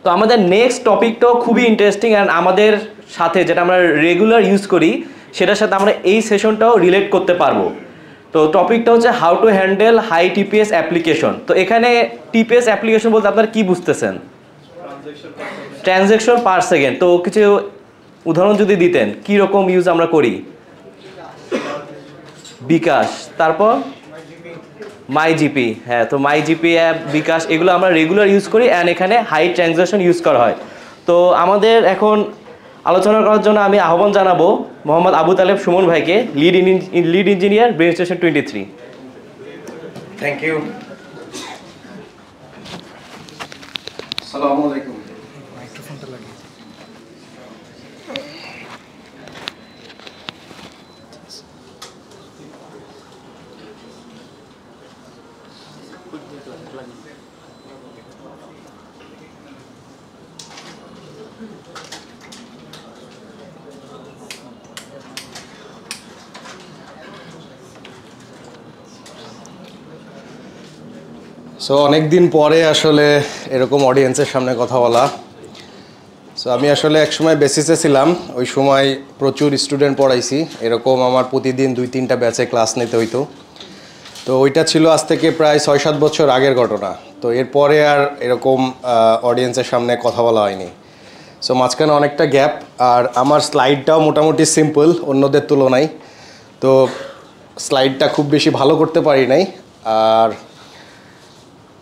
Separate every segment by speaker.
Speaker 1: তো আমাদের নেক্সট টপিকটাও খুবই ইন্টারেস্টিং অ্যান্ড আমাদের সাথে যেটা আমরা রেগুলার ইউজ করি সেটার সাথে আমরা এই সেশনটাও রিলেট করতে পারবো। তো টপিকটা হচ্ছে how to handle high TPS application. তো এখানে টিপিএস অ্যাপ্লিকেশন বলতে আপনারা কি বুঝতেছেন? Transaction per second. তো কিছু উদাহরণ যদি দিতেন কি রকম ইউজ আমরা করি? বিকাশ, তারপর মাইজিপি। হ্যাঁ, তো মাইজিপি অ্যাপ, বিকাশ, এগুলো আমরা রেগুলার ইউজ করি অ্যান্ড এখানে হাই ট্রানজ্যাকশন ইউজ করা হয়। তো আমাদের এখন আলোচনা করার জন্য আমি আহ্বান জানাবো মোহাম্মদ আবু তালেব সুমন ভাইকে, lead engineer brain station 23।
Speaker 2: Thank you. আসসালামু আলাইকুম। মাইক্রোফোনটা লাগিয়ে। সো অনেক দিন পরে আসলে এরকম অডিয়েন্সের সামনে কথা বলা। সো আমি আসলে একসময় বেসিসে ছিলাম, ওই সময় প্রচুর স্টুডেন্ট পড়াইছি, এরকম আমার প্রতিদিন 2-3টা ব্যাচে ক্লাস নিতে হইতো। তো ওইটা ছিল আজ থেকে প্রায় 6-7 বছর আগের ঘটনা। তো এরপরে আর এরকম অডিয়েন্সের সামনে কথা বলা হয়নি। সো মাঝখানে অনেকটা গ্যাপ, আর আমার স্লাইডটাও মোটামুটি সিম্পল অন্যদের তুলনায়। তো স্লাইডটা খুব বেশি ভালো করতে পারি নাই। আর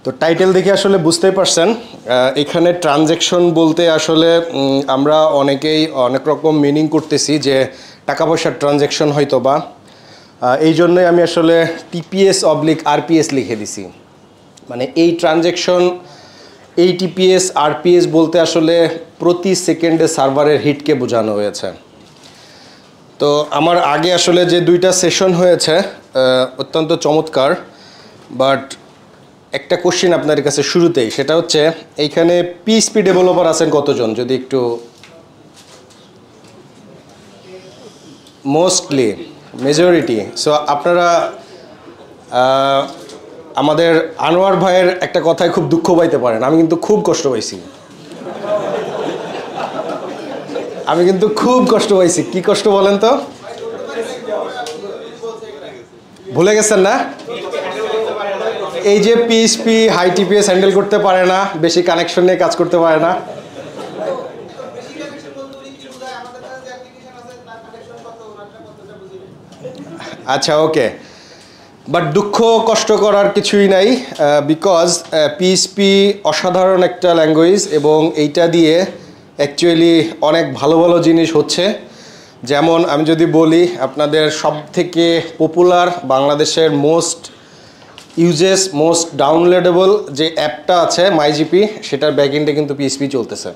Speaker 2: তো টাইটেল দেখে আসলে বুঝতেই পারছেন, এখানে ট্রানজ্যাকশন বলতে আসলে আমরা অনেকেই অনেক রকম মিনিং করতেছি, যে টাকা পয়সার ট্রানজ্যাকশন হয়তো বা। এই জন্যই আমি আসলে TPS/RPS লিখে দিছি। মানে এই ট্রানজ্যাকশন, এই TPS/RPS বলতে আসলে প্রতি সেকেন্ডে সার্ভারের হিটকে বোঝানো হয়েছে। তো আমার আগে আসলে যে 2টা সেশন হয়েছে অত্যন্ত চমৎকার, বাট একটা কোশ্চেন আপনার কাছে শুরুতেই, সেটা হচ্ছে এইখানে PHP ডেভেলপার আছেন কতজন? যদি একটু মোস্টলি মেজরিটি। সো আপনারা আমাদের আনোয়ার ভাইয়ের একটা কথায় খুব দুঃখ পাইতে পারেন, আমি কিন্তু খুব কষ্ট পাইছি। আমি কিন্তু খুব কষ্ট পাইছি। কি কষ্ট বলেন তো? ভুলে গেছেন না? এই যে PHP হাই TPS হ্যান্ডেল করতে পারে না, বেশি কানেকশন নিয়ে কাজ করতে পারে না। আচ্ছা, ওকে, বাট দুঃখ কষ্ট করার কিছুই নাই, বিকজ PHP অসাধারণ একটা ল্যাঙ্গুয়েজ এবং এইটা দিয়ে অ্যাকচুয়ালি অনেক ভালো ভালো জিনিস হচ্ছে। যেমন আমি যদি বলি, আপনাদের সব থেকে পপুলার বাংলাদেশের মোস্ট ডাউনলোডেবল যে অ্যাপটা আছে মাইজিপি, সেটার ব্যাকএন্ডে কিন্তু PHP চলতেছে।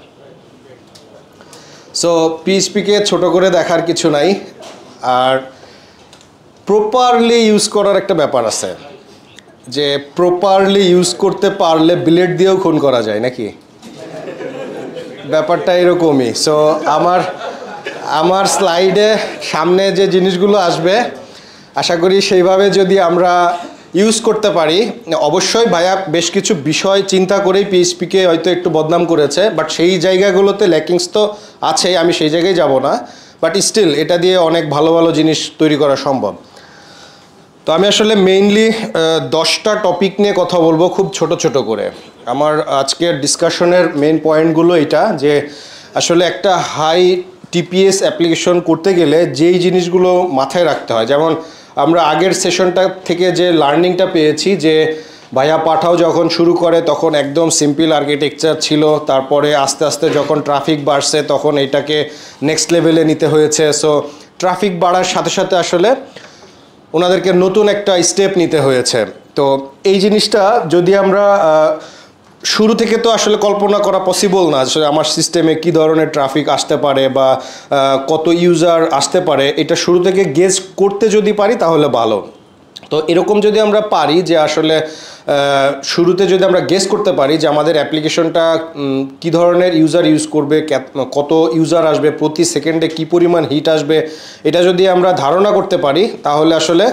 Speaker 2: সো PHPকে ছোট করে দেখার কিছু নাই, আর প্রপারলি ইউজ করার একটা ব্যাপার আছে, যে প্রপারলি ইউজ করতে পারলে বিলেট দিয়েও খুন করা যায় নাকি? ব্যাপারটা এরকমই। সো আমার স্লাইডে সামনে যে জিনিসগুলো আসবে, আশা করি সেইভাবে যদি আমরা ইউজ করতে পারি। অবশ্যই ভাইয়া বেশ কিছু বিষয় চিন্তা করেই PHPকে হয়তো একটু বদনাম করেছে, বাট সেই জায়গাগুলোতে ল্যাকিংস তো আছে, আমি সেই জায়গায় যাব না, বাট স্টিল এটা দিয়ে অনেক ভালো ভালো জিনিস তৈরি করা সম্ভব। তো আমি আসলে মেইনলি 10টা টপিক নিয়ে কথা বলবো, খুব ছোট ছোট করে। আমার আজকের ডিসকাশনের মেইন পয়েন্টগুলো এটা, যে আসলে একটা হাই TPS অ্যাপ্লিকেশন করতে গেলে যেই জিনিসগুলো মাথায় রাখতে হয়। যেমন আমরা আগের সেশনটা থেকে যে লার্নিংটা পেয়েছি, যে ভাইয়া পাঠাও যখন শুরু করে তখন একদম সিম্পল আর্কিটেকচার ছিল, তারপরে আস্তে আস্তে যখন ট্রাফিক বাড়ছে তখন এটাকে নেক্সট লেভেলে নিতে হয়েছে। সো ট্রাফিক বাড়ার সাথে সাথে আসলে ওনাদেরকে নতুন একটা স্টেপ নিতে হয়েছে। তো এই জিনিসটা যদি আমরা শুরু থেকে তো আসলে কল্পনা করা পসিবল না, আসলে আমার সিস্টেমে কী ধরনের ট্রাফিক আসতে পারে বা কত ইউজার আসতে পারে, এটা শুরু থেকে গেস করতে যদি পারি তাহলে ভালো। তো এরকম যদি আমরা পারি যে আসলে শুরুতে যদি আমরা গেস করতে পারি যে আমাদের অ্যাপ্লিকেশনটা কী ধরনের ইউজার ইউজ করবে, কত ইউজার আসবে, প্রতি সেকেন্ডে কী পরিমাণ হিট আসবে, এটা যদি আমরা ধারণা করতে পারি, তাহলে আসলে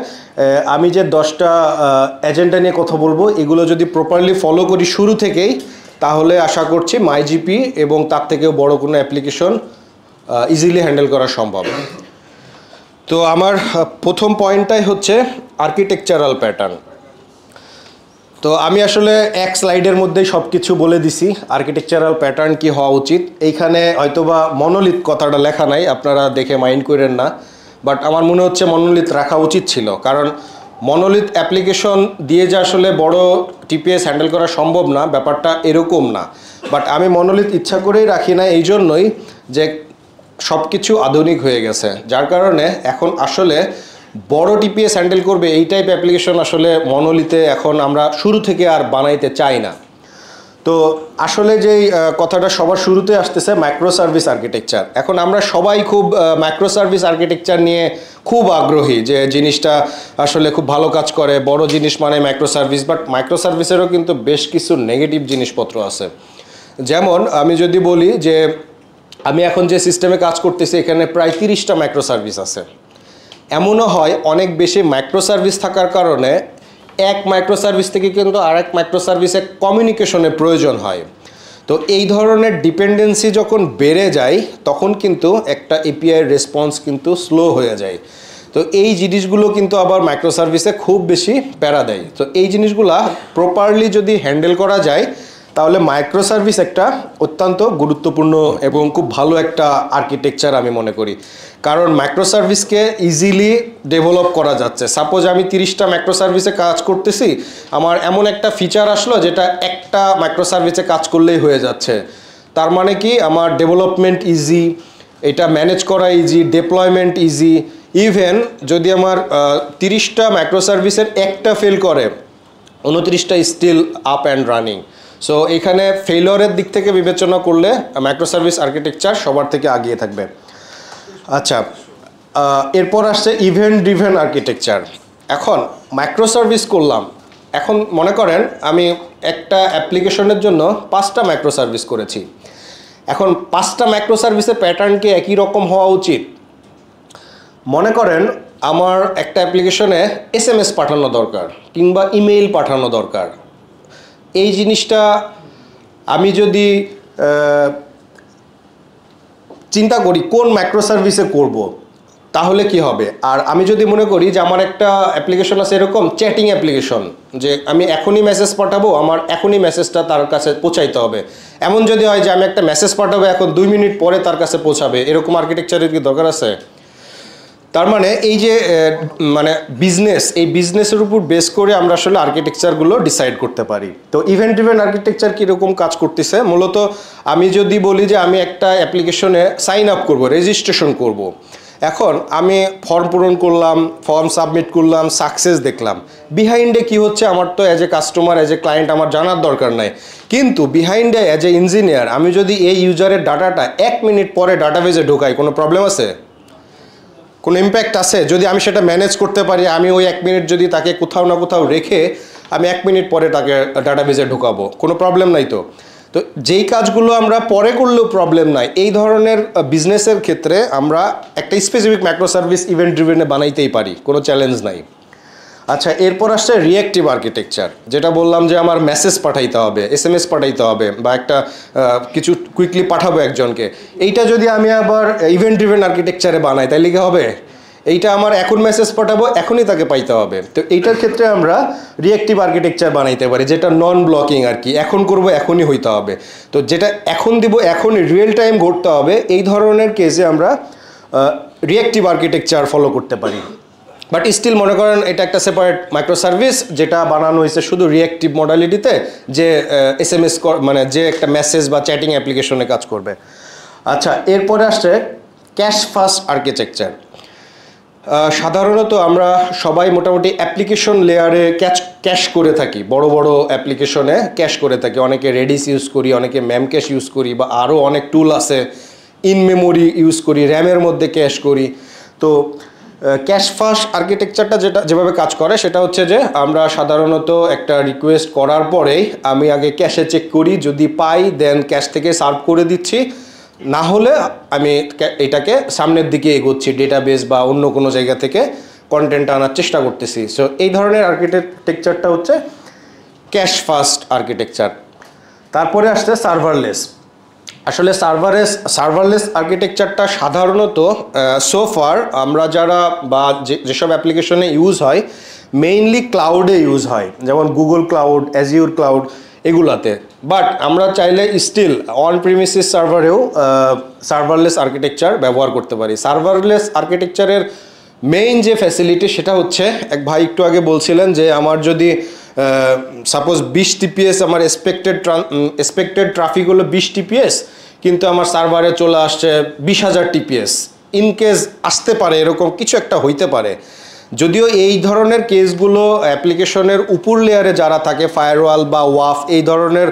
Speaker 2: আমি যে 10টা এজেন্ডা নিয়ে কথা বলবো, এগুলো যদি প্রপারলি ফলো করি শুরু থেকেই, তাহলে আশা করছি মাইজিপি এবং তার থেকেও বড় কোনো অ্যাপ্লিকেশন ইজিলি হ্যান্ডেল করা সম্ভব। তো আমার প্রথম পয়েন্টটাই হচ্ছে আর্কিটেকচারাল প্যাটার্ন। তো আমি আসলে এক স্লাইডের মধ্যেই সব কিছু বলে দিছি আর্কিটেকচারাল প্যাটার্ন কি হওয়া উচিত। এইখানে হয়তোবা মনোলিথ কথাটা লেখা নাই, আপনারা দেখে মাইন্ড করেন না, বাট আমার মনে হচ্ছে মনোলিথ রাখা উচিত ছিল, কারণ মনোলিথ অ্যাপ্লিকেশন দিয়ে যে আসলে বড় টিপিএস হ্যান্ডেল করা সম্ভব না, ব্যাপারটা এরকম না। বাট আমি মনোলিথ ইচ্ছা করেই রাখি না, এই জন্যই যে সব কিছু আধুনিক হয়ে গেছে, যার কারণে এখন আসলে বড় টিপিএস হ্যান্ডেল করবে এই টাইপ অ্যাপ্লিকেশন আসলে মনোলিথে এখন আমরা শুরু থেকে আর বানাইতে চাই না। তো আসলে যেই কথাটা সবার শুরুতে আসতেছে মাইক্রো সার্ভিস আর্কিটেকচার, এখন আমরা সবাই খুব মাইক্রো সার্ভিস আর্কিটেকচার নিয়ে খুব আগ্রহী যে জিনিসটা আসলে খুব ভালো কাজ করে, বড় জিনিস মানে মাইক্রো সার্ভিস। বাট মাইক্রো সার্ভিসেরও কিন্তু বেশ কিছু নেগেটিভ জিনিসপত্র আছে। যেমন আমি যদি বলি যে আমি এখন যে সিস্টেমে কাজ করতেছি এখানে প্রায় 30টা মাইক্রো সার্ভিস আছে। এমনও হয় অনেক বেশি মাইক্রো সার্ভিস থাকার কারণে এক মাইক্রো সার্ভিস থেকে কিন্তু আরেক মাইক্রো সার্ভিসে কমিউনিকেশনের প্রয়োজন হয়। তো এই ধরনের ডিপেন্ডেন্সি যখন বেড়ে যায় তখন কিন্তু একটা এপিআইয়ের রেসপন্স কিন্তু স্লো হয়ে যায়। তো এই জিনিসগুলো কিন্তু আবার মাইক্রো সার্ভিসে খুব বেশি প্যারা দেয়। তো এই জিনিসগুলা প্রপারলি যদি হ্যান্ডেল করা যায় তাহলে মাইক্রো সার্ভিস একটা অত্যন্ত গুরুত্বপূর্ণ এবং খুব ভালো একটা আর্কিটেকচার আমি মনে করি, কারণ মাইক্রো সার্ভিসকে ইজিলি ডেভেলপ করা যাচ্ছে। সাপোজ আমি 30টা মাইক্রো সার্ভিসে কাজ করতেছি, আমার এমন একটা ফিচার আসলো যেটা একটা মাইক্রো সার্ভিসে কাজ করলেই হয়ে যাচ্ছে। তার মানে কি আমার ডেভেলপমেন্ট ইজি, এটা ম্যানেজ করা ইজি, ডেপ্লয়মেন্ট ইজি। ইভেন যদি আমার 30টা মাইক্রো সার্ভিসের একটা ফেল করে 29টা still up and running. So এখানে ফেইলিওরের দিক থেকে বিবেচনা করলে মাইক্রো সার্ভিস আর্কিটেকচার সবার থেকে আগিয়ে থাকবে। আচ্ছা, এরপর আসছে ইভেন্ট ড্রিভেন আর্কিটেকচার। এখন মাইক্রো সার্ভিস করলাম, এখন মনে করেন আমি একটা অ্যাপ্লিকেশনের জন্য 5টা মাইক্রো সার্ভিস করেছি। এখন 5টা মাইক্রো সার্ভিসের প্যাটার্ন কি একই রকম হওয়া উচিত? মনে করেন আমার একটা অ্যাপ্লিকেশনে SMS পাঠানো দরকার কিংবা ইমেইল পাঠানো দরকার। এই জিনিসটা আমি যদি চিন্তা করি কোন মাইক্রো সার্ভিসে করব, তাহলে কি হবে? আর আমি যদি মনে করি যে আমার একটা অ্যাপ্লিকেশন আছে এরকম চ্যাটিং অ্যাপ্লিকেশন, যে আমি এখনই মেসেজ পাঠাবো, আমার এখনই মেসেজটা তার কাছে পৌঁছাইতে হবে, এমন যদি হয় যে আমি একটা মেসেজ পাঠাবো এখন 2 মিনিট পরে তার কাছে পৌঁছাবে, এরকম আর্কিটেকচারের কি দরকার আছে? তার মানে এই যে মানে বিজনেস, এই বিজনেসের উপর বেস করে আমরা আসলে আর্কিটেকচারগুলো ডিসাইড করতে পারি। তো ইভেন্ট ড্রিভেন আর্কিটেকচার কীরকম কাজ করতেছে? মূলত আমি যদি বলি যে আমি একটা অ্যাপ্লিকেশনে সাইন আপ করবো, রেজিস্ট্রেশন করব। এখন আমি ফর্ম পূরণ করলাম, ফর্ম সাবমিট করলাম, সাকসেস দেখলাম, বিহাইন্ডে কি হচ্ছে আমার তো as a customer, as a client আমার জানার দরকার নাই। কিন্তু বিহাইন্ডে অ্যাজ এ ইঞ্জিনিয়ার আমি যদি এই ইউজারের ডাটাটা 1 মিনিট পরে ডাটাবেজে ঢোকাই, কোনো প্রবলেম আছে? কোনো ইম্প্যাক্ট আছে? যদি আমি সেটা ম্যানেজ করতে পারি, আমি ওই 1 মিনিট যদি তাকে কোথাও না কোথাও রেখে আমি 1 মিনিট পরে তাকে ডাটাবেজে ঢোকাবো, কোনো প্রবলেম নাই তো। তো যেই কাজগুলো আমরা পরে করলেও প্রবলেম নাই, এই ধরনের বিজনেসের ক্ষেত্রে আমরা একটা স্পেসিফিক মাইক্রো সার্ভিস ইভেন্ট ড্রিভেনে বানাইতেই পারি, কোনো চ্যালেঞ্জ নাই। আচ্ছা, এরপর আসছে রিঅ্যাক্টিভ আর্কিটেকচার, যেটা বললাম যে আমার মেসেজ পাঠাইতে হবে, SMS পাঠাইতে হবে, বা একটা কিছু কুইকলি পাঠাবো একজনকে। এইটা যদি আমি আবার ইভেন্ট ড্রিভেন আর্কিটেকচারে বানাই তাহলে কি হবে? এইটা আমার এখন মেসেজ পাঠাবো, এখনই তাকে পাইতে হবে। তো এইটার ক্ষেত্রে আমরা রিঅ্যাক্টিভ আর্কিটেকচার বানাইতে পারি, যেটা নন ব্লকিং আর কি, এখন করব এখনই হইতে হবে। তো যেটা এখন দিব এখনই রিয়েল টাইম ঘটতে হবে, এই ধরনের কেসে আমরা রিঅ্যাক্টিভ আর্কিটেকচার ফলো করতে পারি। বাট স্টিল মনে করেন এটা একটা সেপারেট মাইক্রো সার্ভিস যেটা বানানো হয়েছে শুধু রিঅ্যাক্টিভ মডালিটিতে, যে SMS মানে যে একটা মেসেজ বা চ্যাটিং অ্যাপ্লিকেশনে কাজ করবে। আচ্ছা, এরপরে আসছে ক্যাশ ফার্স্ট আর্কিটেকচার। সাধারণত আমরা সবাই মোটামুটি অ্যাপ্লিকেশন লেয়ারে ক্যাশ করে থাকি, বড় বড় অ্যাপ্লিকেশনে ক্যাশ করে থাকি। অনেকে রেডিস ইউজ করি, অনেকে ম্যাম ক্যাশ ইউজ করি, বা আরও অনেক টুল আছে, ইন মেমোরি ইউজ করি, র্যামের মধ্যে ক্যাশ করি। তো ক্যাশ ফার্স্ট আর্কিটেকচারটা যেভাবে কাজ করে সেটা হচ্ছে যে আমরা সাধারণত একটা রিকোয়েস্ট করার পরেই আমি আগে ক্যাশে চেক করি, যদি পাই দেন ক্যাশ থেকে সার্ভ করে দিচ্ছি, না হলে আমি এটাকে সামনের দিকে এগোচ্ছি, ডেটাবেস বা অন্য কোনো জায়গা থেকে কন্টেন্ট আনার চেষ্টা করতেছি। সো এই ধরনের আর্কিটেকচারটা হচ্ছে ক্যাশ ফার্স্ট আর্কিটেকচার। তারপরে আসছে সার্ভারলেস। আসলে সার্ভারলেস আর্কিটেকচারটা সাধারণত সোফার আমরা যারা বা যেসব অ্যাপ্লিকেশনে ইউজ হয় মেইনলি ক্লাউডে ইউজ হয়, যেমন গুগল ক্লাউড, অ্যাজিউর ক্লাউড এগুলাতে। বাট আমরা চাইলে স্টিল অন প্রিমিসিস সার্ভারেও সার্ভারলেস আর্কিটেকচার ব্যবহার করতে পারি। সার্ভারলেস আর্কিটেকচারের মেইন যে ফ্যাসিলিটি সেটা হচ্ছে, এক ভাই একটু আগে বলছিলেন যে আমার যদি সাপোজ 20 TPS আমার এক্সপেক্টেড ট্রাফিক হলো 20 TPS, কিন্তু আমার সার্ভারে চলে আসছে 20,000 TPS। ইন কেস আসতে পারে, এরকম কিছু একটা হইতে পারে। যদিও এই ধরনের কেসগুলো অ্যাপ্লিকেশনের উপর লেয়ারে যারা থাকে, ফায়ারওয়াল বা ওয়াফ এই ধরনের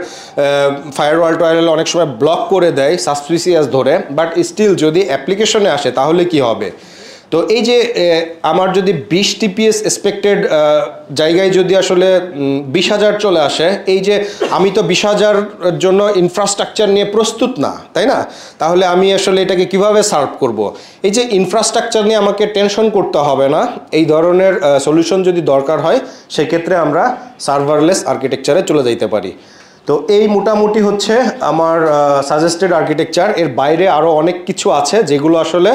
Speaker 2: ফায়ারওয়াল টয়ারওয়াল অনেক সময় ব্লক করে দেয় সাসপিসিয়াস ধরে, বাট স্টিল যদি অ্যাপ্লিকেশনে আসে তাহলে কি হবে? তো এই যে আমার যদি 20 TPS এক্সপেক্টেড জায়গায় যদি আসলে 20,000 চলে আসে, এই যে আমি তো 20,000 জন্য ইনফ্রাস্ট্রাকচার নিয়ে প্রস্তুত না, তাই না? তাহলে আমি আসলে এটাকে কিভাবে সার্ভ করব? এই যে ইনফ্রাস্ট্রাকচার নিয়ে আমাকে টেনশন করতে হবে না, এই ধরনের সলিউশন যদি দরকার হয় সেক্ষেত্রে আমরা সার্ভারলেস আর্কিটেকচারে চলে যাইতে পারি। তো এই মোটামুটি হচ্ছে আমার সাজেস্টেড আর্কিটেকচার। এর বাইরে আরও অনেক কিছু আছে যেগুলো আসলে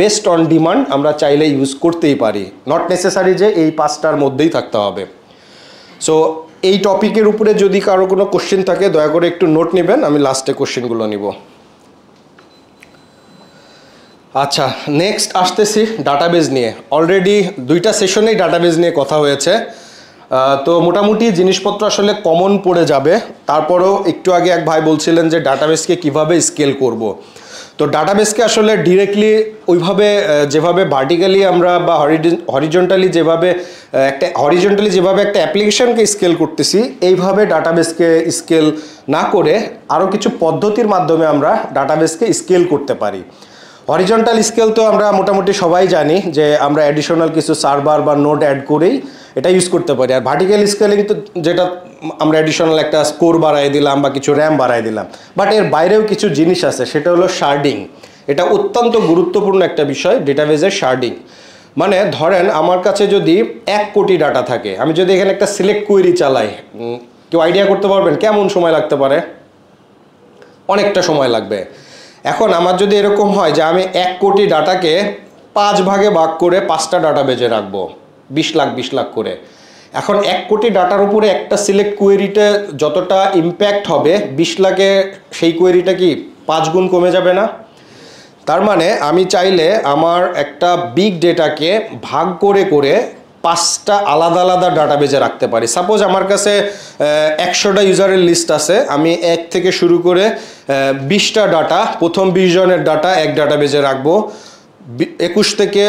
Speaker 2: বেস্ট অন ডিমান্ড আমরা চাইলে ইউজ করতেই পারি, নট নেসেসারি যে এই 5টার মধ্যেই থাকতে হবে। সো এই টপিকের উপরে যদি কারো কোনো কোশ্চেন থাকে দয়া করে একটু নোট নেবেন, আমি লাস্টে কোশ্চেনগুলো নিব। আচ্ছা, নেক্সট আসতেছি ডাটাবেজ নিয়ে। অলরেডি 2টা সেশনেই ডাটাবেজ নিয়ে কথা হয়েছে, তো মোটামুটি জিনিসপত্র আসলে কমন পড়ে যাবে। তারপরেও একটু আগে এক ভাই বলছিলেন যে ডাটাবেসকে কিভাবে স্কেল করব। তো ডাটাবেসকে আসলে ডিরেক্টলি ওইভাবে যেভাবে ভার্টিক্যালি আমরা বা হরিজন্টালি যেভাবে একটা অ্যাপ্লিকেশনকে স্কেল করতেছি, এইভাবে ডাটাবেসকে স্কেল না করে আরও কিছু পদ্ধতির মাধ্যমে আমরা ডাটাবেসকে স্কেল করতে পারি। হরিজন্টাল স্কেল তো আমরা মোটামুটি সবাই জানি যে আমরা অ্যাডিশনাল কিছু সার্ভার বা নোড অ্যাড করেই এটা ইউজ করতে পারি। আর ভার্টিক্যাল স্কেলিং তো যেটা আমরা অ্যাডিশনাল একটা স্কোর বাড়াই দিলাম বা কিছু র্যাম বাড়াই দিলাম, বাট এর বাইরেও কিছু জিনিস আছে, সেটা হলো শার্ডিং। এটা অত্যন্ত গুরুত্বপূর্ণ একটা বিষয়, ডেটাবেজের শার্ডিং। মানে ধরেন আমার কাছে যদি 1 কোটি ডাটা থাকে, আমি যদি এখানে একটা সিলেক্ট কোয়েরি চালাই, কেউ আইডিয়া করতে পারবেন কেমন সময় লাগতে পারে? অনেকটা সময় লাগবে। এখন আমার যদি এরকম হয় যে আমি 1 কোটি ডাটাকে 5 ভাগে ভাগ করে 5টা ডাটাবেজে রাখবো, 20 লাখ করে। এখন 1 কোটি ডাটার উপরে একটা সিলেক্ট কোয়েরিতে যতটা ইম্প্যাক্ট হবে, 20 লাখে সেই কোয়েরিটা কি 5 গুণ কমে যাবে না? তার মানে আমি চাইলে আমার একটা বিগ ডেটাকে ভাগ করে করে 5টা আলাদা আলাদা ডাটাবেজে রাখতে পারি। সাপোজ আমার কাছে 100টা ইউজারের লিস্ট আছে, আমি 1 থেকে শুরু করে 20টা ডাটা, প্রথম 20 জনের ডাটা এক ডাটাবেজে রাখবো, 21 থেকে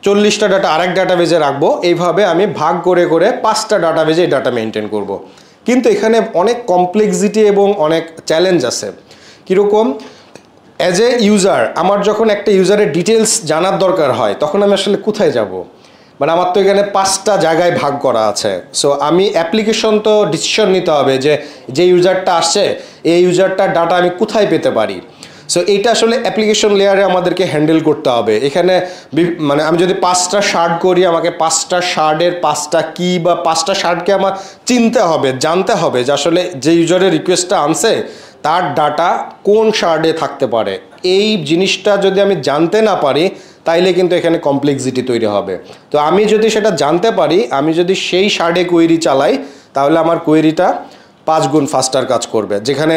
Speaker 2: 40টা ডাটা আরেক ডাটাবেজে রাখবো। এইভাবে আমি ভাগ করে করে 5টা ডাটাবেজে এই ডাটা মেনটেন করব। কিন্তু এখানে অনেক কমপ্লেক্সিটি এবং অনেক চ্যালেঞ্জ আছে। কীরকম? অ্যাজ এ ইউজার আমার যখন একটা ইউজারের ডিটেলস জানার দরকার হয়, তখন আমি আসলে কোথায় যাব? মানে আমার তো এখানে 5টা জায়গায় ভাগ করা আছে। সো আমি অ্যাপ্লিকেশন তো ডিসিশন নিতে হবে যে ইউজারটা আসছে এই ইউজারটার ডাটা আমি কোথায় পেতে পারি। সো এইটা আসলে অ্যাপ্লিকেশন লেয়ারে আমাদেরকে হ্যান্ডেল করতে হবে। এখানে মানে আমি যদি 5টা শার্ড করি, আমাকে 5টা শার্ডের 5টা কি বা 5টা শার্ডকে আমার চিনতে হবে, জানতে হবে যে আসলে যে ইউজারের রিকোয়েস্টটা আনছে তার ডাটা কোন শার্ডে থাকতে পারে। এই জিনিসটা যদি আমি জানতে না পারি তাইলে কিন্তু এখানে কমপ্লেক্সিটি তৈরি হবে। তো আমি যদি সেটা জানতে পারি, আমি যদি সেই শার্ডে কোয়েরি চালাই, তাহলে আমার কোয়েরিটা 5 গুণ ফাস্টার কাজ করবে। যেখানে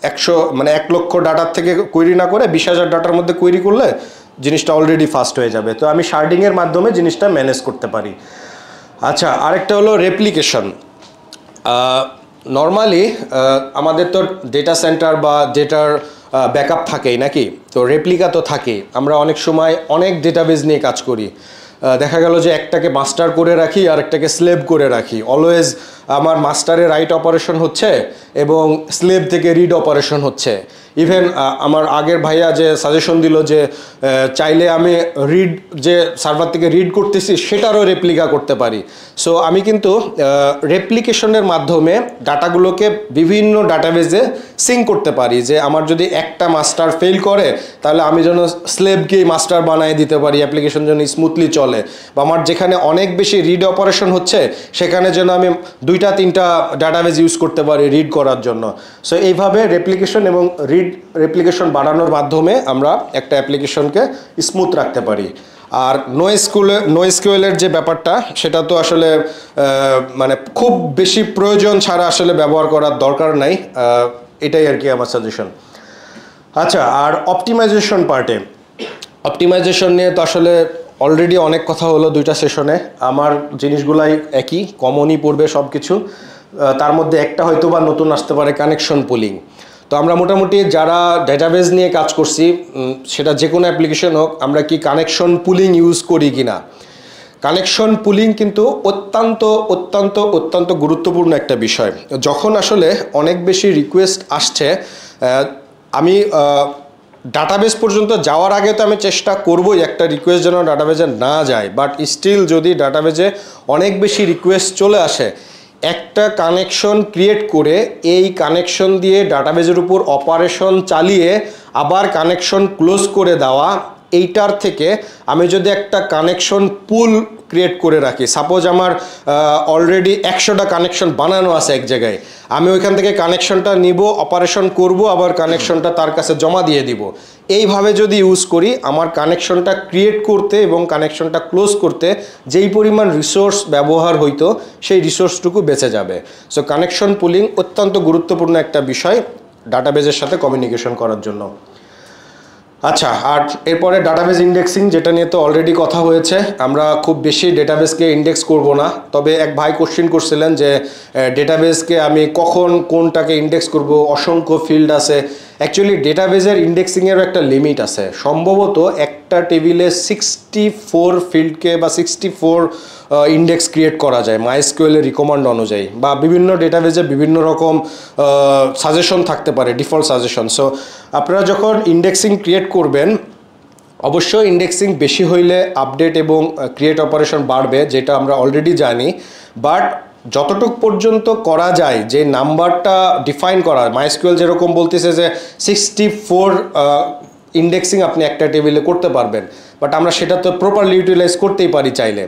Speaker 2: 1 লক্ষ ডাটার থেকে কোয়েরি না করে 20,000 ডাটার মধ্যে কোয়েরি করলে জিনিসটা অলরেডি ফাস্ট হয়ে যাবে। তো আমি শার্ডিংয়ের মাধ্যমে জিনিসটা ম্যানেজ করতে পারি। আচ্ছা, আরেকটা হলো রেপ্লিকেশন। নর্মালি আমাদের তো ডেটা সেন্টার বা ডেটার ব্যাকআপ থাকেই নাকি, তো রেপ্লিকা তো থাকেই। আমরা অনেক সময় অনেক ডেটাবেজ নিয়ে কাজ করি, দেখা গেল যে একটাকে মাস্টার করে রাখি আর একটাকে স্লেভ করে রাখি। অলওয়েজ আমার মাস্টারে রাইট অপারেশন হচ্ছে এবং স্লেভ থেকে রিড অপারেশন হচ্ছে। ইভেন আমার আগের ভাইয়া যে সাজেশন দিল যে চাইলে আমি রিড যে সার্ভার থেকে রিড করতেছি সেটারও রেপ্লিকা করতে পারি। সো আমি কিন্তু রেপ্লিকেশনের মাধ্যমে ডাটাগুলোকে বিভিন্ন ডাটাবেজে সিঙ্ক করতে পারি, যে আমার যদি একটা মাস্টার ফেল করে তাহলে আমি যেন স্লেভকেই মাস্টার বানিয়ে দিতে পারি, অ্যাপ্লিকেশন যেন স্মুথলি চলে, বা আমার যেখানে অনেক বেশি রিড অপারেশন হচ্ছে সেখানে যেন আমি 2-3টা ডাটাবেজ ইউজ করতে পারি রিড করার জন্য। সো এইভাবে রেপ্লিকেশন এবং রেপ্লিকেশন বাড়ানোর মাধ্যমে আমরা একটা অ্যাপ্লিকেশনকে স্মুথ রাখতে পারি। আর নোএসকিউএলের যে ব্যাপারটা সেটা তো আসলে মানে খুব বেশি প্রয়োজন ছাড়া আসলে ব্যবহার করার দরকার নাই, এটাই আর কি আমার সাজেশন। আচ্ছা, আর অপটিমাইজেশন পার্টে, অপটিমাইজেশন নিয়ে তো আসলে অলরেডি অনেক কথা হলো 2টা সেশনে। আমার জিনিসগুলাই একই, কমনই পড়বে সব কিছু। তার মধ্যে একটা হয়তো বা নতুন আসতে পারে, কানেকশন পুলিং। তো আমরা মোটামুটি যারা ডেটাবেজ নিয়ে কাজ করছি, সেটা যে কোনো অ্যাপ্লিকেশন হোক, আমরা কি কানেকশন পুলিং ইউজ করি কি না। কানেকশন পুলিং কিন্তু অত্যন্ত অত্যন্ত অত্যন্ত গুরুত্বপূর্ণ একটা বিষয়। যখন আসলে অনেক বেশি রিকোয়েস্ট আসছে, আমি ডাটাবেস পর্যন্ত যাওয়ার আগে তো আমি চেষ্টা করবই একটা রিকোয়েস্ট যেন ডাটাবেজে না যায়, বাট স্টিল যদি ডাটাবেজে অনেক বেশি রিকোয়েস্ট চলে আসে, একটা কানেকশন ক্রিয়েট করে এই কানেকশন দিয়ে ডাটাবেজের উপর অপারেশন চালিয়ে আবার কানেকশন ক্লোজ করে দেওয়া, এইটার থেকে আমি যদি একটা কানেকশন পুল ক্রিয়েট করে রাখি, সাপোজ আমার অলরেডি 100টা কানেকশন বানানো আছে এক জায়গায়, আমি ওইখান থেকে কানেকশনটা নিব, অপারেশন করব, আবার কানেকশনটা তার কাছে জমা দিয়ে দিব, এইভাবে যদি ইউজ করি, আমার কানেকশনটা ক্রিয়েট করতে এবং কানেকশনটা ক্লোজ করতে যেই পরিমাণ রিসোর্স ব্যবহার হইতো সেই রিসোর্সটুকু বেঁচে যাবে। সো কানেকশন পুলিং অত্যন্ত গুরুত্বপূর্ণ একটা বিষয় ডাটাবেজের সাথে কমিউনিকেশন করার জন্য। আচ্ছা, আর এরপরে ডাটাবেজ ইন্ডেক্সিং, যেটা নিয়ে তো অলরেডি কথা হয়েছে। আমরা খুব বেশি ডেটাবেসকে ইন্ডেক্স করব না, তবে এক ভাই কোশ্চেন করছিলেন যে ডেটাবেসকে আমি কখন কোনটাকে ইন্ডেক্স করব, অসংখ্য ফিল্ড আছে। অ্যাকচুয়ালি ডেটাবেজের ইন্ডেক্সিংয়েরও একটা লিমিট আছে, সম্ভবত একটা টেবিলে 64 ফিল্ডকে বা 64 ইন্ডেক্স ক্রিয়েট করা যায় মাইএসকিউএলের রিকমান্ড অনুযায়ী, বা বিভিন্ন ডেটাবেজে বিভিন্ন রকম সাজেশন থাকতে পারে, ডিফল্ট সাজেশন। সো আপনারা যখন ইন্ডেক্সিং ক্রিয়েট করবেন, অবশ্যই ইন্ডেক্সিং বেশি হইলে আপডেট এবং ক্রিয়েট অপারেশন বাড়বে, যেটা আমরা অলরেডি জানি। বাট যতটুক পর্যন্ত করা যায়, যে নাম্বারটা ডিফাইন করা, মাইএসকিউএল যেরকম বলতেছে যে 64 ইন্ডেক্সিং আপনি একটা টেবিলে করতে পারবেন, বাট আমরা সেটা তো প্রপারলি ইউটিলাইজ করতেই পারি চাইলে।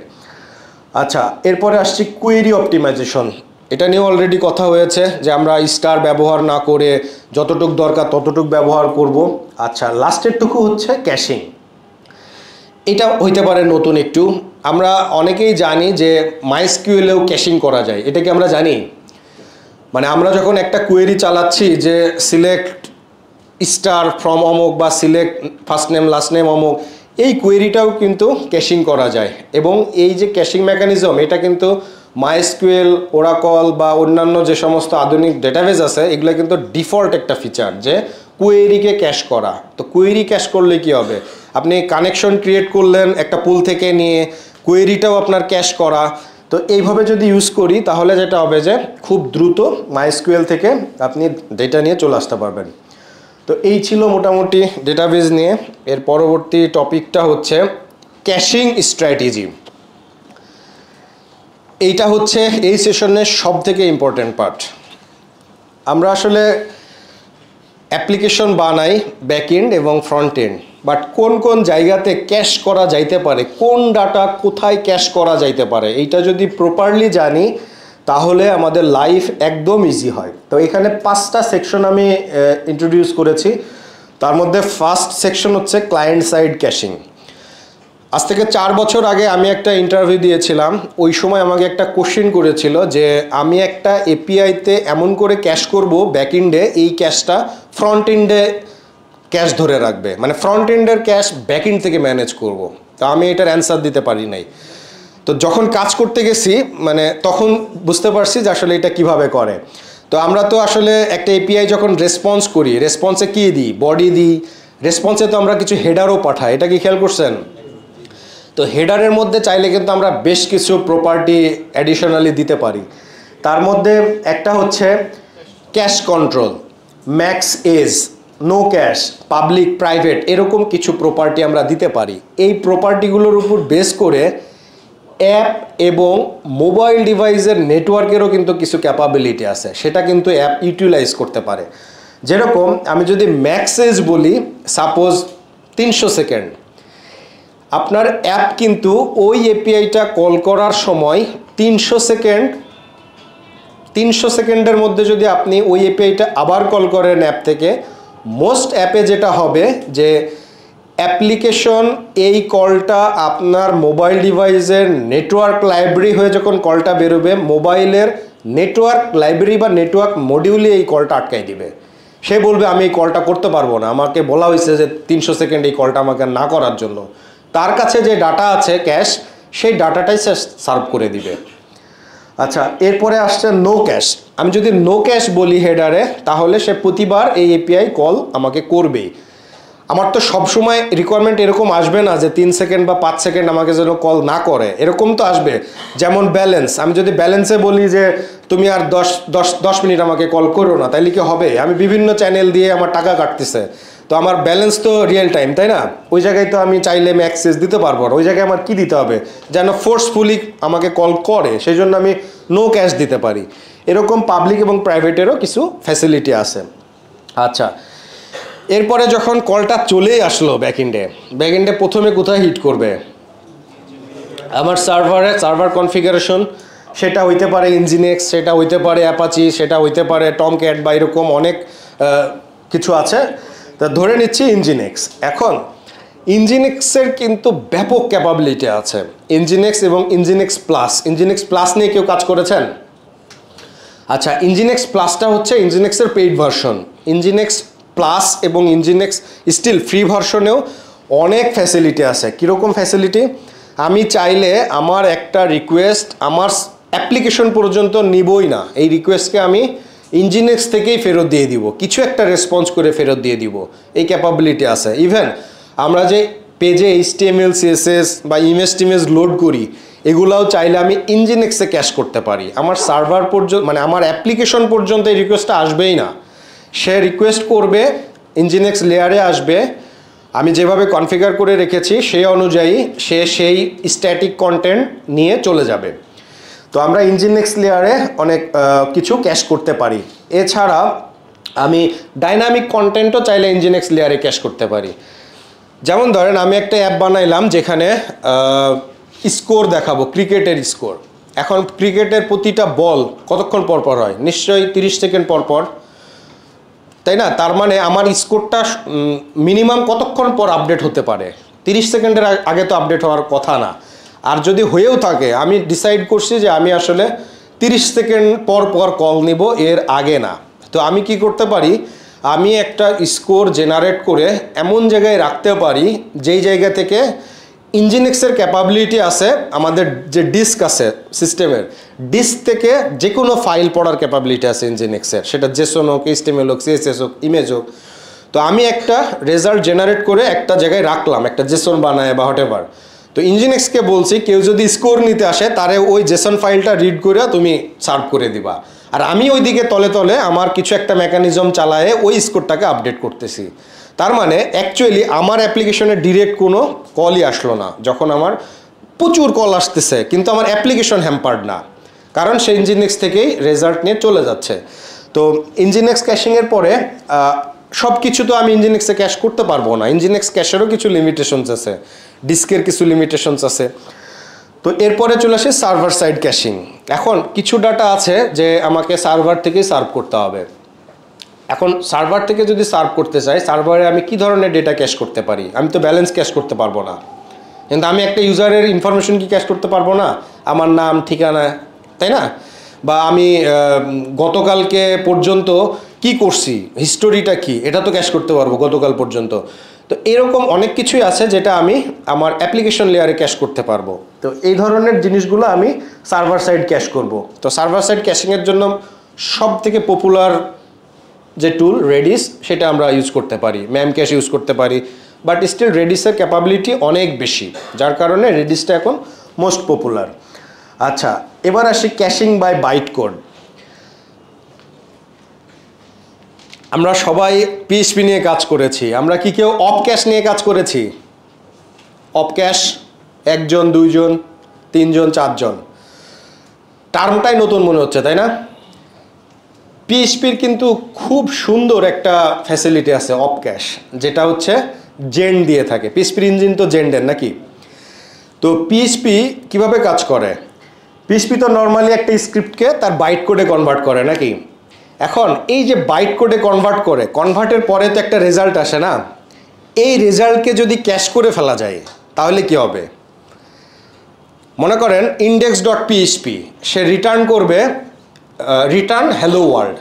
Speaker 2: আচ্ছা, এরপরে আসছি কোয়েরি অপটিমাইজেশন। এটা নিয়ে অলরেডি কথা হয়েছে যে আমরা স্টার ব্যবহার না করে যতটুক দরকার ততটুক ব্যবহার করব। আচ্ছা, লাস্টেরটুকু হচ্ছে ক্যাশিং। এটা হইতে পারে নতুন একটু, আমরা অনেকেই জানি যে মাইএসকিউএলেও ক্যাশিং করা যায়, এটা কি আমরা জানি? মানে আমরা যখন একটা কোয়েরি চালাচ্ছি যে সিলেক্ট স্টার ফ্রম অমুক বা select first name last name অমুক, এই কোয়েরিটাও কিন্তু ক্যাশিং করা যায়। এবং এই যে ক্যাশিং মেকানিজম, এটা কিন্তু মাইএসকিউএল, ওরাকল বা অন্যান্য যে সমস্ত আধুনিক ডেটাবেস আছে, এগুলো কিন্তু ডিফল্ট একটা ফিচার যে কোয়েরিকে ক্যাশ করা। তো কোয়েরি ক্যাশ করলে কি হবে, আপনি কানেকশন ক্রিয়েট করলেন একটা পুল থেকে নিয়ে, কোয়েরিটাও আপনার ক্যাশ করা। তো এইভাবে যদি ইউজ করি তাহলে যেটা হবে যে খুব দ্রুত মাইএসকিউএল থেকে আপনি ডেটা নিয়ে চলে আসতে পারবেন। তো এই ছিল মোটামুটি ডেটাবেজ নিয়ে। এর পরবর্তী টপিকটা হচ্ছে ক্যাশিং স্ট্র্যাটেজি। এইটা হচ্ছে এই সেশনের সব থেকে ইম্পর্টেন্ট পার্ট। আমরা আসলে অ্যাপ্লিকেশন বানাই ব্যাক এন্ড এবং ফ্রন্ট এন্ড, বাট কোন কোন জায়গাতে ক্যাশ করা যাইতে পারে, কোন ডাটা কোথায় ক্যাশ করা যাইতে পারে, এইটা যদি প্রপারলি জানি তাহলে আমাদের লাইফ একদম ইজি হয়। তো এখানে 5টা সেকশন আমি ইন্ট্রোডিউস করেছি। তার মধ্যে ফার্স্ট সেকশন হচ্ছে ক্লায়েন্ট সাইড ক্যাশিং। আজ থেকে 4 বছর আগে আমি একটা ইন্টারভিউ দিয়েছিলাম, ওই সময় আমাকে একটা কোশ্চেন করেছিল যে আমি একটা এপিআইতে এমন করে ক্যাশ করব ব্যাক এন্ডে, এই ক্যাশটা ফ্রন্ট এন্ডে ক্যাশ ধরে রাখবে, মানে ফ্রন্ট এন্ডের ক্যাশ ব্যাক এন্ড থেকে ম্যানেজ করব। তো আমি এটার অ্যান্সার দিতে পারি নাই। তো যখন কাজ করতে গেছি মানে তখন বুঝতে পারছি যে আসলে এটা কিভাবে করে। তো আমরা তো আসলে একটা এপিআই যখন রেসপন্স করি, রেসপন্সে কী দিই, বডি দিই, রেসপন্সে তো আমরা কিছু হেডারও পাঠাই, এটা কি খেয়াল করছেন? তো হেডারের মধ্যে চাইলে কিন্তু আমরা বেশ কিছু প্রপার্টি অ্যাডিশনালি দিতে পারি। তার মধ্যে একটা হচ্ছে cache control, max age, no cache, public, private এরকম কিছু প্রপার্টি আমরা দিতে পারি। এই প্রপার্টিগুলোর উপর বেস করে অ্যাপ এবং মোবাইল ডিভাইসের নেটওয়ার্কেরও কিন্তু কিছু ক্যাপাবিলিটি আছে, সেটা কিন্তু অ্যাপ ইউটিলাইজ করতে পারে। যেরকম আমি যদি ম্যাক্সেজ বলি, সাপোজ 300 সেকেন্ড, আপনার অ্যাপ কিন্তু ওই এপিআইটা কল করার সময় 300 সেকেন্ডের মধ্যে যদি আপনি ওই এপিআইটা আবার কল করেন অ্যাপ থেকে, মোস্ট অ্যাপে যেটা হবে যে অ্যাপ্লিকেশন এই কলটা আপনার মোবাইল ডিভাইসের নেটওয়ার্ক লাইব্রেরি হয়ে যখন কলটা বেরোবে, মোবাইলের নেটওয়ার্ক লাইব্রেরি বা নেটওয়ার্ক মডিউলে এই কলটা আটকাই দিবে। সে বলবে আমি এই কলটা করতে পারবো না, আমাকে বলা হয়েছে যে 300 সেকেন্ড এই কলটা আমাকে না করার জন্য। তার কাছে যে ডাটা আছে ক্যাশ, সেই ডাটাটাই সে সার্ভ করে দিবে। আচ্ছা, এরপরে আসছে নো ক্যাশ। আমি যদি নো ক্যাশ বলি হেডারে, তাহলে সে প্রতিবার এই এপিআই কল আমাকে করবেই। আমার তো সবসময় রিকোয়ারমেন্ট এরকম আসবে না যে 3 সেকেন্ড বা 5 সেকেন্ড আমাকে যেন কল না করে, এরকম তো আসবে। যেমন ব্যালেন্স, আমি যদি ব্যালেন্সে বলি যে তুমি আর 10 মিনিট আমাকে কল করো না, তাইলে কি হবে? আমি বিভিন্ন চ্যানেল দিয়ে আমার টাকা কাটতেছে, তো আমার ব্যালেন্স তো রিয়েল টাইম, তাই না? ওই জায়গায় তো আমি চাইলে আমি অ্যাক্সেস দিতে পারবো না। ওই জায়গায় আমার কি দিতে হবে? যেন ফোর্সফুলি আমাকে কল করে, সেই জন্য আমি নো ক্যাশ দিতে পারি। এরকম পাবলিক এবং প্রাইভেটেরও কিছু ফ্যাসিলিটি আছে। আচ্ছা, এরপরে যখন কলটা চলেই আসলো ব্যাকএন্ডে প্রথমে কোথায় হিট করবে? আমার সার্ভার কনফিগারেশন, সেটা হইতে পারে ইঞ্জিনেক্স, সেটা হইতে পারে অ্যাপাচি, সেটা হইতে পারে টমক্যাট বা এরকম অনেক কিছু আছে। তা ধরে নিচ্ছি ইঞ্জিনেক্স। এখন ইঞ্জিনেক্সের কিন্তু ব্যাপক ক্যাপাবিলিটি আছে, ইঞ্জিনেক্স এবং ইঞ্জিনেক্স প্লাস নিয়ে কেউ কাজ করেছেন? আচ্ছা, ইঞ্জিনেক্স প্লাসটা হচ্ছে ইঞ্জিনেক্সের পেইড ভার্সন। ইঞ্জিনেক্স প্লাস এবং ইঞ্জিনেক্স স্টিল ফ্রি ভার্সনেও অনেক ফ্যাসিলিটি আছে। কীরকম ফ্যাসিলিটি? আমি চাইলে আমার একটা রিকোয়েস্ট আমার অ্যাপ্লিকেশন পর্যন্ত নিবই না, এই রিকোয়েস্টকে আমি ইঞ্জিনেক্স থেকেই ফেরত দিয়ে দিব, কিছু একটা রেসপন্স করে ফেরত দিয়ে দিব, এই ক্যাপাবিলিটি আছে। ইভেন আমরা যে পেজে HTML CSS বা ইমেজ লোড করি, এগুলাও চাইলে আমি ইঞ্জিনেক্সে ক্যাশ করতে পারি। আমার সার্ভার পর্যন্ত, মানে আমার অ্যাপ্লিকেশন পর্যন্ত এই রিকোয়েস্টটা আসবেই না, সে রিকোয়েস্ট করবে, ইঞ্জিনেক্স লেয়ারে আসবে, আমি যেভাবে কনফিগার করে রেখেছি সেই অনুযায়ী সে সেই স্ট্যাটিক কন্টেন্ট নিয়ে চলে যাবে। তো আমরা ইঞ্জিনেক্স লেয়ারে অনেক কিছু ক্যাশ করতে পারি। এছাড়া আমি ডাইনামিক কন্টেন্টও চাইলে ইঞ্জিনেক্স লেয়ারে ক্যাশ করতে পারি। যেমন ধরেন আমি একটা অ্যাপ বানাইলাম যেখানে স্কোর দেখাবো, ক্রিকেটের স্কোর। এখন ক্রিকেটের প্রতিটা বল কতক্ষণ পর পর হয়? নিশ্চয়ই 30 সেকেন্ড পর পর, তাই না? তার মানে আমার স্কোরটা মিনিমাম কতক্ষণ পর আপডেট হতে পারে? 30 সেকেন্ডের আগে তো আপডেট হওয়ার কথা না। আর যদি হয়েও থাকে, আমি ডিসাইড করছি যে আমি আসলে 30 সেকেন্ড পর পর কল নিব, এর আগে না। তো আমি কি করতে পারি? আমি একটা স্কোর জেনারেট করে এমন জায়গায় রাখতে পারি যেই জায়গা থেকে ইঞ্জিনেক্সের ক্যাপাবিলিটি আছে, আমাদের যে ডিস্ক আছে সিস্টেমের, ডিস্ক থেকে যে কোনো ফাইল পড়ার ক্যাপাবিলিটি আছে ইঞ্জিনেক্সের, সেটা জেসন হোক, HTML হোক, CSS হোক, ইমেজ হোক। তো আমি একটা রেজাল্ট জেনারেট করে একটা জায়গায় রাখলাম, একটা জেসন বানায় বা হোয়াটএভার। তো ইঞ্জিনেক্সকে বলছি কেউ যদি স্কোর নিতে আসে, তারে ওই জেসন ফাইলটা রিড করে তুমি সার্ভ করে দিবা, আর আমি ওইদিকে তলে তলে আমার কিছু একটা মেকানিজম চালায়ে ওই স্কোরটাকে আপডেট করতেছি। তার মানে অ্যাকচুয়ালি আমার অ্যাপ্লিকেশনে ডিরেক্ট কোনো কলই আসলো না, যখন আমার প্রচুর কল আসতেছে কিন্তু আমার অ্যাপ্লিকেশন হ্যাম্পার্ড না, কারণ সে ইঞ্জিনেক্স থেকেই রেজাল্ট নিয়ে চলে যাচ্ছে। তো ইঞ্জিনেক্স ক্যাশিংয়ের পরে সব কিছু তো আমি ইঞ্জিনেক্সে ক্যাশ করতে পারবো না, ইঞ্জিনেক্স ক্যাশেরও কিছু লিমিটেশনস আছে, ডিস্কের কিছু লিমিটেশনস আছে। তো এরপরে চলে আসে সার্ভার সাইড ক্যাশিং। এখন কিছু ডাটা আছে যে আমাকে সার্ভার থেকেই সার্ভ করতে হবে। এখন সার্ভার থেকে যদি সার্ভ করতে চাই, সার্ভারে আমি কি ধরনের ডেটা ক্যাশ করতে পারি? আমি তো ব্যালেন্স ক্যাশ করতে পারবো না, কিন্তু আমি একটা ইউজারের ইনফরমেশন কি ক্যাশ করতে পারবো না? আমার নাম, ঠিকানা, তাই না? বা আমি গতকালকে পর্যন্ত কি করছি, হিস্টোরিটা কি, এটা তো ক্যাশ করতে পারবো গতকাল পর্যন্ত। তো এরকম অনেক কিছুই আছে যেটা আমি আমার অ্যাপ্লিকেশন লেয়ারে ক্যাশ করতে পারবো। তো এই ধরনের জিনিসগুলো আমি সার্ভার সাইড ক্যাশ করব। তো সার্ভার সাইড ক্যাশিংয়ের জন্য সব থেকে পপুলার যে টুল রেডিস, সেটা আমরা ইউজ করতে পারি, ম্যাম ক্যাশ ইউজ করতে পারি, বাট স্টিল রেডিসের ক্যাপাবিলিটি অনেক বেশি, যার কারণে রেডিসটা এখন মোস্ট পপুলার। আচ্ছা, এবার আসি ক্যাশিং বাই বাইট কোড। আমরা সবাই পিএইচপি নিয়ে কাজ করেছি। আমরা কি কেউ অফ ক্যাশ নিয়ে কাজ করেছি? অফ ক্যাশ 1 জন 2 জন 3 জন 4 জন, টার্মটাই নতুন মনে হচ্ছে, তাই না? পিএইচপির কিন্তু খুব সুন্দর একটা ফ্যাসিলিটি আছে অফ ক্যাশ, যেটা হচ্ছে জেন দিয়ে থাকে। পিএইচপির ইঞ্জিন তো জেন্ডের নাকি? তো পিএইচপি কিভাবে কাজ করে? পিএইচপি তো নর্মালি একটা স্ক্রিপ্টকে তার বাইট কোডে কনভার্ট করে নাকি? এখন এই যে বাইট কোডে কনভার্ট করে, কনভার্টের পরে তো একটা রেজাল্ট আসে না? এই রেজাল্টকে যদি ক্যাশ করে ফেলা যায় তাহলে কি হবে? মনে করেন index.php সে রিটার্ন করবে রিটার্ন হ্যালো ওয়ার্ল্ড।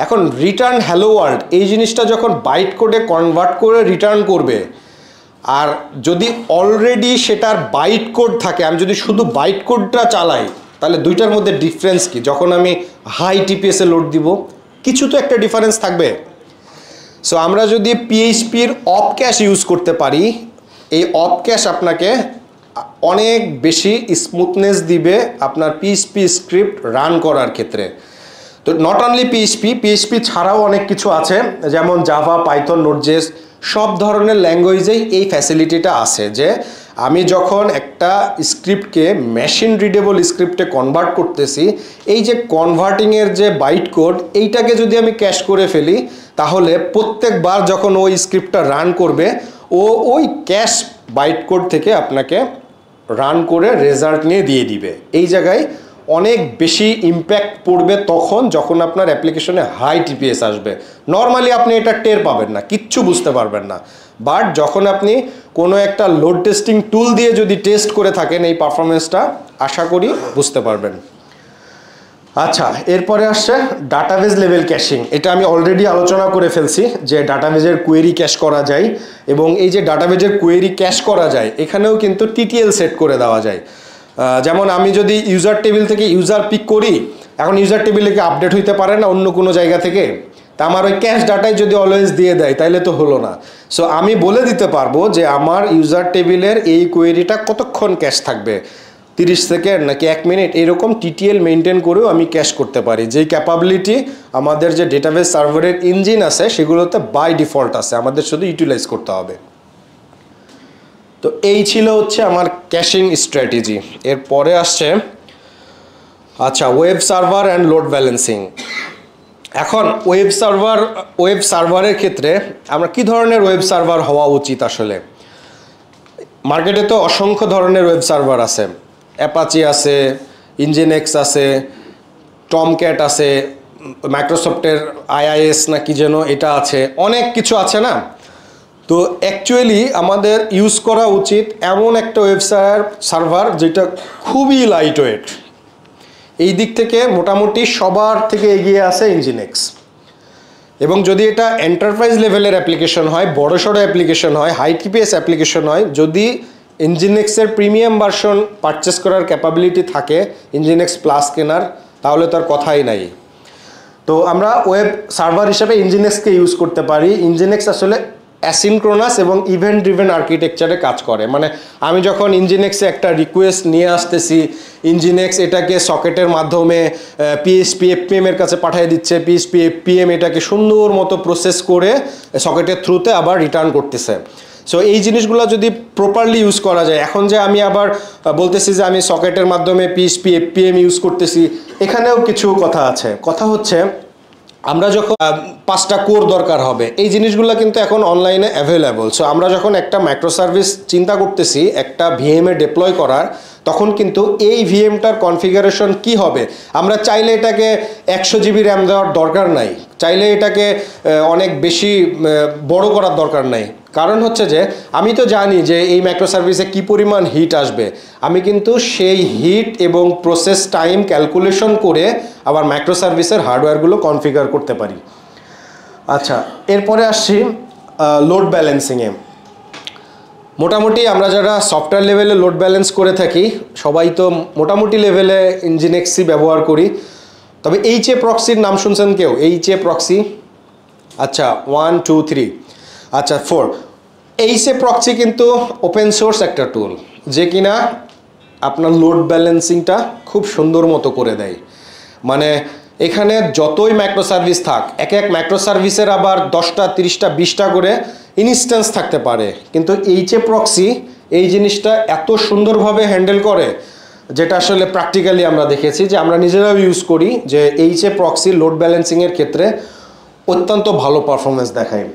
Speaker 2: এখন রিটার্ন হ্যালো ওয়ার্ল্ড এই জিনিসটা যখন বাইট কোডে কনভার্ট করে রিটার্ন করবে, আর যদি অলরেডি সেটার বাইট কোড থাকে, আমি যদি শুধু বাইট কোডটা চালাই, তাহলে দুইটার মধ্যে ডিফারেন্স কি? যখন আমি হাই টিপিএসে লোড দিব, কিছু তো একটা ডিফারেন্স থাকবে। সো আমরা যদি পিএইচপির অফ ক্যাশ ইউজ করতে পারি, এই অফ ক্যাশ আপনাকে অনেক বেশি স্মুথনেস দিবে আপনার পিএইচপি স্ক্রিপ্ট রান করার ক্ষেত্রে। তো নট অনলি পিএইচপি ছাড়াও অনেক কিছু আছে, যেমন জাভা, পাইথন, নোডজেস, সব ধরনের ল্যাঙ্গুয়েজেই এই ফ্যাসিলিটিটা আছে যে আমি যখন একটা স্ক্রিপ্টকে মেশিন রিডেবল স্ক্রিপ্টে কনভার্ট করতেছি, এই যে কনভার্টিংয়ের যে বাইট কোড, এইটাকে যদি আমি ক্যাশ করে ফেলি, তাহলে প্রত্যেকবার যখন ওই স্ক্রিপ্টটা রান করবে, ওই ক্যাশ বাইট কোড থেকে আপনাকে রান করে রেজাল্ট নিয়ে দিয়ে দিবে। এই জায়গায় অনেক বেশি ইম্প্যাক্ট পড়বে তখন যখন আপনার অ্যাপ্লিকেশনে হাই টিপিএস আসবে। নর্মালি আপনি এটা টের পাবেন না, কিচ্ছু বুঝতে পারবেন না, বাট যখন আপনি কোনো একটা লোড টেস্টিং টুল দিয়ে যদি টেস্ট করে থাকেন এই পারফরমেন্সটা, আশা করি বুঝতে পারবেন। আচ্ছা, এরপরে আসছে ডাটাবেজ লেভেল ক্যাশিং। এটা আমি অলরেডি আলোচনা করে ফেলছি যে ডাটাবেজের কোয়েরি ক্যাশ করা যায়, এবং এই যে ডাটাবেজের কোয়েরি ক্যাশ করা যায়, এখানেও কিন্তু টিটিএল সেট করে দেওয়া যায়। যেমন আমি যদি ইউজার টেবিল থেকে ইউজার পিক করি, এখন ইউজার টেবিলে কি আপডেট হইতে পারে না অন্য কোনো জায়গা থেকে? তা আমার ওই ক্যাশ ডাটাই যদি অলওয়েজ দিয়ে দেয় তাইলে তো হলো না। সো আমি বলে দিতে পারবো যে আমার ইউজার টেবিলের এই কোয়েরিটা কতক্ষণ ক্যাশ থাকবে, 30 সেকেন্ড নাকি 1 মিনিট, এরকম টিটিএল মেনটেন করেও আমি ক্যাশ করতে পারি। যেই ক্যাপাবিলিটি আমাদের যে ডেটাবেস সার্ভারের ইঞ্জিন আছে সেগুলোতে বাই ডিফল্ট আছে, আমাদের শুধু ইউটিলাইজ করতে হবে। তো এই ছিল হচ্ছে আমার ক্যাশিং স্ট্র্যাটেজি। এরপরে আসছে আচ্ছা web server and load balancing. এখন ওয়েব সার্ভারের ক্ষেত্রে আমরা কি ধরনের ওয়েব সার্ভার হওয়া উচিত? আসলে মার্কেটে তো অসংখ্য ধরনের ওয়েব সার্ভার আছে, অ্যাপাচি আছে, ইঞ্জিনেক্স আছে, টমক্যাট আছে, মাইক্রোসফটের আইআইএস না কি যেন এটা আছে, অনেক কিছু আছে না? তো অ্যাকচুয়ালি আমাদের ইউজ করা উচিত এমন একটা ওয়েব সার্ভার যেটা খুবই লাইট ওয়েট। এই দিক থেকে মোটামুটি সবার থেকে এগিয়ে আছে ইঞ্জিনেক্স। এবং যদি এটা এন্টারপ্রাইজ লেভেলের অ্যাপ্লিকেশন হয়, বড়সড় অ্যাপ্লিকেশন হয়, হাই টিপিএস অ্যাপ্লিকেশন হয়, যদি ইঞ্জিনেক্সের প্রিমিয়াম ভার্সন পারচেস করার ক্যাপাবিলিটি থাকে, ইঞ্জিনেক্স প্লাস কেনার, তাহলে তার কথাই নাই। তো আমরা ওয়েব সার্ভার হিসেবে ইঞ্জিনেক্সকে ইউজ করতে পারি। ইঞ্জিনেক্স আসলে অ্যাসিনক্রোনাস এবং ইভেন্ট ড্রিভেন আর্কিটেকচারে কাজ করে। মানে আমি যখন ইঞ্জিনেক্সে একটা রিকোয়েস্ট নিয়ে আসতেছি, ইঞ্জিনেক্স এটাকে সকেটের মাধ্যমে পিএইচপি এফপিএম এর কাছে পাঠিয়ে দিচ্ছে, পিএইচপি এফপিএম এটাকে সুন্দর মতো প্রসেস করে সকেটের থ্রুতে আবার রিটার্ন করতেছে। সো এই জিনিসগুলো যদি প্রপারলি ইউজ করা যায়, এখন যে আমি আবার বলতেছি যে আমি সকেটের মাধ্যমে পিএইচপি এফপিএম ইউজ করতেছি, এখানেও কিছু কথা আছে। কথা হচ্ছে আমরা যখন 5টা কোর দরকার হবে, এই জিনিসগুলো কিন্তু এখন অনলাইনে অ্যাভেলেবল। সো আমরা যখন একটা মাইক্রো সার্ভিস চিন্তা করতেছি একটা ভিএমে ডিপ্লয় করার, তখন কিন্তু এই ভিএমটার কনফিগারেশন কি হবে, আমরা চাইলে এটাকে 100 জিবি র্যাম দেওয়ার দরকার নাই, চাইলে এটাকে অনেক বেশি বড় করার দরকার নাই। কারণ হচ্ছে যে আমি তো জানি যে এই মাইক্রো সার্ভিসে কী পরিমাণ হিট আসবে, আমি কিন্তু সেই হিট এবং প্রসেস টাইম ক্যালকুলেশন করে আবার মাইক্রো সার্ভিসের হার্ডওয়্যারগুলো কনফিগার করতে পারি। আচ্ছা, এরপরে আসছি লোড ব্যালেন্সিংয়ে। মোটামুটি আমরা যারা সফটওয়্যার লেভেলে লোড ব্যালেন্স করে থাকি, সবাই তো মোটামুটি লেভেলে ইঞ্জিনেক্সই ব্যবহার করি। তবে এইচএ প্রক্সির নাম শুনছেন কেউ? এইচএ প্রক্সি, আচ্ছা 1 2 3, আচ্ছা 4। এইচএ প্রক্সি কিন্তু ওপেন সোর্স একটা টুল, যে কিনা আপনার লোড ব্যালেন্সিংটা খুব সুন্দর মতো করে দেয়। মানে এখানে যতই ম্যাক্রো সার্ভিস থাক, এক এক ম্যাক্রো সার্ভিসের আবার 10টা 30টা 20টা করে ইনস্ট্যান্স থাকতে পারে, কিন্তু এইচএ প্রক্সি এই জিনিসটা এত সুন্দরভাবে হ্যান্ডেল করে, যেটা আসলে প্র্যাকটিক্যালি আমরা দেখেছি, যে আমরা নিজেরাও ইউজ করি, যে এইচএ প্রক্সি লোড ব্যালেন্সিংয়ের ক্ষেত্রে অত্যন্ত ভালো পারফরমেন্স দেখায়।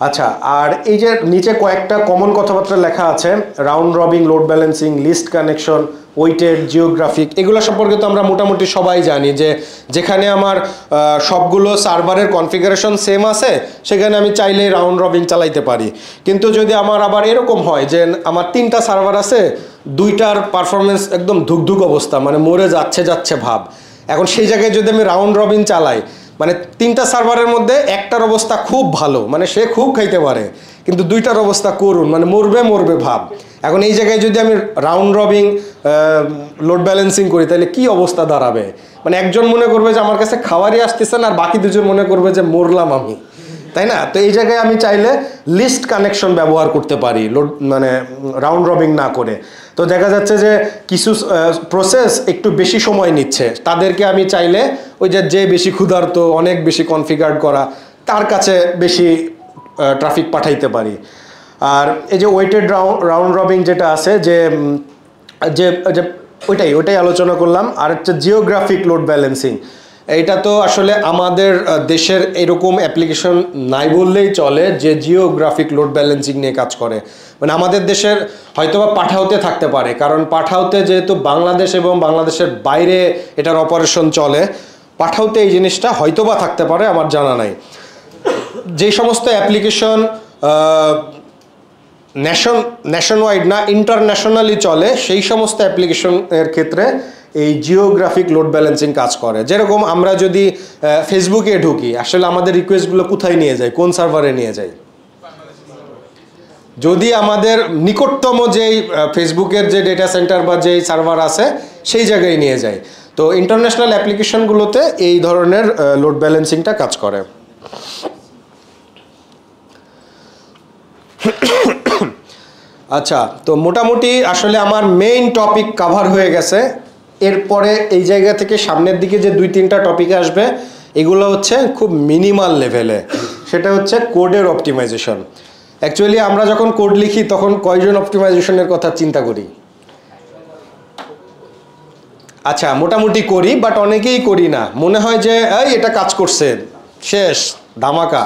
Speaker 2: আচ্ছা, আর এই যে নিচে কয়েকটা কমন কথাবার্তা লেখা আছে, round robin load balancing, least connection, weighted, geographic, এগুলো সম্পর্কে তো আমরা মোটামুটি সবাই জানি, যে যেখানে আমার সবগুলো সার্ভারের কনফিগারেশন সেম আছে সেখানে আমি চাইলেই রাউন্ড রবিং চালাইতে পারি। কিন্তু যদি আমার আবার এরকম হয় যে আমার 3টা সার্ভার আছে, 2টার পারফরমেন্স একদম ধুকধুক অবস্থা, মানে মরে যাচ্ছে ভাব, এখন সেই জায়গায় যদি আমি রাউন্ড রবিন চালাই, মানে 3টা সার্ভারের মধ্যে একটার অবস্থা খুব ভালো, মানে সে খুব খাইতে পারে, কিন্তু 2টার অবস্থা করুন, মানে মরবে ভাব। এখন এই জায়গায় যদি আমি রাউন্ড রবিং লোড ব্যালেন্সিং করি, তাহলে কি অবস্থা দাঁড়াবে? মানে একজন মনে করবে যে আমার কাছে খাবারই আসতেছে না, আর বাকি দুজন মনে করবে যে মরলাম আমি, তাই না? তো এই জায়গায় আমি চাইলে লিস্ট কানেকশন ব্যবহার করতে পারি, লোড মানে রাউন্ড রবিং না করে। তো দেখা যাচ্ছে যে কিছু প্রসেস একটু বেশি সময় নিচ্ছে, তাদেরকে আমি চাইলে ওই যে বেশি ক্ষুধার্ত, অনেক বেশি কনফিগার করা, তার কাছে বেশি ট্রাফিক পাঠাইতে পারি। আর এই যে ওয়েটেড রাউন্ড রবিং যেটা আছে, যে যে ওইটাই আলোচনা করলাম। আর হচ্ছে জিওগ্রাফিক লোড ব্যালেন্সিং, এইটা তো আসলে আমাদের দেশের এরকম অ্যাপ্লিকেশন নাই বললেই চলে যে জিওগ্রাফিক লোড ব্যালেন্সিং নিয়ে কাজ করে। মানে আমাদের দেশের হয়তোবা পাঠাওতে থাকতে পারে, কারণ পাঠাওতে যেহেতু বাংলাদেশ এবং বাংলাদেশের বাইরে এটার অপারেশন চলে, পাঠাওতে এই জিনিসটা হয়তোবা থাকতে পারে, আমার জানা নাই। যে সমস্ত অ্যাপ্লিকেশন ন্যাশন ওয়াইড না, ইন্টারন্যাশনালি চলে, সেই সমস্ত অ্যাপ্লিকেশনের ক্ষেত্রে এই জিওগ্রাফিক লোড ব্যালেন্সিং কাজ করে। যেরকম আমরা যদি ফেসবুকে ঢুকি, আসলে আমাদের রিকোয়েস্টগুলো কোথায় নিয়ে যায়, কোন সার্ভারে নিয়ে যায়? যদি আমাদের নিকটতম যেই ফেসবুকের যে ডেটা সেন্টার বা যেই সার্ভার আছে সেই জায়গায় নিয়ে যায়। তো ইন্টারন্যাশনাল অ্যাপ্লিকেশনগুলোতে এই ধরনের লোড ব্যালেন্সিংটা কাজ করে। আচ্ছা, তো মোটামুটি আসলে আমার মেইন টপিক কাভার হয়ে গেছে। এরপরে এই জায়গা থেকে সামনের দিকে যে 2-3টা টপিক আসবে, এগুলো হচ্ছে খুব মিনিমাল লেভেলে, সেটা হচ্ছে কোডের অপটিমাইজেশন। অ্যাকচুয়ালি আমরা যখন কোড লিখি তখন কয়জন অপটিমাইজেশনের কথা চিন্তা করি? আচ্ছা, মোটামুটি করি, বাট অনেকেই করি না। মনে হয় যে এই এটা কাজ করছে, শেষ, ধামাকা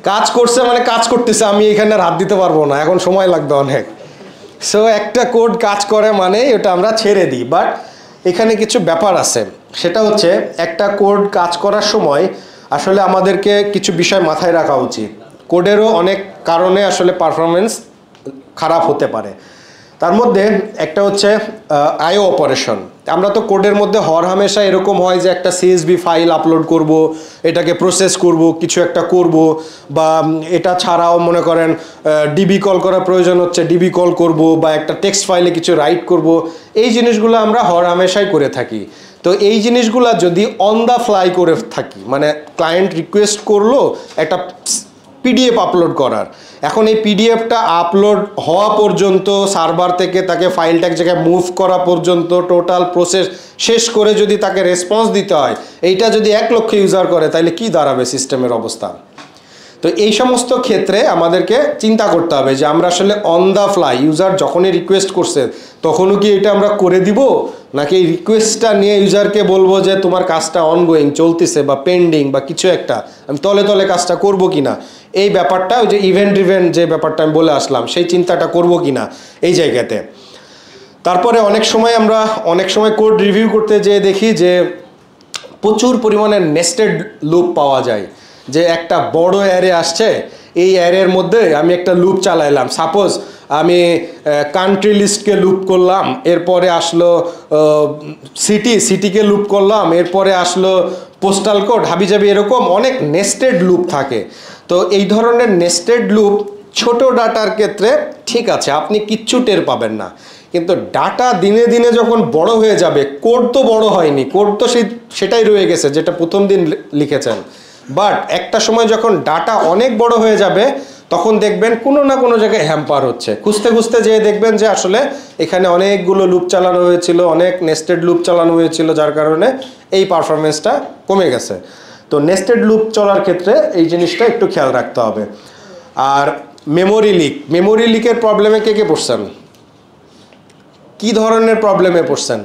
Speaker 2: কাজ করছে, মানে কাজ করতেছে, আমি এখানে হাত দিতে পারবো না, এখন সময় লাগবে অনেক। সো একটা কোড কাজ করে মানে এটা আমরা ছেড়ে দিই। বাট এখানে কিছু ব্যাপার আছে, সেটা হচ্ছে একটা কোড কাজ করার সময় আসলে আমাদেরকে কিছু বিষয় মাথায় রাখা উচিত। কোডেরও অনেক কারণে আসলে পারফরমেন্স খারাপ হতে পারে। তার মধ্যে একটা হচ্ছে আইও অপারেশন। আমরা তো কোডের মধ্যে হরহামেশা এরকম হয় যে একটা সিএসভি ফাইল আপলোড করব, এটাকে প্রসেস করব, কিছু একটা করব, বা এটা ছাড়াও মনে করেন ডিবি কল করার প্রয়োজন হচ্ছে, ডিবি কল করব, বা একটা টেক্সট ফাইলে কিছু রাইট করব। এই জিনিসগুলো আমরা হরহামেশাই করে থাকি। তো এই জিনিসগুলো যদি অন দ্য ফ্লাই করে থাকি, মানে ক্লায়েন্ট রিকোয়েস্ট করলো একটা পিডিএফ আপলোড করার, এখন এই পিডিএফটা আপলোড হওয়া পর্যন্ত, সার্ভার থেকে তাকে ফাইলটা এক জায়গায় মুভ করা পর্যন্ত টোটাল প্রসেস শেষ করে যদি তাকে রেসপন্স দিতে হয়, এইটা যদি 1 লক্ষ ইউজার করে, তাহলে কি দাঁড়াবে সিস্টেমের অবস্থা? তো এই সমস্ত ক্ষেত্রে আমাদেরকে চিন্তা করতে হবে যে আমরা আসলে অন দ্য ফ্লাই, ইউজার যখনই রিকোয়েস্ট করছে তখনও কি এটা আমরা করে দিব, নাকি এই রিকোয়েস্টটা নিয়ে ইউজারকে বলবো যে তোমার কাজটা অনগোয়িং চলতেছে বা পেন্ডিং বা কিছু একটা, আমি তলে তলে কাজটা করব কিনা, এই ব্যাপারটা ওই যে ইভেন্ট ড্রিভেন যে ব্যাপারটা আমি বলে আসলাম, সেই চিন্তাটা করব কিনা এই জায়গাতে। তারপরে অনেক সময় কোড রিভিউ করতে যেয়ে দেখি যে প্রচুর পরিমাণে নেস্টেড লুপ পাওয়া যায়। যে একটা বড় অ্যারে আসছে, এই অ্যারের মধ্যে আমি একটা লুপ চালাইলাম, সাপোজ আমি কান্ট্রি লিস্টকে লুপ করলাম, এরপরে আসলো সিটিকে লুপ করলাম, এরপরে আসলো পোস্টাল কোড, হাবিজাবি, এরকম অনেক নেস্টেড লুপ থাকে। তো এই ধরনের নেস্টেড লুপ ছোট ডাটার ক্ষেত্রে ঠিক আছে, আপনি কিচ্ছু টের পাবেন না, কিন্তু ডাটা দিনে দিনে যখন বড় হয়ে যাবে, কোড তো বড় হয়নি, কোড তো সেটাই রয়ে গেছে যেটা প্রথম দিন লিখেছেন, বাট একটা সময় যখন ডাটা অনেক বড় হয়ে যাবে তখন দেখবেন কোনো না কোনো জায়গায় হ্যাম্পার হচ্ছে, খুঁজতে খুঁজতে যেয়ে দেখবেন যে আসলে এখানে অনেকগুলো লুপ চালানো হয়েছিল, অনেক নেস্টেড লুপ চালানো হয়েছিল, যার কারণে এই পারফরমেন্সটা কমে গেছে। তো নেস্টেড লুপ চলার ক্ষেত্রে এই জিনিসটা একটু খেয়াল রাখতে হবে। আর মেমোরি লিকের প্রবলেমে কে কে পড়ছেন? কি ধরনের প্রবলেমে পড়ছেন?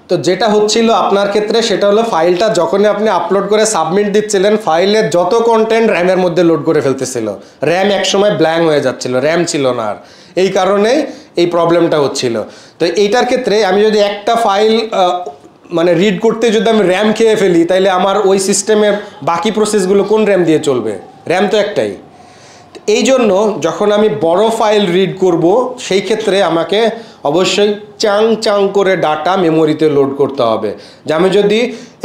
Speaker 2: তো যেটা হচ্ছিল আপনার ক্ষেত্রে সেটা হলো ফাইলটা যখনই আপনি আপলোড করে সাবমিট দিচ্ছিলেন, ফাইলের যত কন্টেন্ট র্যামের মধ্যে লোড করে ফেলতেছিল, র্যাম একসময় ব্ল্যাঙ্ক হয়ে যাচ্ছিল, র্যাম ছিল না আর, এই কারণেই এই প্রবলেমটা হচ্ছিল। তো এইটার ক্ষেত্রে আমি যদি একটা ফাইল মানে রিড করতে যদি আমি র্যাম খেয়ে ফেলি, তাইলে আমার ওই সিস্টেমের বাকি প্রসেসগুলো কোন র্যাম দিয়ে চলবে? র্যাম তো একটাই। এই জন্য যখন আমি বড় ফাইল রিড করব, সেই ক্ষেত্রে আমাকে অবশ্যই চাং করে ডাটা মেমোরিতে লোড করতে হবে। যে আমি যদি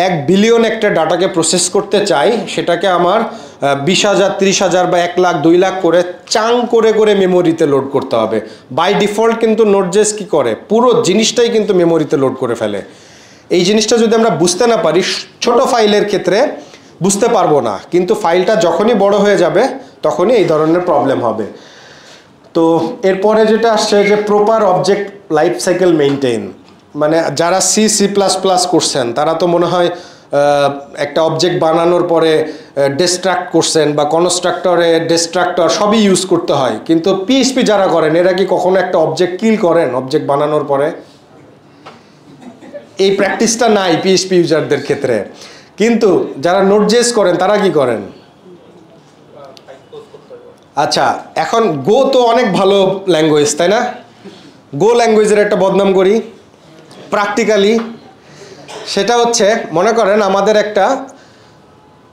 Speaker 2: 1 বিলিয়ন একটা ডাটাকে প্রসেস করতে চাই, সেটাকে আমার 20,000, 30,000 বা 1 লাখ 2 লাখ করে চাং করে মেমোরিতে লোড করতে হবে। বাই ডিফল্ট কিন্তু নোড.জেএস কি করে, পুরো জিনিসটাই কিন্তু মেমোরিতে লোড করে ফেলে। এই জিনিসটা যদি আমরা বুঝতে না পারি, ছোট ফাইলের ক্ষেত্রে বুঝতে পারবো না, কিন্তু ফাইলটা যখনই বড় হয়ে যাবে তখনই এই ধরনের প্রবলেম হবে। তো এরপরে যেটা আসছে যে proper object life cycle maintain, মানে যারা সি প্লাস প্লাস করছেন তারা তো মনে হয় একটা অবজেক্ট বানানোর পরে ডিস্ট্রাক্ট করছেন, বা কনস্ট্রাক্টরে ডিস্ট্রাক্টর সবই ইউজ করতে হয়, কিন্তু পিএইচপি যারা করেন এরা কি কখনো একটা অবজেক্ট কিল করেন অবজেক্ট বানানোর পরে? এই প্র্যাকটিসটা নাই পিএইচপি ইউজারদের ক্ষেত্রে, কিন্তু যারা নোড.জেএস করেন তারা কি করেন? আচ্ছা, এখন গো তো অনেক ভালো ল্যাঙ্গুয়েজ, তাই না? গো ল্যাঙ্গুয়েজের একটা বদনাম করি প্র্যাকটিক্যালি। সেটা হচ্ছে, মনে করেন আমাদের একটা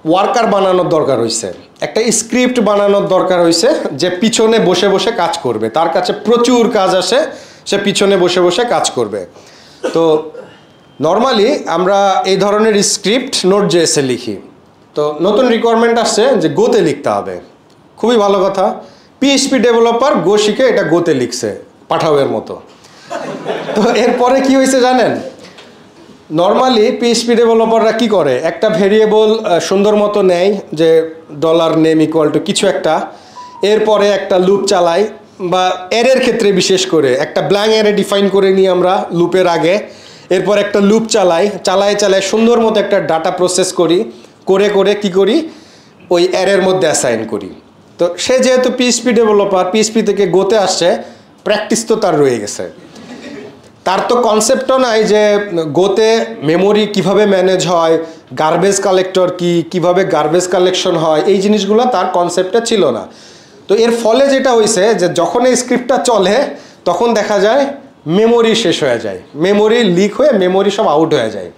Speaker 2: ওয়ার্কার বানানোর দরকার হয়েছে, একটা স্ক্রিপ্ট বানানোর দরকার হয়েছে, যে পিছনে বসে বসে কাজ করবে, তার কাছে প্রচুর কাজ আসে, সে পিছনে বসে বসে কাজ করবে। তো নর্মালি আমরা এই ধরনের স্ক্রিপ্ট নোড.জেএসে লিখি। তো নতুন রিকোয়ারমেন্ট আসছে যে গোতে লিখতে হবে, খুবই ভালো কথা। পিএইচপি ডেভেলপার গো শিখে এটা গোতে লিখছে পাঠাওয়ের মতো। তো এরপরে কি হয়েছে জানেন? নর্মালি পিএইচপি ডেভেলপাররা কি করে, একটা ভেরিয়েবল সুন্দর মতো নেয়, যে $নেম ইকুয়াল টু কিছু একটা, এরপরে একটা লুপ চালায়, বা এরের ক্ষেত্রে বিশেষ করে একটা ব্ল্যাঙ্ক এরে ডিফাইন করে নিই আমরা লুপের আগে, এরপর একটা লুপ চালায় সুন্দর মতো একটা ডাটা প্রসেস করি, করে কি করি, ওই এরের মধ্যে অ্যাসাইন করি। তো সে যেহেতু পিএইচপি ডেভেলপার, পিএইচপি থেকে গোতে আসছে, প্র্যাকটিস তো তার রয়ে গেছে, তার তো কনসেপ্টও নাই যে গোতে মেমোরি কিভাবে ম্যানেজ হয়, গার্বেজ কালেক্টর কিভাবে গার্বেজ কালেকশন হয়, এই জিনিসগুলো তার কনসেপ্টে ছিল না। তো এর ফলে যেটা হয়েছে যে যখন এই স্ক্রিপ্টটা চলে, তখন দেখা যায় মেমোরি শেষ হয়ে যায়, মেমোরি লিক হয়ে মেমোরি সব আউট হয়ে যায়।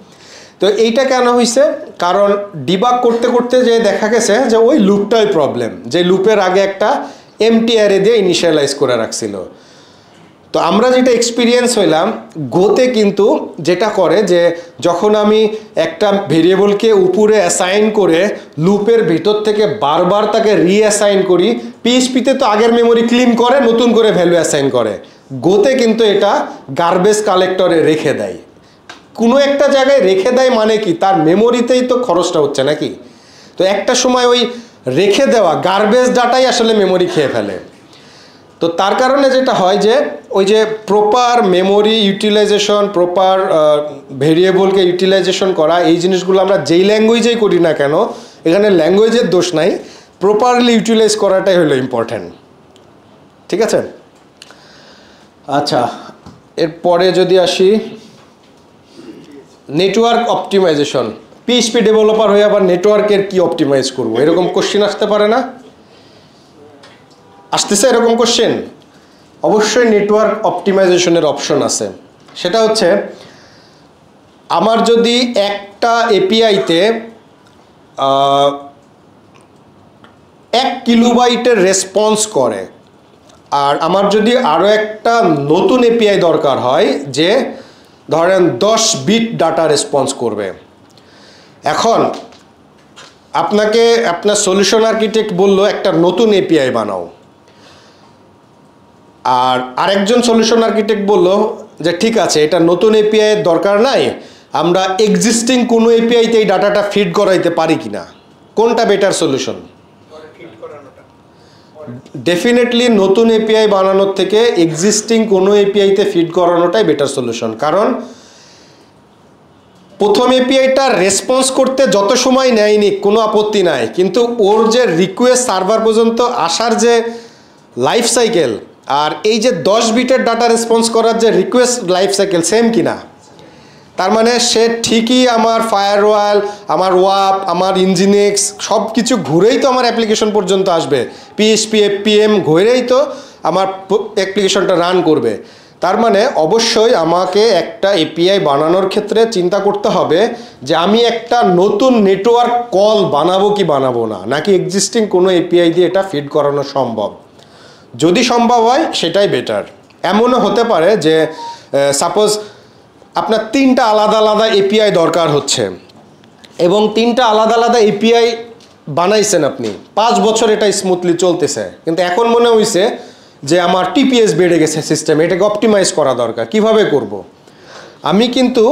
Speaker 2: তো এইটা কেন হয়েছে? কারণ ডিবাগ করতে করতে যে দেখা গেছে যে ওই লুপটাই প্রবলেম, যে লুপের আগে একটা এমটি অ্যারে দিয়ে ইনিশিয়ালাইজ করে রাখছিল। তো আমরা যেটা এক্সপিরিয়েন্স হইলাম, গোতে কিন্তু যেটা করে যে যখন আমি একটা ভেরিয়েবলকে উপরে অ্যাসাইন করে লুপের ভিতর থেকে বারবার তাকে রিঅ্যাসাইন করি, পিএইচপিতে তো আগের মেমোরি ক্লিন করে নতুন করে ভ্যালু অ্যাসাইন করে, গোতে কিন্তু এটা গার্বেজ কালেক্টরে রেখে দেয়। কোনো একটা জায়গায় রেখে দেয় মানে কি, তার মেমোরিতেই তো খরচটা হচ্ছে নাকি। তো একটা সময় ওই রেখে দেওয়া গার্বেজ ডাটাই আসলে মেমোরি খেয়ে ফেলে। তো তার কারণে যেটা হয় যে ওই যে প্রপার মেমোরি ইউটিলাইজেশন, প্রপার ভেরিয়েবলকে ইউটিলাইজেশন করা, এই জিনিসগুলো আমরা যেই ল্যাঙ্গুয়েজেই করি না কেন, এখানে ল্যাঙ্গুয়েজের দোষ নাই, প্রপারলি ইউটিলাইজ করাটাই হলো ইম্পর্ট্যান্ট। ঠিক আছে? আচ্ছা, এরপরে যদি আসি নেটওয়ার্ক অপটিমাইজেশন, পিএইচপি ডেভেলপার হয়ে আবার নেটওয়ার্কের কি অপটিমাইজ করব, এরকম কোশ্চেন আসতে পারে না? আসতেছে এরকম কোশ্চেন? অবশ্যই নেটওয়ার্ক অপটিমাইজেশনের অপশন আছে। সেটা হচ্ছে, আমার যদি একটা এপিআইতে 1 কিলোবাইটের রেসপন্স করে, আর আমার যদি আরও একটা নতুন এপিআই দরকার হয় যে ধরেন 10 বিট ডাটা রেসপন্স করবে, এখন আপনাকে আপনার সলিউশন আর্কিটেক্ট বলল একটা নতুন এপিআই বানাও। আর আরেকজন সলিউশন আর্কিটেক্ট বলল যে ঠিক আছে, এটা নতুন এপিআই এর দরকার নাই, আমরা এক্সিস্টিং কোনো এপিআইতে এই ডাটাটা ফিড করাইতে পারি কিনা। কোনটা বেটার সলিউশন? ডেফিনেটলি নতুন এপিআই বানানোর থেকে এক্সিস্টিং কোনো এপিআইতে ফিড করানোটাই বেটার সলিউশন। কারণ প্রথম এপিআইটা রেসপন্স করতে যত সময় নেয়নি কোনো আপত্তি নাই, কিন্তু ওর যে রিকোয়েস্ট সার্ভার পর্যন্ত আসার যে লাইফ সাইকেল আর এই যে 10 বিটের ডাটা রেসপন্স করার যে রিকোয়েস্ট লাইফ সাইকেল সেম কিনা। তার মানে সে ঠিকই আমার ফায়ারওয়াল, আমার ওয়াপ, আমার ইঞ্জিনেক্স সব কিছু ঘুরেই তো আমার অ্যাপ্লিকেশন পর্যন্ত আসবে, পিএইচপি এফপিএম ঘুরেই তো আমার অ্যাপ্লিকেশনটা রান করবে। তার মানে অবশ্যই আমাকে একটা এপিআই বানানোর ক্ষেত্রে চিন্তা করতে হবে যে আমি একটা নতুন নেটওয়ার্ক কল বানাবো কি বানাবো না, নাকি এক্সিস্টিং কোনো এপিআই দিয়ে এটা ফিড করানো সম্ভব। যদি সম্ভব হয় সেটাই বেটার। এমনও হতে পারে যে সাপোজ আপনার 3টা আলাদা আলাদা এপিআই দরকার হচ্ছে এবং 3টা আলাদা আলাদা এপিআই বানাইছেন আপনি, 5 বছর এটা স্মুথলি চলতেছে, কিন্তু এখন মনে হইছে যে আমার টিপিএস বেড়ে গেছে সিস্টেম, এটাকে অপটিমাইজ করা দরকার। কিভাবে করব? আমি কিন্তু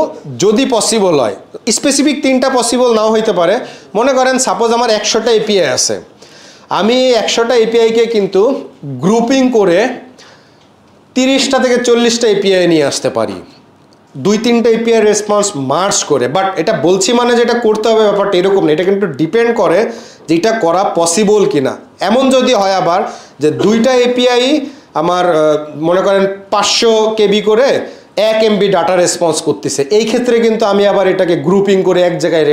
Speaker 2: যদি পসিবল হয়, স্পেসিফিক 3টা পসিবল নাও হইতে পারে, মনে করেন সাপোজ আমার 100টা এপিআই আছে, আমি 100টা এপিআইকে কিন্তু গ্রুপিং করে 30টা থেকে 40টা এপিআই নিয়ে আসতে পারি, 2-3টা এপিআই রেসপন্স মার্জ করে। বাট এটা বলছি মানে যেটা করতে হবে ব্যাপারটা এরকম না, এটা কিন্তু ডিপেন্ড করে যে এটা করা পসিবল কিনা। এমন যদি হয় আবার যে 2টা এপিআই আমার মনে করেন 500 কেবি করে 1 এমবি ডাটা রেসপন্স করতেছে, এই ক্ষেত্রে কিন্তু আমি আবার এটাকে গ্রুপিং করে এক জায়গায়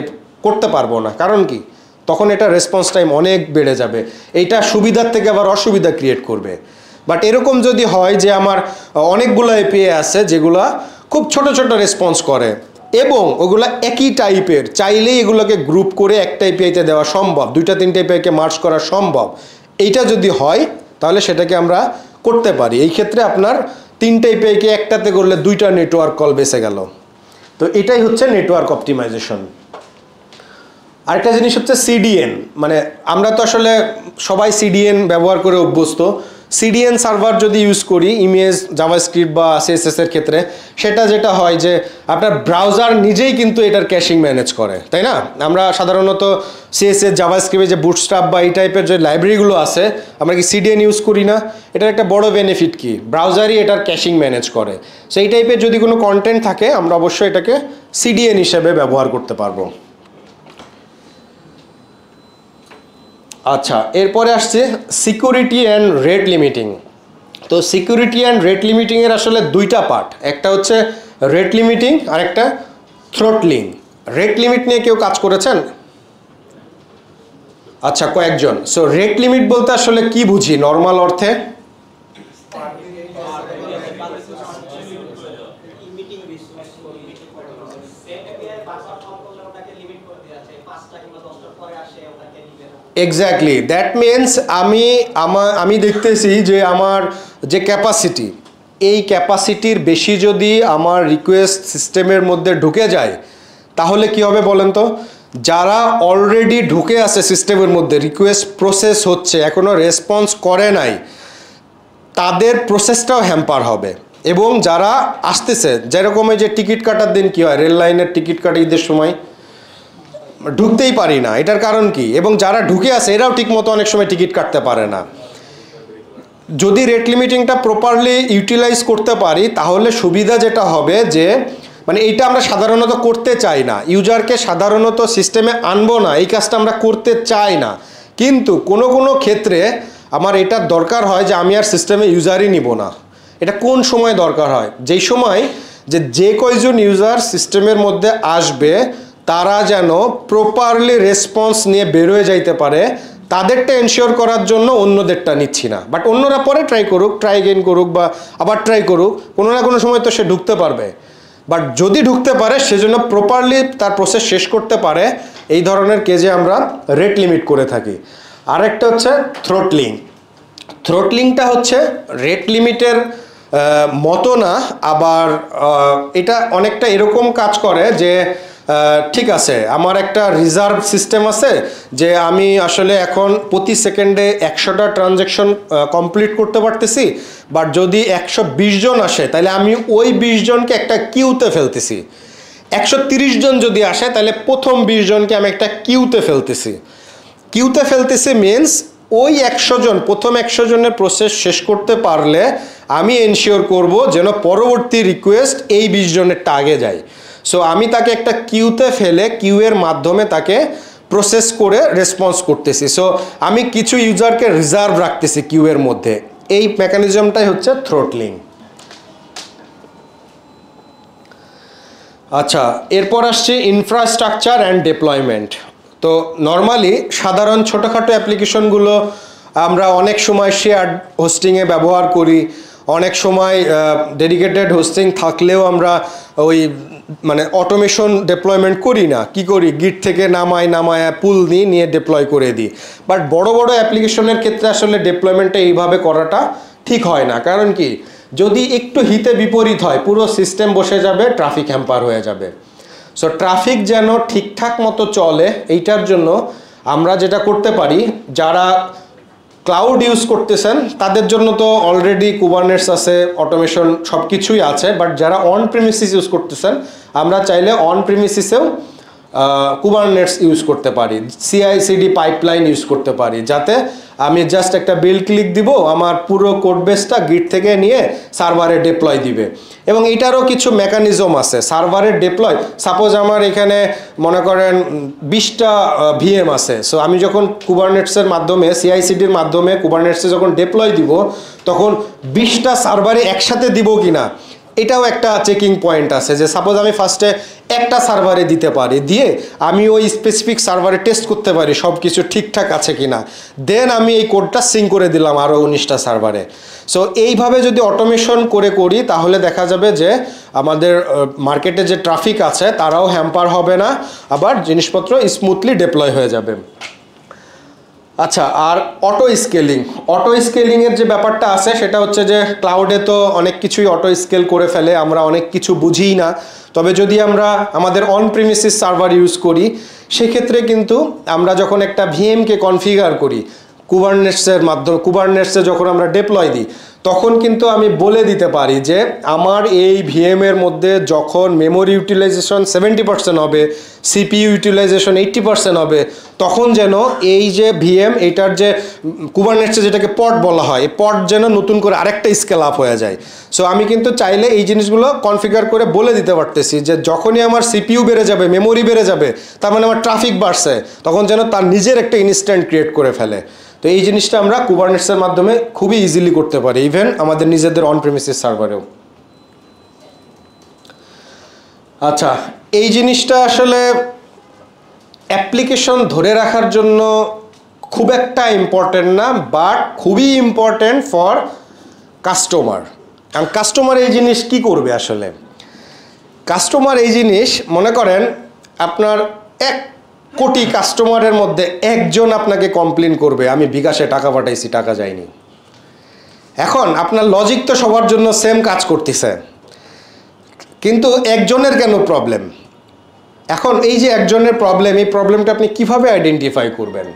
Speaker 2: করতে পারবো না। কারণ কি? তখন এটা রেসপন্স টাইম অনেক বেড়ে যাবে, এইটা সুবিধার থেকে আবার অসুবিধা ক্রিয়েট করবে। বাট এরকম যদি হয় যে আমার অনেকগুলো এপিআই আছে যেগুলা খুব ছোট ছোট রেসপন্স করে এবং ওগুলো একই টাইপের, চাইলেই এগুলোকে গ্রুপ করে একটা এপিআইতে দেওয়া সম্ভব, 2-3টা এপিআইকে মার্জ করা সম্ভব, এইটা যদি হয় তাহলে সেটাকে আমরা করতে পারি। এই ক্ষেত্রে আপনার 3টা এপিআইকে একটাতে করলে 2টা নেটওয়ার্ক কল বেঁচে গেল। তো এটাই হচ্ছে নেটওয়ার্ক অপটিমাইজেশন। আরেকটা জিনিস হচ্ছে সিডিএন, মানে আমরা তো আসলে সবাই সিডিএন ব্যবহার করে অভ্যস্ত। সিডিএন সার্ভার যদি ইউজ করি ইমেজ, জাভাস্ক্রিপ্ট বা সিএসএস এর ক্ষেত্রে, সেটা যেটা হয় যে আপনার ব্রাউজার নিজেই কিন্তু এটার ক্যাশিং ম্যানেজ করে, তাই না? আমরা সাধারণত সিএসএস, জাভাস্ক্রিপ্টে যে বুটস্ট্র্যাপ বা এই টাইপের যে লাইব্রেরিগুলো আছে, আমরা কি সিডিএন ইউজ করি না? এটার একটা বড় বেনিফিট কি, ব্রাউজারই এটার ক্যাশিং ম্যানেজ করে। সো এই টাইপের যদি কোনো কন্টেন্ট থাকে আমরা অবশ্যই এটাকে সিডিএন হিসেবে ব্যবহার করতে পারবো। আচ্ছা, এরপরে আসছে সিকিউরিটি অ্যান্ড রেট লিমিটিং। তো সিকিউরিটি অ্যান্ড রেট লিমিটিংয়ের আসলে 2টা পার্ট, একটা হচ্ছে রেট লিমিটিং আর একটা থ্রটলিং। রেট লিমিট নিয়ে কেউ কাজ করেছেন? আচ্ছা, কয়েকজন। সো রেট লিমিট বলতে আসলে কি বুঝি নর্মাল অর্থে? এক্স্যাক্টলি, দ্যাট মিনস আমি দেখতেছি যে আমার যে ক্যাপাসিটি, এই ক্যাপাসিটির বেশি যদি আমার রিকোয়েস্ট সিস্টেমের মধ্যে ঢুকে যায় তাহলে কি হবে বলেন তো? যারা অলরেডি ঢুকে আছে সিস্টেমের মধ্যে, রিকোয়েস্ট প্রসেস হচ্ছে, এখনও রেসপন্স করে নাই, তাদের প্রসেসটাও হ্যাম্পার হবে। এবং যারা আসতেছে, যেরকম যে টিকিট কাটার দিন কি হয়, রেল লাইনের টিকিট কাটা ঈদের সময় ঢুকতেই পারি না, এটার কারণ কি? এবং যারা ঢুকে আছে এরাও ঠিক মতো অনেক সময় টিকিট কাটতে পারে না। যদি রেট লিমিটিংটা প্রপারলি ইউটিলাইজ করতে পারি তাহলে সুবিধা যেটা হবে যে, মানে এইটা আমরা সাধারণত করতে চাই না, ইউজারকে সাধারণত সিস্টেমে আনবো না, এই কাজটা আমরা করতে চাই না, কিন্তু কোনো কোনো ক্ষেত্রে আমার এটার দরকার হয় যে আমি আর সিস্টেমে ইউজারই নিব না। এটা কোন সময় দরকার হয়? যেই সময় যে কয়জন ইউজার সিস্টেমের মধ্যে আসবে তারা যেন প্রপারলি রেসপন্স নিয়ে বেরোয় যাইতে পারে, তাদেরটা এনশিওর করার জন্য অন্যদেরটা নিচ্ছি না। বাট অন্যরা পরে ট্রাই করুক, ট্রাই এগেইন করুক বা আবার ট্রাই করুক, কোনো না কোনো সময় তো সে ঢুকতে পারবে। বাট যদি ঢুকতে পারে সেজন্য প্রপারলি তার প্রসেস শেষ করতে পারে, এই ধরনের কেজে আমরা রেট লিমিট করে থাকি। আরেকটা হচ্ছে থ্রটলিং। থ্রটলিংটা হচ্ছে রেট লিমিটের মতো না, আবার এটা অনেকটা এরকম কাজ করে যে ঠিক আছে, আমার একটা রিজার্ভ সিস্টেম আছে যে আমি আসলে এখন প্রতি সেকেন্ডে 100টা ট্রানজ্যাকশন কমপ্লিট করতে পারতেছি, বাট যদি 120 জন আসে তাহলে আমি ওই 20 জনকে একটা কিউতে ফেলতেছি। 130 জন যদি আসে তাহলে প্রথম 20 জনকে আমি একটা কিউতে ফেলতেছি। কিউতে ফেলতেছি মিনস ওই 100 জন, প্রথম 100 জনের প্রসেস শেষ করতে পারলে আমি এনশিওর করব যেন পরবর্তী রিকোয়েস্ট এই 20 জনেরটা আগে যায়। সো আমি তাকে একটা কিউতে ফেলে কিউয়ের মাধ্যমে তাকে প্রসেস করে রেসপন্স করতেছি। সো আমি কিছু ইউজারকে রিজার্ভ রাখতেছি কিউয়ের মধ্যে। এই মেকানিজমটাই হচ্ছে থ্রোটলিং। আচ্ছা, এরপর আসছে ইনফ্রাস্ট্রাকচার অ্যান্ড ডিপ্লয়মেন্ট। তো নর্মালি সাধারণ ছোটোখাটো অ্যাপ্লিকেশনগুলো আমরা অনেক সময় শেয়ার্ড হোস্টিংয়ে ব্যবহার করি, অনেক সময় ডেডিকেটেড হোস্টিং থাকলেও আমরা ওই মানে অটোমেশন ডিপ্লয়মেন্ট করি না, কি করি গিট থেকে নামায় পুল নিয়ে ডিপ্লয় করে দিই। বাট বড় বড় অ্যাপ্লিকেশনের ক্ষেত্রে আসলে ডিপ্লয়মেন্টটা এইভাবে করাটা ঠিক হয় না। কারণ কি, যদি একটু হিতে বিপরীত হয় পুরো সিস্টেম বসে যাবে, ট্রাফিক হ্যাম্পার হয়ে যাবে। সো ট্রাফিক যেন ঠিকঠাক মতো চলে এইটার জন্য আমরা যেটা করতে পারি, যারা ক্লাউড ইউজ করতেছেন তাদের জন্য তো অলরেডি কুবারনেটস আছে, অটোমেশন সব কিছুই আছে। বাট যারা অন প্রিমিসিস ইউজ করতেছেন, আমরা চাইলে অন প্রিমিসিসেও কুবারনেটস ইউজ করতে পারি, CI/CD পাইপলাইন ইউজ করতে পারি, যাতে আমি জাস্ট একটা বিল্ড ক্লিক দিব, আমার পুরো কোড বেসটা গিট থেকে নিয়ে সার্ভারে ডিপ্লয় দিবে। এবং এটারও কিছু মেকানিজম আছে সার্ভারের ডিপ্লয়। সাপোজ আমার এখানে মনে করেন 20টা VM আছে, সো আমি যখন কুবারনেটসের মাধ্যমে CI/CDর মাধ্যমে কুবারনেটসে যখন ডিপ্লয় দিব, তখন 20টা সার্ভারে একসাথে দিব কিনা এটাও একটা চেকিং পয়েন্ট আছে। যে সাপোজ আমি ফার্স্টে একটা সার্ভারে দিতে পারি, দিয়ে আমি ওই স্পেসিফিক সার্ভারে টেস্ট করতে পারি সব কিছু ঠিকঠাক আছে কিনা, দেন আমি এই কোডটা সিং করে দিলাম আরও 19টা সার্ভারে। সো এইভাবে যদি অটোমেশন করি তাহলে দেখা যাবে যে আমাদের মার্কেটে যে ট্রাফিক আছে তারাও হ্যাম্পার হবে না, আবার জিনিসপত্র স্মুথলি ডিপ্লয় হয়ে যাবে। আচ্ছা, আর অটো স্কেলিংয়ের যে ব্যাপারটা আছে সেটা হচ্ছে যে ক্লাউডে তো অনেক কিছুই অটো স্কেল করে ফেলে, আমরা অনেক কিছু বুঝিই না। তবে যদি আমরা আমাদের অন প্রিমিসিস সার্ভার ইউজ করি, সেক্ষেত্রে কিন্তু আমরা যখন একটা ভিএমকে কনফিগার করি কুবারনেটসের মাধ্যমে, কুবারনেটসে যখন আমরা ডিপ্লয় দিই, তখন কিন্তু আমি বলে দিতে পারি যে আমার এই ভিএমের মধ্যে যখন মেমোরি ইউটিলাইজেশন 70% হবে, CPU ইউটিলাইজেশন 80% হবে, তখন যেন এই যে ভিএম এটার যে কুবারনেটসে যেটাকে পড বলা হয়, এই পড যেন নতুন করে আরেকটা স্কেল আপ হয়ে যায়। সো আমি কিন্তু চাইলে এই জিনিসগুলো কনফিগার করে বলে দিতে পারতেছি যে যখনই আমার CPU বেড়ে যাবে, মেমোরি বেড়ে যাবে, তার মানে আমার ট্রাফিক বাড়ছে, তখন যেন তার নিজের একটা ইনস্ট্যান্ট ক্রিয়েট করে ফেলে। তো এই জিনিসটা আমরা কুবারনেটসের মাধ্যমে খুবই ইজিলি করতে পারি, ইভেন আমাদের নিজেদের অন প্রিমিসিস সার্ভারেও। আচ্ছা, এই জিনিসটা আসলে অ্যাপ্লিকেশন ধরে রাখার জন্য খুব একটা ইম্পর্টেন্ট না, বাট খুবই ইম্পর্টেন্ট ফর কাস্টমার। কারণ কাস্টমার এই জিনিস কি করবে আসলে, কাস্টমার এই জিনিস মনে করেন আপনার 1 কোটি কাস্টমারের মধ্যে একজন আপনাকে কমপ্লেন করবে আমি বিকাশে টাকা পাঠাইছি, টাকা যায়নি। এখন আপনার লজিক তো সবার জন্য সেম কাজ করতেছে, কিন্তু একজনের কেন প্রবলেম? এখন এই যে একজনের প্রবলেম, এই প্রবলেমটা আপনি কিভাবে আইডেন্টিফাই করবেন?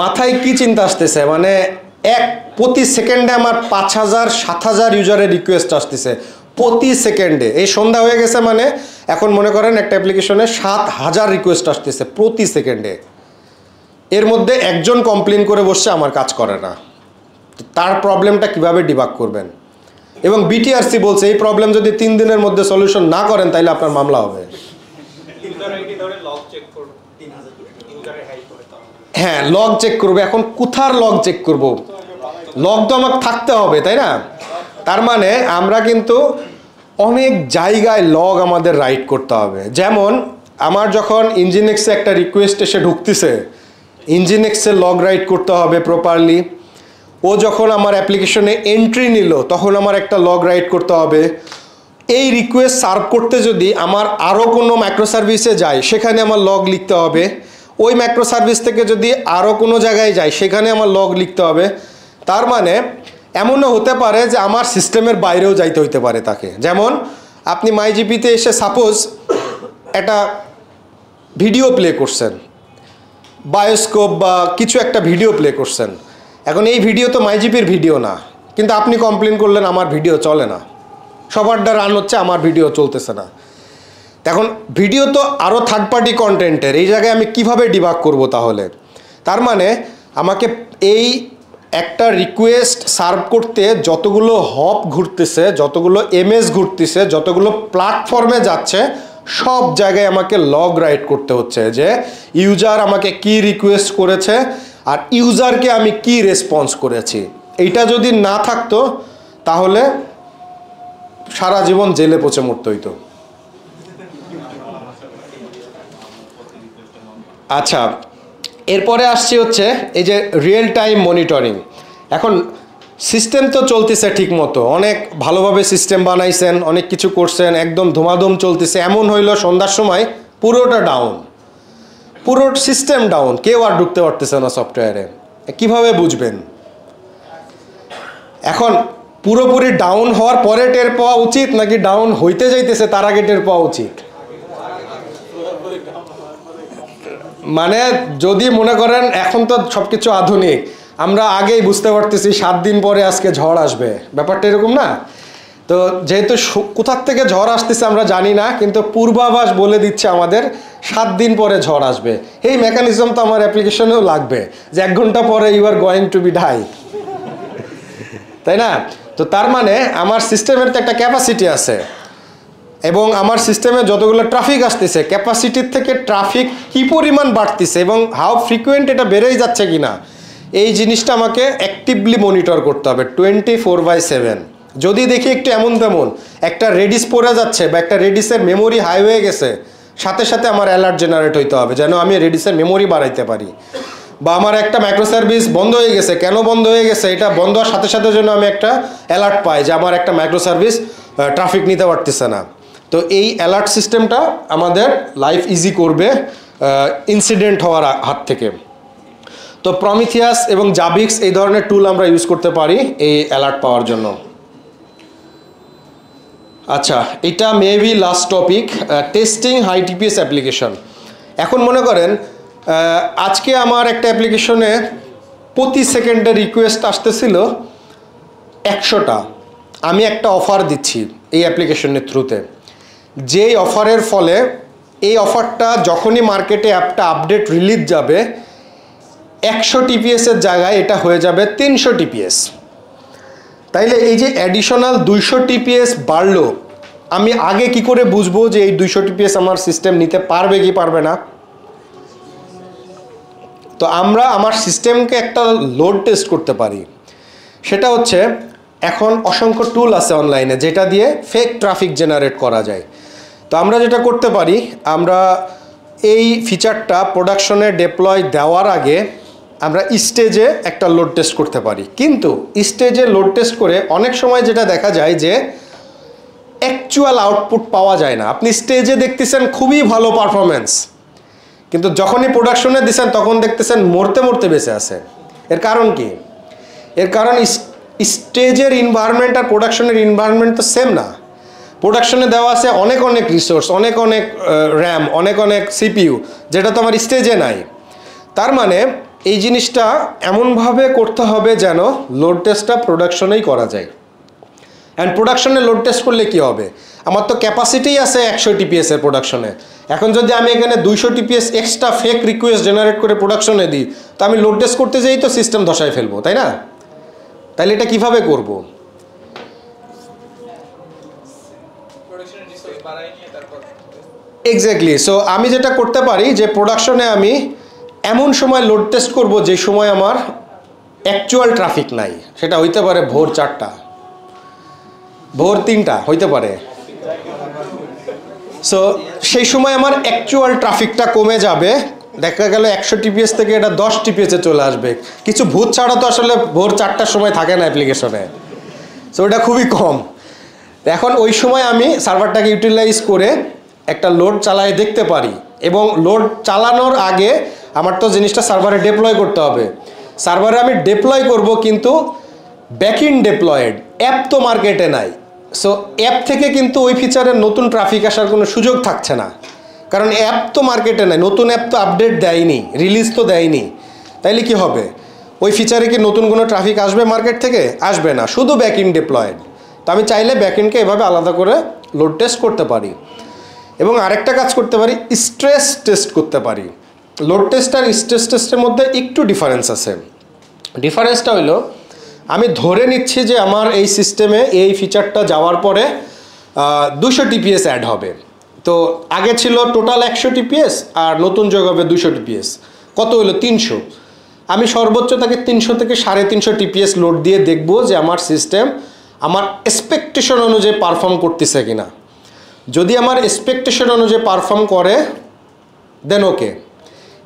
Speaker 2: মাথায় কি চিন্তা আসতেছে, মানে প্রতি সেকেন্ডে আমার 5000 7000 ইউজারের রিকোয়েস্ট আসতেছে প্রতি সেকেন্ডে। এই সন্ধ্যা হয়ে গেছে মানে এখন মনে করেন একটা অ্যাপ্লিকেশনে 7000 রিকোয়েস্ট আসতেছে প্রতি সেকেন্ডে। এর মধ্যে একজন কমপ্লেন করে বসছে আমার কাজ করে না, তার প্রবলেমটা কিভাবে ডিবাগ করবেন? এবং BTRC বলছে এই প্রবলেম যদি 3 দিনের মধ্যে সলিউশন না করেন তাহলে আপনার মামলা হবে। হ্যাঁ, লগ চেক করবে। এখন কোথার লগ চেক করব? লগ তো আমাকে থাকতে হবে, তাই না? তার মানে আমরা কিন্তু অনেক জায়গায় লগ আমাদের রাইট করতে হবে। যেমন আমার যখন ইঞ্জিনেক্সে একটা রিকোয়েস্ট এসে ঢুকতেছে, ইঞ্জিনেক্সের লগ রাইট করতে হবে প্রপারলি। ও যখন আমার অ্যাপ্লিকেশনে এন্ট্রি নিল তখন আমার একটা লগ রাইট করতে হবে। এই রিকোয়েস্ট সার্ভ করতে যদি আমার আরও কোনো মাইক্রো সার্ভিসে যায় সেখানে আমার লগ লিখতে হবে। ওই মাইক্রো সার্ভিস থেকে যদি আরও কোনো জায়গায় যায় সেখানে আমার লগ লিখতে হবে। তার মানে এমনও হতে পারে যে আমার সিস্টেমের বাইরেও যাইতে হইতে পারে তাকে। যেমন আপনি মাইজিপিতে এসে সাপোজ একটা ভিডিও প্লে করছেন, বায়োস্কোপ বা কিছু একটা ভিডিও প্লে করছেন। এখন এই ভিডিও তো মাইজিপির ভিডিও না, কিন্তু আপনি কমপ্লেন করলেন আমার ভিডিও চলে না, সবারটা রান হচ্ছে, আমার ভিডিও চলতেছে না। এখন ভিডিও তো আরও থার্ড পার্টি কন্টেন্টের, এই জায়গায় আমি কিভাবে ডিবাগ করব তাহলে? তার মানে আমাকে এই একটা রিকোয়েস্ট সার্ভ করতে যতগুলো হপ ঘুরতেছে, যতগুলো এমএস ঘুরতেছে, যতগুলো প্ল্যাটফর্মে যাচ্ছে, সব জায়গায় আমাকে লগ রাইট করতে হচ্ছে যে ইউজার আমাকে কি রিকোয়েস্ট করেছে আর ইউজারকে আমি কি রেসপন্স করেছি। এইটা যদি না থাকতো তাহলে সারা জীবন জেলে পচে মরতে হইতো। আচ্ছা, এরপরে আসছে হচ্ছে এই যে রিয়েল টাইম মনিটরিং। এখন সিস্টেম তো চলতেছে ঠিক মতো, অনেক ভালোভাবে সিস্টেম বানাইছেন, অনেক কিছু করছেন, একদম ধুমাধুম চলতেছে। এমন হইলো সন্ধ্যার সময় পুরোটা ডাউন, পুরো সিস্টেম ডাউন, কেউ আর ঢুকতে পারতেছে না সফটওয়্যারে। কিভাবে বুঝবেন? এখন পুরোপুরি ডাউন হওয়ার পরে টের পাওয়া উচিত নাকি ডাউন হইতে যাইতেছে তার আগে টের পাওয়া উচিত? মানে যদি মনে করেন এখন তো সব কিছু আধুনিক, আমরা আগেই বুঝতে পারতেছি 7 দিন পরে আজকে ঝড় আসবে, ব্যাপারটা এরকম না? তো যেহেতু কোথার থেকে ঝড় আসতেছে আমরা জানি না, কিন্তু পূর্বাভাস বলে দিচ্ছে আমাদের 7 দিন পরে ঝড় আসবে। এই মেকানিজম তো আমার অ্যাপ্লিকেশনেও লাগবে যে 1 ঘন্টা পরে you are going to be die, তাই না? তো তার মানে আমার সিস্টেমের তো একটা ক্যাপাসিটি আছে, এবং আমার সিস্টেমে যতগুলো ট্রাফিক আসতেছে ক্যাপাসিটির থেকে ট্রাফিক কি পরিমাণ বাড়তেছে এবং হাউ ফ্রিকুয়েন্ট এটা বেড়েই যাচ্ছে কিনা, এই জিনিসটা আমাকে অ্যাক্টিভলি মনিটর করতে হবে 24/7। যদি দেখি একটু এমন তেমন একটা রেডিস পড়ে যাচ্ছে বা একটা রেডিসের মেমোরি হাই হয়ে গেছে, সাথে সাথে আমার অ্যালার্ট জেনারেট হইতে হবে যেন আমি রেডিসের মেমোরি বাড়াইতে পারি। বা আমার একটা মাইক্রো সার্ভিস বন্ধ হয়ে গেছে, কেন বন্ধ হয়ে গেছে এটা বন্ধ হওয়ার সাথে সাথে যেন আমি একটা অ্যালার্ট পাই যে আমার একটা মাইক্রো সার্ভিস ট্রাফিক নিতে পারতেছে না। তো এই অ্যালার্ট সিস্টেমটা আমাদের লাইফ ইজি করবে ইনসিডেন্ট হওয়ার হাত থেকে। তো প্রমিথিয়াস এবং জাবিক্স এই ধরনের টুল আমরা ইউজ করতে পারি এই অ্যালার্ট পাওয়ার জন্য। আচ্ছা, এটা maybe last topic, testing high TPS application. এখন মনে করেন আজকে আমার একটা অ্যাপ্লিকেশনে প্রতি সেকেন্ডে রিকোয়েস্ট আসতেছিল 100টা। আমি একটা অফার দিচ্ছি এই অ্যাপ্লিকেশনের থ্রুতে, যেই অফারের ফলে এই অফারটা যখনই মার্কেটে অ্যাপটা আপডেট রিলিজ যাবে 100 টিপিএসের জায়গায় এটা হয়ে যাবে 300 টিপিএস। তাইলে এই যে অ্যাডিশনাল 200 টিপিএস বাড়লো, আমি আগে কি করে বুঝবো যে এই 200 টিপিএস আমার সিস্টেম নিতে পারবে কি পারবে না? তো আমরা আমার সিস্টেমকে একটা লোড টেস্ট করতে পারি। সেটা হচ্ছে এখন অসংখ্য টুল আছে অনলাইনে যেটা দিয়ে ফেক ট্রাফিক জেনারেট করা যায়। তো আমরা যেটা করতে পারি, আমরা এই ফিচারটা প্রোডাকশনে ডিপ্লয় দেওয়ার আগে আমরা স্টেজে একটা লোড টেস্ট করতে পারি। কিন্তু স্টেজে লোড টেস্ট করে অনেক সময় যেটা দেখা যায় যে অ্যাকচুয়াল আউটপুট পাওয়া যায় না। আপনি স্টেজে দেখতেছেন খুবই ভালো পারফরমেন্স, কিন্তু যখনই প্রোডাকশনে দিচ্ছেন তখন দেখতেছেন মরতে মরতে বেঁচে আছে। এর কারণ কি? এর কারণ স্টেজের এনভায়রনমেন্ট আর প্রোডাকশনের এনভায়রনমেন্ট তো সেম না। প্রোডাকশনে দেওয়া আছে অনেক অনেক রিসোর্স, অনেক অনেক র্যাম, অনেক অনেক সিপিইউ, যেটা তো আমার স্টেজে নাই। তার মানে এই জিনিসটা এমনভাবে করতে হবে যেন লোড টেস্টটা প্রোডাকশনেই করা যায়। অ্যান্ড প্রোডাকশনে লোড টেস্ট করলে কি হবে? আমার তো ক্যাপাসিটিই আছে 100 টিপিএস এর প্রোডাকশনে। এখন যদি আমি এখানে 200 TPS extra fake request generate করে প্রোডাকশনে দিই, তো আমি লোড টেস্ট করতে যাই তো সিস্টেম ধসায় ফেলবো, তাই না? তাহলে এটা কিভাবে করব? এক্স্যাক্টলি। সো আমি যেটা করতে পারি যে প্রোডাকশনে আমি এমন সময় লোড টেস্ট করব যে সময় আমার অ্যাকচুয়াল ট্রাফিক নাই। সেটা হইতে পারে ভোর 4টা, ভোর 3টা হইতে পারে। সো সেই সময় আমার অ্যাকচুয়াল ট্রাফিকটা কমে যাবে, দেখা গেল 100 টিপিএস থেকে এটা 10 টিপিএসে চলে আসবে। কিছু ভূত ছাড়া তো আসলে ভোর 4টার সময় থাকে না অ্যাপ্লিকেশনে, সো এটা খুবই কম। এখন ওই সময় আমি সার্ভারটাকে ইউটিলাইজ করে একটা লোড চালায় দেখতে পারি, এবং লোড চালানোর আগে আমার তো জিনিসটা সার্ভারে ডিপ্লয় করতে হবে। সার্ভারে আমি ডিপ্লয় করব, কিন্তু ব্যাকইন্ড ডিপ্লয়েড অ্যাপ তো মার্কেটে নাই। সো অ্যাপ থেকে কিন্তু ওই ফিচারের নতুন ট্রাফিক আসার কোনো সুযোগ থাকছে না, কারণ অ্যাপ তো মার্কেটে নেই, নতুন অ্যাপ তো আপডেট দেয়নি, রিলিজ তো দেয়নি। তাইলে কি হবে, ওই ফিচারে কি নতুন কোনো ট্রাফিক আসবে মার্কেট থেকে? আসবে না, শুধু ব্যাকএন্ড ডিপ্লয়েড। তো আমি চাইলে ব্যাকএন্ডকে এভাবে আলাদা করে লোড টেস্ট করতে পারি, এবং আরেকটা কাজ করতে পারি, স্ট্রেস টেস্ট করতে পারি। লোড টেস্ট আর স্ট্রেস টেস্টের মধ্যে একটু ডিফারেন্স আছে। ডিফারেন্সটা হইলো, আমি ধরে নিচ্ছি যে আমার এই সিস্টেমে এই ফিচারটা যাওয়ার পরে 200 টিপিএস অ্যাড হবে। তো আগে ছিল টোটাল 100 টিপিএস, আর নতুন যোগ হবে 200 টিপিএস। কত হলো? 300। আমি সর্বোচ্চ তাকে 300 থেকে 350 টিপিএস লোড দিয়ে দেখব যে আমার সিস্টেম আমার এক্সপেকটেশন অনুযায়ী পারফর্ম করতেছে কিনা। যদি আমার এক্সপেকটেশন অনুযায়ী পারফর্ম করে দেন ওকে,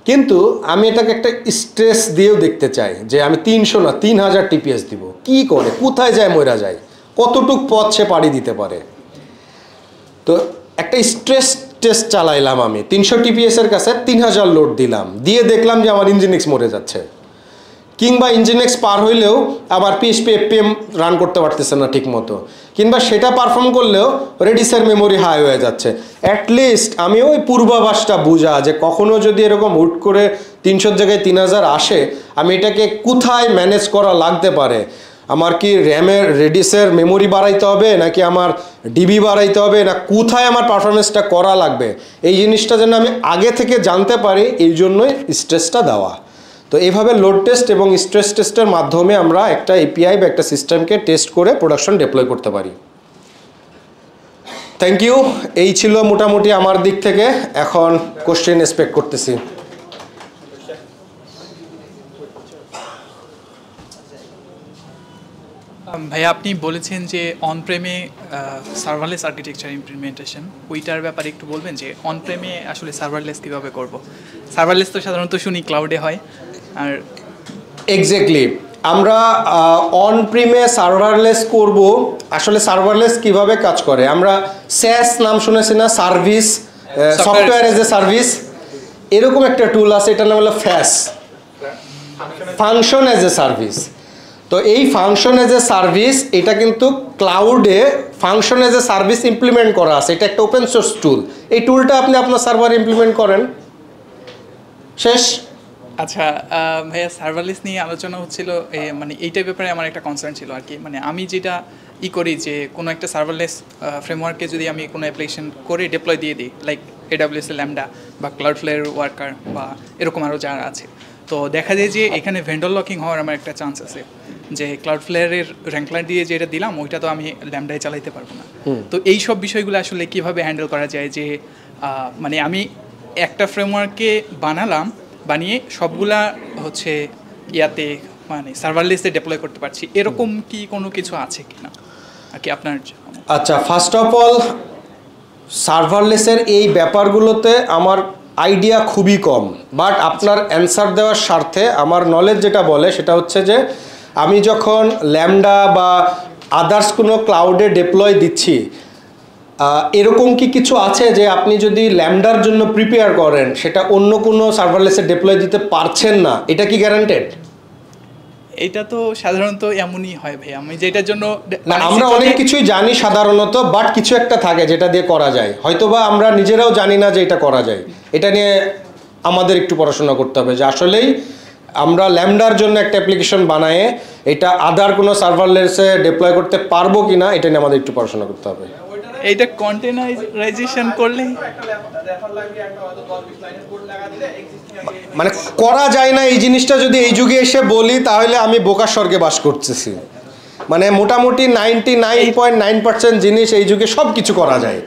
Speaker 2: কিন্তু আমি এটাকে একটা স্ট্রেস দিয়েও দেখতে চাই যে আমি 300 না 3000 টিপিএস দিব, কি করে, কোথায় যায়, মরা যায়, কতটুক পথ সে পাড়ি দিতে পারে। তো একটা স্ট্রেস টেস্ট চালাইলাম আমি, 300 টিপিএস এর কাছে 3000 লোড দিলাম, দিয়ে দেখলাম যে আমার ইঞ্জিনিক্স মরে যাচ্ছে, কিংবা ইঞ্জিনিক্স পার হইলেও আবার পিএইচপি এফপিএম রান করতে পারতেছে না ঠিক মতো, কিংবা সেটা পারফর্ম করলেও রেডিসের মেমোরি হাই হয়ে যাচ্ছে। অ্যাটলিস্ট আমি ওই পূর্বাভাসটা বুঝা যে কখনো যদি এরকম হুট করে 300 জায়গায় 3000 আসে, আমি এটাকে কোথায় ম্যানেজ করা লাগতে পারে। আমার কি র্যামের রেডিসের মেমোরি বাড়াইতে হবে, নাকি আমার ডিবি বাড়াইতে হবে, না কোথায় আমার পারফরমেন্সটা করা লাগবে, এই জিনিসটা যেন আমি আগে থেকে জানতে পারি, এই জন্যই স্ট্রেসটা দেওয়া। তো এইভাবে লোড টেস্ট এবং স্ট্রেস টেস্টের মাধ্যমে আমরা একটা এপিআই বা একটা সিস্টেমকে টেস্ট করে প্রোডাকশন ডিপ্লয় করতে পারি। থ্যাংক ইউ, এই ছিল মোটামুটি আমার দিক থেকে। এখন কোশ্চেন এক্সপেক্ট করতেছি।
Speaker 3: ভাইয়া, আপনি বলেছেন যে অন প্রেমে সার্ভারলেস আর্কিটেকচার ইমপ্লিমেন্টেশন, ওইটার ব্যাপারে একটু বলবেন যে অন প্রেমে আসলে সার্ভারলেস কীভাবে করব? সার্ভারলেস তো সাধারণত শুনি ক্লাউডে হয়, আর
Speaker 2: এক্স্যাক্টলি আমরা অন প্রিমে সার্ভারলেস করব। আসলে সার্ভারলেস কিভাবে কাজ করে, আমরা স্যাস নাম শুনেছি না, service, software as a service, এরকম একটা টুল আছে, এটার নাম হলো FaaS, function as a service. তো এই ফাংশন এজ এ সার্ভিস, এটা কিন্তু ক্লাউডে function as a service implement করা আছে, এটা একটা ওপেন সোর্স টুল। এই টুলটা আপনি আপনার সার্ভারে ইমপ্লিমেন্ট করেন, শেষ।
Speaker 3: আচ্ছা ভাইয়া, সার্ভারলেস নিয়ে আলোচনা হচ্ছিল, মানে এইটার ব্যাপারে আমার একটা কনসার্ন ছিল আর কি। মানে আমি যেটা করি যে কোনো একটা সার্ভারলেস ফ্রেমওয়ার্কে যদি আমি কোনো অ্যাপ্লিকেশন করে ডিপ্লয় দিয়ে দিই, লাইক AWS ল্যাম্বডা বা ক্লাউডফ্লেয়ার ওয়ার্কার বা এরকম আরও যারা আছে, তো দেখা যায় যে এখানে ভেন্ডর লকিং হওয়ার আমার একটা চান্স আছে, যে ক্লাউডফ্লেয়ারের র্যাঙ্কলার দিয়ে যেটা দিলাম ওইটা তো আমি ল্যাম্বডায় চালাইতে পারবো না। তো এই সব বিষয়গুলো আসলে কীভাবে হ্যান্ডেল করা যায়, যে মানে আমি একটা ফ্রেমওয়ার্কে বানিয়ে সবগুলা হচ্ছে ইয়াতে মানে সার্ভারলেসে ডিপ্লয় করতে পারছি, এরকম কি কোনো কিছু আছে কিনা আর কি আপনার?
Speaker 2: আচ্ছা, ফার্স্ট অফ অল সার্ভারলেসের এই ব্যাপারগুলোতে আমার আইডিয়া খুবই কম, বাট আপনার অ্যান্সার দেওয়ার স্বার্থে আমার নলেজ যেটা বলে সেটা হচ্ছে যে আমি যখন ল্যাম্বডা বা আদার্স কোনো ক্লাউডে ডিপ্লয় দিচ্ছি, এরকম কি কিছু আছে যে আপনি যদি ল্যাম্বডার জন্য প্রিপেয়ার করেন সেটা অন্য কোনো সার্ভারলেসে ডিপ্লয় দিতে পারছেন না, এটা কি গ্যারান্টেড?
Speaker 3: এটা তো সাধারণত এমনই হয় ভাই, আমি যেটার জন্য
Speaker 2: না, আমরা অনেক কিছুই জানি সাধারণত, বাট কিছু একটা থাকে যেটা দিয়ে করা যায়, হয়তোবা আমরা নিজেরাও জানি না যে এটা করা যায়। এটা নিয়ে আমাদের একটু পড়াশোনা করতে হবে যে আসলেই আমরা ল্যাম্বডার জন্য একটা অ্যাপ্লিকেশন বানায়ে এটা আদার কোনো সার্ভারলেসে ডিপ্লয় করতে পারবো কিনা, এটা নিয়ে আমাদের একটু পড়াশোনা করতে হবে।
Speaker 3: এইটা কন্টেনারাইজেশন করলে
Speaker 2: মানে করা যায় না এই জিনিসটা যদি এই যুগে এসে বলি তাহলে আমি বোকার স্বর্গে বাস করতেছি। মানে মোটামুটি 99.9% জিনিস এই যুগে সব কিছু করা যায়।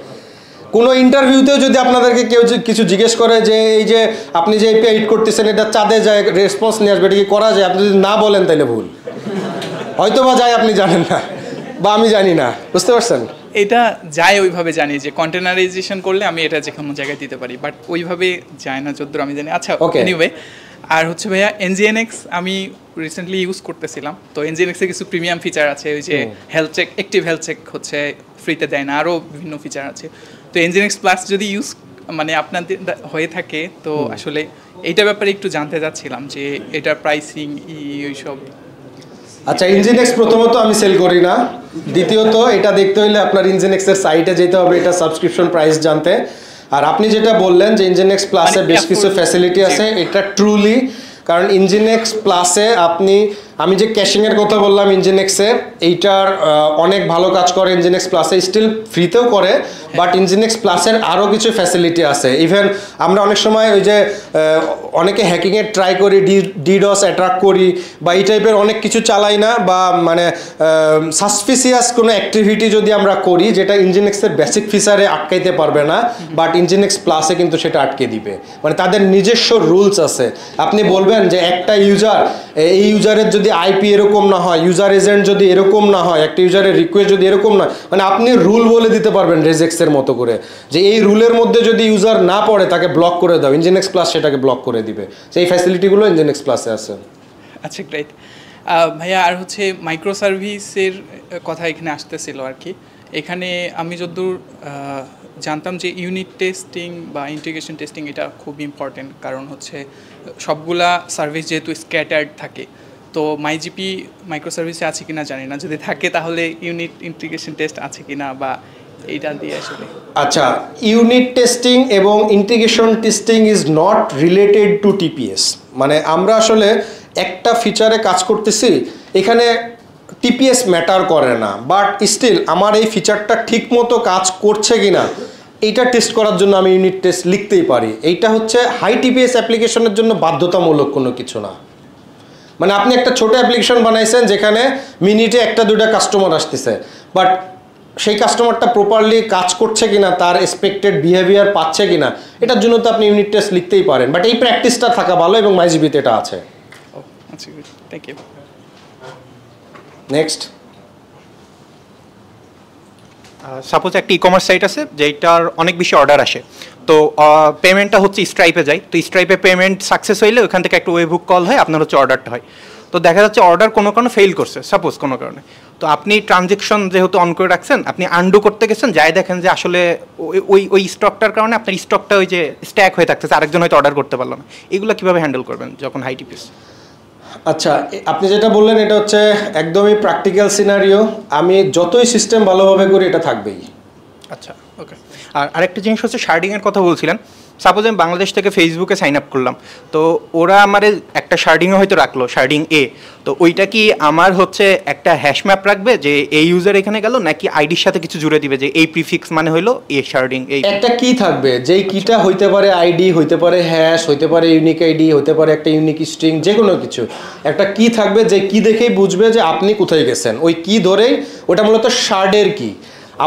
Speaker 2: কোনো ইন্টারভিউতেও যদি আপনাদেরকে কেউ কিছু জিজ্ঞেস করে যে এই যে আপনি যে এপিআই হিট করতেছেন এটা চাঁদে যায় রেসপন্স নিয়ে আসবে, এটা কি করা যায়, আপনি যদি না বলেন তাহলে ভুল, হয়তো বা যায় আপনি জানেন না বা আমি জানি না, বুঝতে পারছেন?
Speaker 3: এটা যায় ওইভাবে জানি যে কন্টেনারাইজেশন করলে আমি এটা যে কোনো জায়গায় দিতে পারি, বাট ওইভাবে যায় না যতদূর আমি জানি। আচ্ছা, এনিওয়ে, আর হচ্ছে ভাইয়া এনজিএনএক্স আমি রিসেন্টলি ইউজ করতেছিলাম, তো এনজিএনএক্সের কিছু প্রিমিয়াম ফিচার আছে, ওই যে health check, active health check হচ্ছে ফ্রিতে দেয় না, আরও বিভিন্ন ফিচার আছে। তো এনজিএনএক্স প্লাস যদি ইউজ মানে আপনাদের হয়ে থাকে তো আসলে এইটার ব্যাপারে একটু জানতে চাচ্ছিলাম যে এটার প্রাইসিং এইসব।
Speaker 2: আচ্ছা, এনজিএনএক্স প্রথমত আমি সেল করি না, দ্বিতীয়ত এটা দেখতে হইলে আপনার ইঞ্জিনেক্সের সাইটে যেতে হবে, এটা সাবস্ক্রিপশন প্রাইস জানতে। আর আপনি যেটা বললেন যে ইঞ্জিনেক্স প্লাসে বেশ কিছু ফ্যাসিলিটি আছে, এটা ট্রুলি, কারণ ইঞ্জিনেক্স প্লাসে আমি যে ক্যাশিংয়ের কথা বললাম ইঞ্জিনেক্সে, এইটার অনেক ভালো কাজ করে ইঞ্জিনেক্স প্লাসে, স্টিল ফ্রিতেও করে, বাট ইঞ্জিনেক্স প্লাসের আরও কিছু ফ্যাসিলিটি আছে। ইভেন আমরা অনেক সময় ওই যে অনেকে হ্যাকিংয়ের ট্রাই করি, ডিডস অ্যাট্রাক্ট করি বা এই টাইপের অনেক কিছু চালাই না, বা মানে সাসপিসিয়াস কোনো অ্যাক্টিভিটি যদি আমরা করি যেটা ইঞ্জিনেক্সের বেসিক ফিচারে আটকাইতে পারবে না, বাট ইঞ্জিনেক্স প্লাসে কিন্তু সেটা আটকে দিবে। মানে তাদের নিজস্ব রুলস আছে। আপনি বলবেন যে একটা ইউজার, এই ইউজারের যদি আইপি এরকম না হয়, ইউজার এজেন্ট যদি এরকম না হয়, একটা ইউজারের রিকোয়েস্ট যদি এরকম না, মানে আপনি রুল বলে দিতে পারবেন রেজেক্সের মতো করে যে এই রুলের মধ্যে যদি ইউজার না পড়ে তাকে ব্লক করে দাও, ইঞ্জিনেক্স প্লাস সেটাকে ব্লক করে দিবে। সেই ফ্যাসিলিটিগুলো ইঞ্জিনেক্স প্লাসে আছে।
Speaker 3: আচ্ছা, গ্রেট। ভাইয়া আর হচ্ছে মাইক্রো সার্ভিসের কথা এখানে আসতেছিল আর কি। এখানে আমি যতদূর জানতাম যে ইউনিট টেস্টিং বা ইন্টিগ্রেশন টেস্টিং এটা খুব ইম্পর্টেন্ট, কারণ হচ্ছে সবগুলা সার্ভিস যেহেতু স্ক্যাটার্ড থাকে, তো মাইজিপি মাইক্রো সার্ভিসে আছে কিনা জানি না, যদি থাকে তাহলে ইউনিট ইন্টিগ্রেশন টেস্ট আছে কিনা বা এইটা দিয়ে আসলে।
Speaker 2: আচ্ছা, ইউনিট টেস্টিং এবং integration testing is not related to TPS. মানে আমরা আসলে একটা ফিচারে কাজ করতেছি, এখানে টিপিএস ম্যাটার করে না, বাট স্টিল আমার এই ফিচারটা ঠিক মতো কাজ করছে কিনা এইটা টেস্ট করার জন্য আমি ইউনিট টেস্ট লিখতেই পারি। এইটা হচ্ছে হাই টিপিএস অ্যাপ্লিকেশনের জন্য বাধ্যতামূলক কোনো কিছু না। মানে আপনি একটা ছোট অ্যাপ্লিকেশন বানাইছেন যেখানে মিনিটে একটা দুইটা কাস্টমার আসতেছে, বাট সেই কাস্টমারটা প্রপারলি কাজ করছে কিনা, তার এক্সপেক্টেড বিহেভিয়ার পাচ্ছে কিনা, এটার জন্য তো আপনি ইউনিট টেস্ট লিখতেই পারেন। বাট এই প্র্যাকটিসটা থাকা ভালো এবং মাইজিবিতে এটা আছে।
Speaker 3: আচ্ছা, থ্যাংক ইউ।
Speaker 2: নেক্সট,
Speaker 4: সাপোজ একটা ই কমার্স সাইট আছে যেটার অনেক বেশি অর্ডার আসে, তো পেমেন্টটা হচ্ছে স্ট্রাইপে যায়, তো স্ট্রাইপে পেমেন্ট সাকসেস হইলে ওখান থেকে একটা ওয়েবহুক কল হয়, আপনার হচ্ছে অর্ডারটা হয়। তো দেখা যাচ্ছে অর্ডার কোনো কারণে ফেল করছে, সাপোজ কোনো কারণে, তো আপনি ট্রানজেকশন যেহেতু অন করে রাখছেন, আপনি আন্ডু করতে গেছেন, যাই দেখেন যে আসলে ওই স্টকটার কারণে আপনার স্টকটা ওই যে স্ট্যাক হয়ে থাকতেছে, আরেকজন হয়তো অর্ডার করতে পারলো না। এগুলো কীভাবে হ্যান্ডেল করবেন যখন হাই টিপিএস?
Speaker 2: আচ্ছা, আপনি যেটা বললেন এটা হচ্ছে একদমই প্র্যাকটিক্যাল সিনারিও। আমি যতই সিস্টেম ভালোভাবে করি এটা থাকবেই।
Speaker 4: আচ্ছা, ওকে। আর আরেকটা জিনিস হচ্ছে শার্ডিংয়ের কথা বলছিলেন। সাপোজ আমি বাংলাদেশ থেকে ফেসবুকে সাইন আপ করলাম, তো ওরা আমার একটা শার্ডিংও হয়তো রাখলো, শার্ডিং এ, তো ওইটা কি আমার হচ্ছে একটা হ্যাশ ম্যাপ রাখবে যে এই ইউজার এখানে গেল, নাকি আইডির সাথে কিছু জুড়ে দিবে যে এই প্রিফিক্স মানে হলো এ শার্ডিং? এই
Speaker 2: একটা কি থাকবে, যেই কিটা হইতে পারে আইডি, হইতে পারে হ্যাশ, হইতে পারে ইউনিক আইডি, হইতে পারে একটা ইউনিক স্ট্রিং, যে কোনো কিছু একটা কি থাকবে, যে কি দেখেই বুঝবে যে আপনি কোথায় গেছেন। ওই কি ধরেই, ওটা মূলত শার্ডের কি,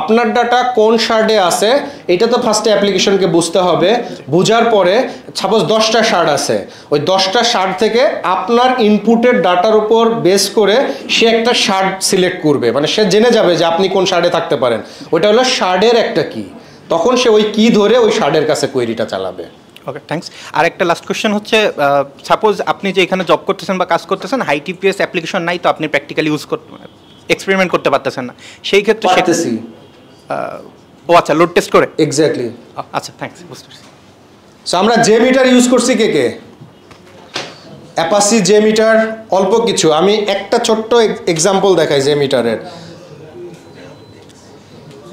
Speaker 2: আপনার ডাটা কোন শার্ডে আছে এটা তো ফার্স্টে অ্যাপ্লিকেশনকে বুঝতে হবে। বোঝার পরে সাপোজ 10টা শার্ড আছে, ওই 10টা শার্ড থেকে আপনার ইনপুটের ডাটার উপর বেস করে সে একটা শার্ড সিলেক্ট করবে, মানে সে জেনে যাবে যে আপনি কোন শার্ডে থাকতে পারেন। ওইটা হলো শার্ডের একটা কি, তখন সে ওই কি ধরে ওই শার্ডের কাছে কোয়েরিটা চালাবে।
Speaker 4: ওকে, থ্যাঙ্কস। আর একটা লাস্ট কোয়েশ্চেন হচ্ছে, সাপোজ আপনি যে এখানে জব করতেছেন বা কাজ করতেছেন, হাই টিপিএস অ্যাপ্লিকেশন নাই, তো আপনি প্র্যাকটিক্যালি ইউজ করতে এক্সপেরিমেন্ট করতে পারতেছেন না, সেই ক্ষেত্রে ও আচ্ছা, লোড টেস্ট করে।
Speaker 2: এক্স্যাক্টলি।
Speaker 4: আচ্ছা, থ্যাঙ্কস, বুঝতে পারছি।
Speaker 2: সো আমরা জে মিটার ইউজ করছি কে অ্যাপাসি জে মিটার, অল্প কিছু। আমি একটা ছোট্ট এক্সাম্পল দেখাই জে মিটারের।